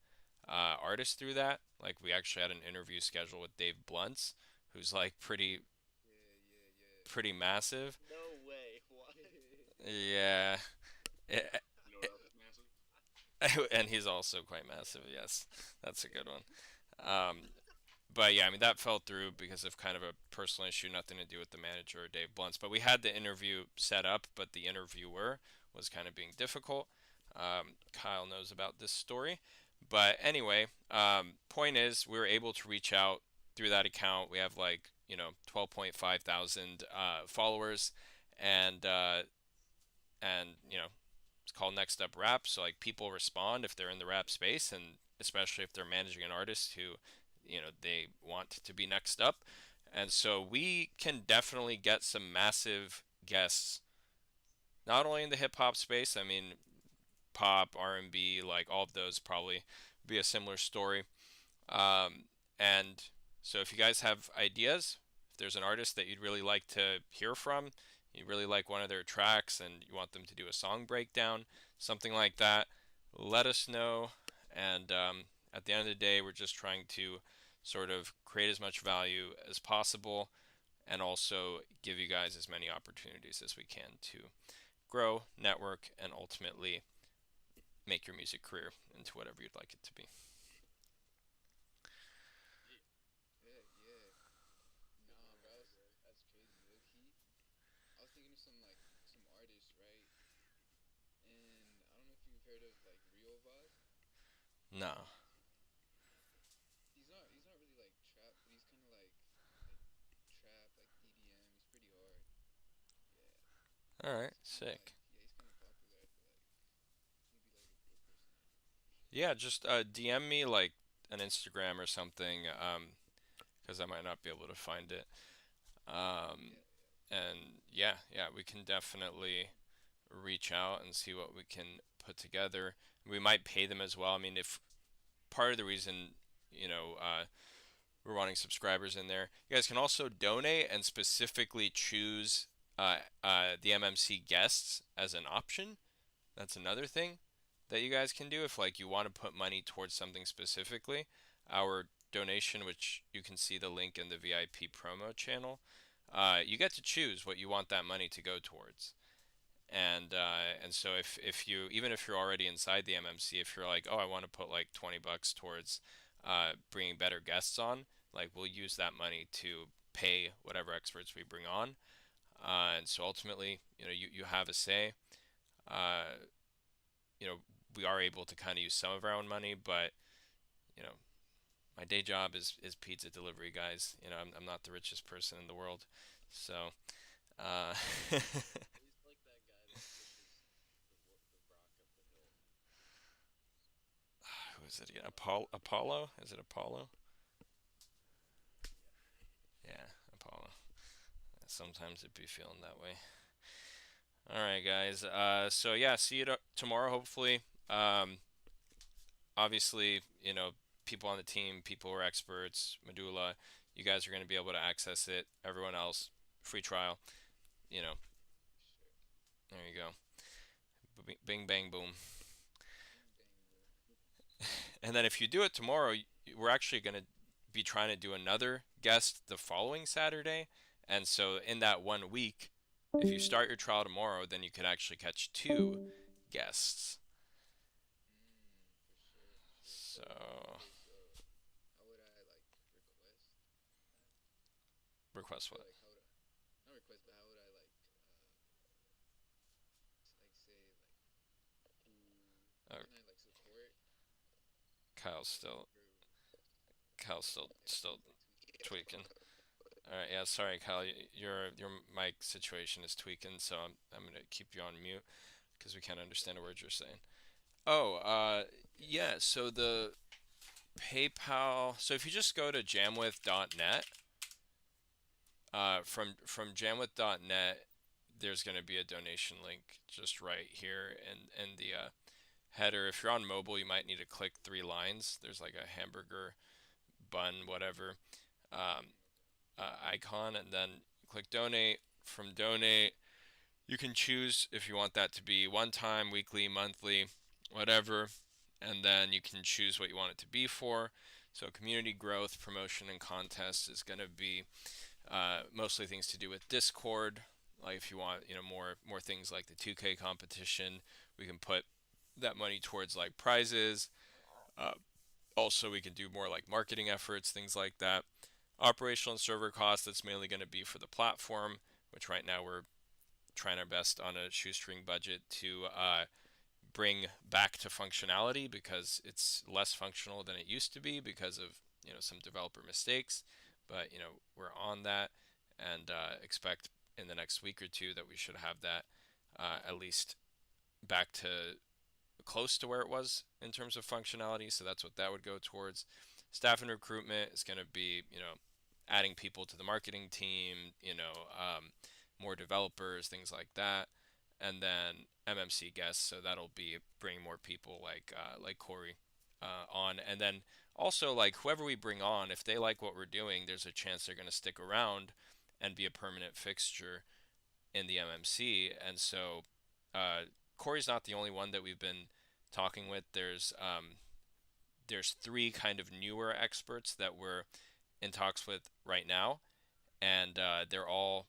artists through that. Like we actually had an interview scheduled with Dave Blunts, who's like
yeah, yeah, yeah.
pretty massive.
No way. What?
Yeah,
You know what else is massive?
and he's also quite massive. Yes, that's a good one. Um, but yeah, I mean that fell through because of kind of a personal issue, nothing to do with the manager or Dave Blunts. But we had the interview set up, but the interviewer was kind of being difficult. Kyle knows about this story, but anyway, point is we were able to reach out through that account. We have like 12.5 thousand followers, and it's called Next Up Rap. So like people respond if they're in the rap space, and especially if they're managing an artist who they want to be next up. And so we can definitely get some massive guests, not only in the hip hop space. I mean, pop, R&B, like all of those probably be a similar story. Um, and so if you guys have ideas, if there's an artist that you'd really like to hear from, you really like one of their tracks and you want them to do a song breakdown, something like that, let us know. And at the end of the day, we're just trying to sort of create as much value as possible and also give you guys as many opportunities as we can to grow, network, and ultimately make your music career into whatever you'd like it to be.
Heck yeah. Nah, bro, that's crazy. Low key. I was thinking of some artists, right? And I don't know if you've heard of like Rio Vaz.
No.
He's not really like trap, but he's kind of like trap, like EDM. He's pretty hard. Yeah.
All right,
He's kind of like
sick.
yeah, he's kind of popular. I feel like he'd be like a cool person to interview for sure.
Yeah, just DM me like an Instagram or something, because I might not be able to find it. Um,
Yeah, yeah.
and yeah, yeah, we can definitely reach out and see what we can put together. We might pay them as well. I mean, if part of the reason, you know, uh, we're wanting subscribers in there. You guys can also donate and specifically choose the MMC guests as an option. That's another thing that you guys can do if like you want to put money towards something specifically. Our donation, which you can see the link in the VIP promo channel, you get to choose what you want that money to go towards. And so if you, even if you're already inside the MMC, if you're like, oh, I want to put like $20 towards bringing better guests on, like we'll use that money to pay whatever experts we bring on. And so ultimately, you have a say. Uh, we are able to kind of use some of our own money, but you know, my day job is pizza delivery, guys. I'm not the richest person in the world, so uh,
He's like that guy that pushes the rock up the hill.
who is it again? Apollo? Is it Apollo? Yeah, Apollo. Sometimes it be feeling that way. All right, guys. So yeah, see you tomorrow. Hopefully. Obviously, people on the team, people who are experts, Medulla, you guys are going to be able to access it. Everyone else, free trial. You know, there you go. Bing, bang, boom. And then if you do it tomorrow, we're actually going to be trying to do another guest the following Saturday. And so in that 1 week, if you start your trial tomorrow, then you could actually catch 2 guests. So
How would I like request?
request what?
Like how would I, not request, but how would I like say like
Uh,
can I like support?
Kyle's still still tweaking. All right, yeah, sorry, Kyle. Your mic situation is tweaking, so I'm gonna keep you on mute because we can't understand a word you're saying. Oh, yeah. So the PayPal. So if you just go to jamwith.net, from jamwith.net, there's gonna be a donation link just right here in the header. If you're on mobile, you might need to click 3 lines. There's like a hamburger bun, whatever. Um, icon, and then click donate. From donate, you can choose if you want that to be one time, weekly, monthly, whatever, and then you can choose what you want it to be for. So community growth, promotion, and contest is going to be mostly things to do with Discord. Like if you want, more things like the 2K competition, we can put that money towards like prizes. Uh, Also, we can do more like marketing efforts, things like that. Operational and server costs, that's mainly going to be for the platform, which right now we're trying our best on a shoestring budget to bring back to functionality because it's less functional than it used to be because of some developer mistakes. But we're on that and expect in the next week or two that we should have that at least back to close to where it was in terms of functionality. So that's what that would go towards. Staff and recruitment is going to be, adding people to the marketing team, more developers, things like that. And then MMC guests, so that'll be bringing more people like Corey on. And then also like whoever we bring on, if they like what we're doing, there's a chance they're going to stick around and be a permanent fixture in the MMC. And so Corey's not the only one that we've been talking with. There's 3 kind of newer experts that we're in talks with right now, and they're all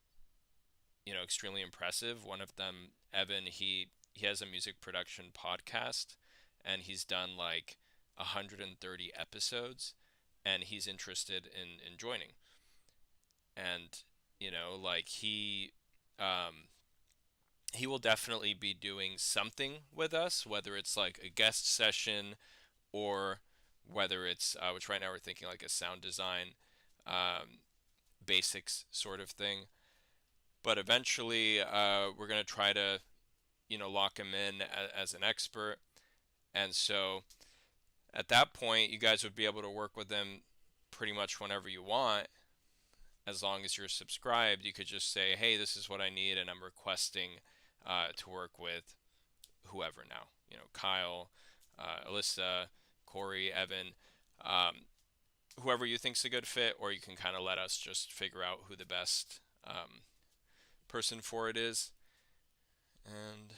extremely impressive. One of them, Evan, he has a music production podcast, and he's done like 130 episodes, and he's interested in joining. And like he will definitely be doing something with us, whether it's like a guest session or whether it's which right now we're thinking like a sound design um, basics sort of thing. But eventually, we're gonna try to lock him in as an expert, and so at that point, you guys would be able to work with him pretty much whenever you want. As long as you're subscribed, you could just say, "Hey, this is what I need, and I'm requesting to work with whoever now. Kyle, Alyssa, Corey, Evan." whoever you think's a good fit, or you can kind of let us just figure out who the best person for it is. And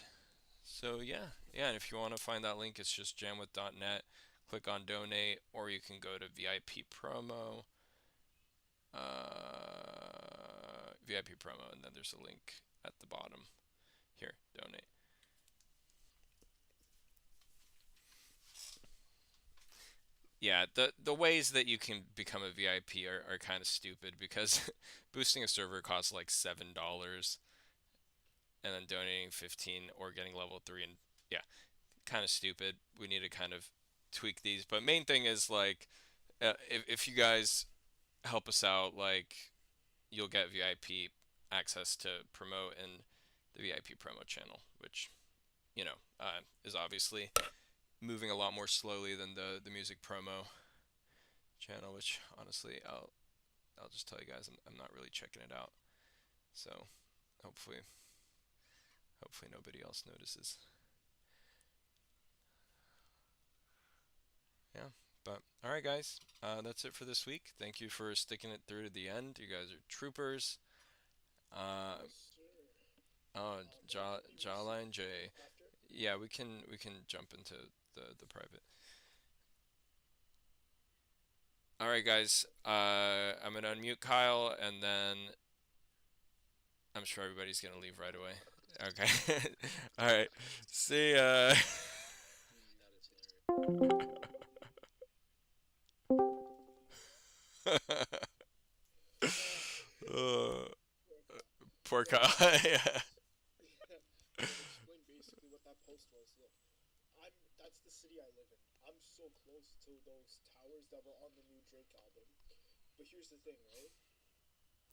so yeah. And if you want to find that link, it's just jamwith.net. Click on donate, or you can go to VIP promo, VIP promo, and then there's a link at the bottom here, donate. Yeah, the ways that you can become a VIP are kind of stupid because boosting a server costs like $7, and then donating 15 or getting level 3, and yeah, kind of stupid. We need to kind of tweak these, but main thing is like if you guys help us out, like you'll get VIP access to promote in the VIP promo channel, which is obviously moving a lot more slowly than the music promo channel, which honestly I'll just tell you guys I'm not really checking it out. So hopefully nobody else notices. Yeah, but all right, guys, that's it for this week. Thank you for sticking it through to the end. You guys are troopers.
Yes, sir.
Oh, Jawline J.
After?
Yeah, we can jump into the private. All right, guys. I'm gonna unmute Kyle, and then I'm sure everybody's gonna leave right away. Okay. All right. See ya.
That is hilarious.
uh,
Workout.
poor
Look,
Kyle. Yeah.
to explain basically what that post was. Look, that's the city I live in. I'm so close to those towers that were on the new Drake album. But here's the thing, right?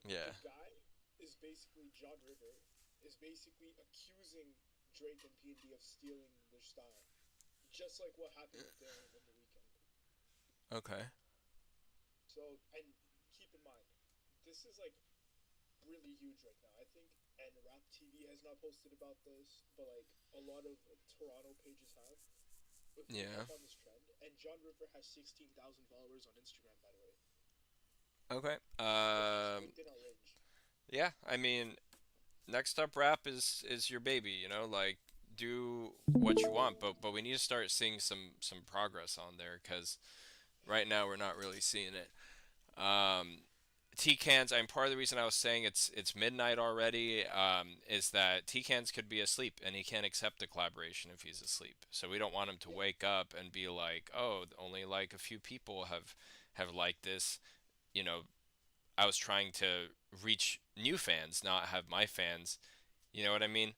Yeah.
The guy is basically John River is basically accusing Drake and P&D of stealing their style, just like what happened with Darren in the weekend.
Okay.
So, and keep in mind, this is like really huge right now. I think, and Rap TV has not posted about this, but like a lot of Toronto pages have. If we
Yeah.
hop on this trend, and John River has 16,000 followers on Instagram, by the way.
Okay.
Like, he's within our range.
Yeah. I mean, next up, rap is your baby. Like do what you want, but we need to start seeing some progress on there, because right now we're not really seeing it. Um, T-Cans, I'm part of the reason I was saying it's midnight already, is that T-Cans could be asleep and he can't accept a collaboration if he's asleep. So we don't want him to wake up and be like, oh, only like a few people have liked this. You know, I was trying to reach new fans, not have my fans. You know what I mean?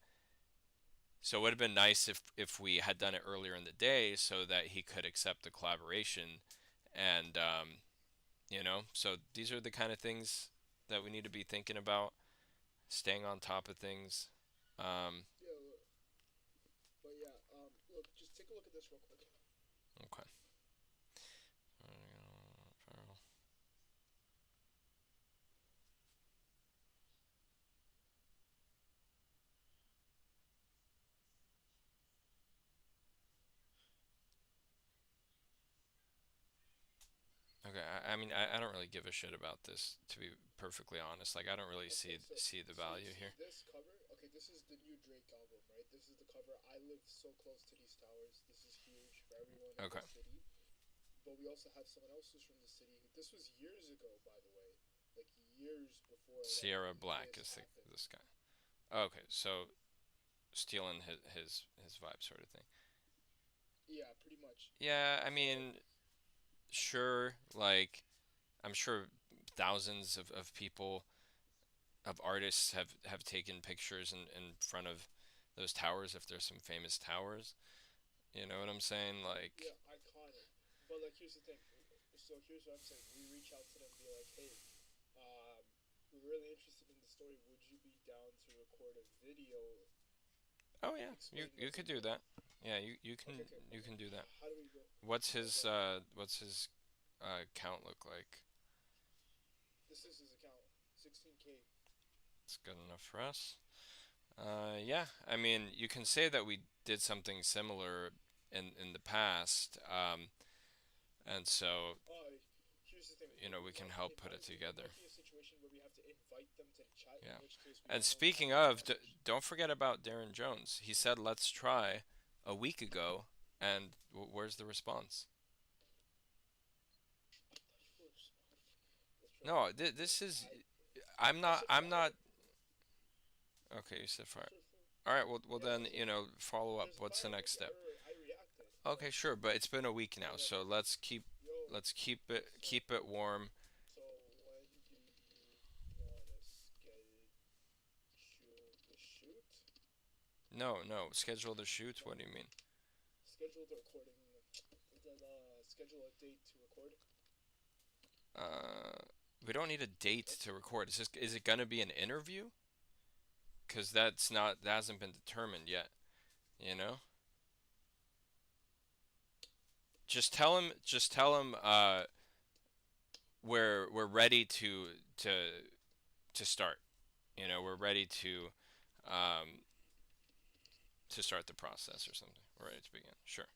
So it would have been nice if we had done it earlier in the day so that he could accept the collaboration, and so these are the kind of things that we need to be thinking about, staying on top of things. Um,
Yeah, but yeah, look, just take a look at this real quick.
okay. Okay, I mean, I don't really give a shit about this, to be perfectly honest. Like, I don't really
Okay, so
see the value
see
here.
this cover? Okay, this is the new Drake album, right? This is the cover. I live so close to these towers. This is huge for everyone in
Okay.
the city. But we also have someone else who's from the city. This was years ago, by the way, like years before
Sierra
like
Black
this
is
happened.
this guy. Okay, so stealing his vibe, sort of thing.
Yeah, pretty much.
Yeah, I
So
mean, sure, like I'm sure thousands of people, of artists have taken pictures in front of those towers, if there's some famous towers. You know what I'm saying? Like,
yeah, iconic. But like, here's the thing. So here's what I'm saying. We reach out to them, and be like, hey, um, we're really interested in the story. Would you be down to record a video
oh yeah,
explaining
you
what's
could
in
do
there?
that. Yeah, you can
Okay, okay,
you
okay.
can do that.
How do we go?
What's
Okay,
what's his count look like?
this is his account. 16K.
It's good enough for us. Yeah, I mean, you can say that we did something similar in the past, and so
Oh, here's the thing.
we can help put it together.
It might be a situation where we have to invite them to the chat.
Yeah.
In which case we
And
don't
speaking
have
of, don't forget about Darren Jones. He said, "Let's try," a week ago, and where's the response? No, this is. I'm not. I'm not. Okay, you said fire. All right. Well then, follow up. What's the next step?
I reacted.
Okay, sure, but it's been a week now, so let's keep it warm.
So when do you want to schedule the shoot?
No, schedule the shoot. What do you mean?
Schedule the recording. Schedule a date to record.
We don't need a date to record. Is it gonna be an interview? Because that hasn't been determined yet. You know. Just tell him. We're ready to start. We're ready to start the process or something. We're ready to begin. Sure.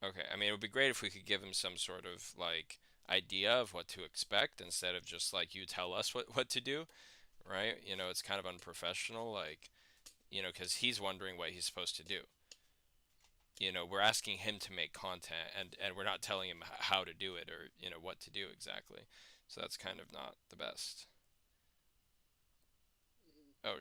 Okay. I mean, it would be great if we could give him some sort of like idea of what to expect instead of just like you tell us what to do, right? It's kind of unprofessional, like, because he's wondering what he's supposed to do. We're asking him to make content, and we're not telling him how to do it or what to do exactly. So that's kind of not the best. Oh,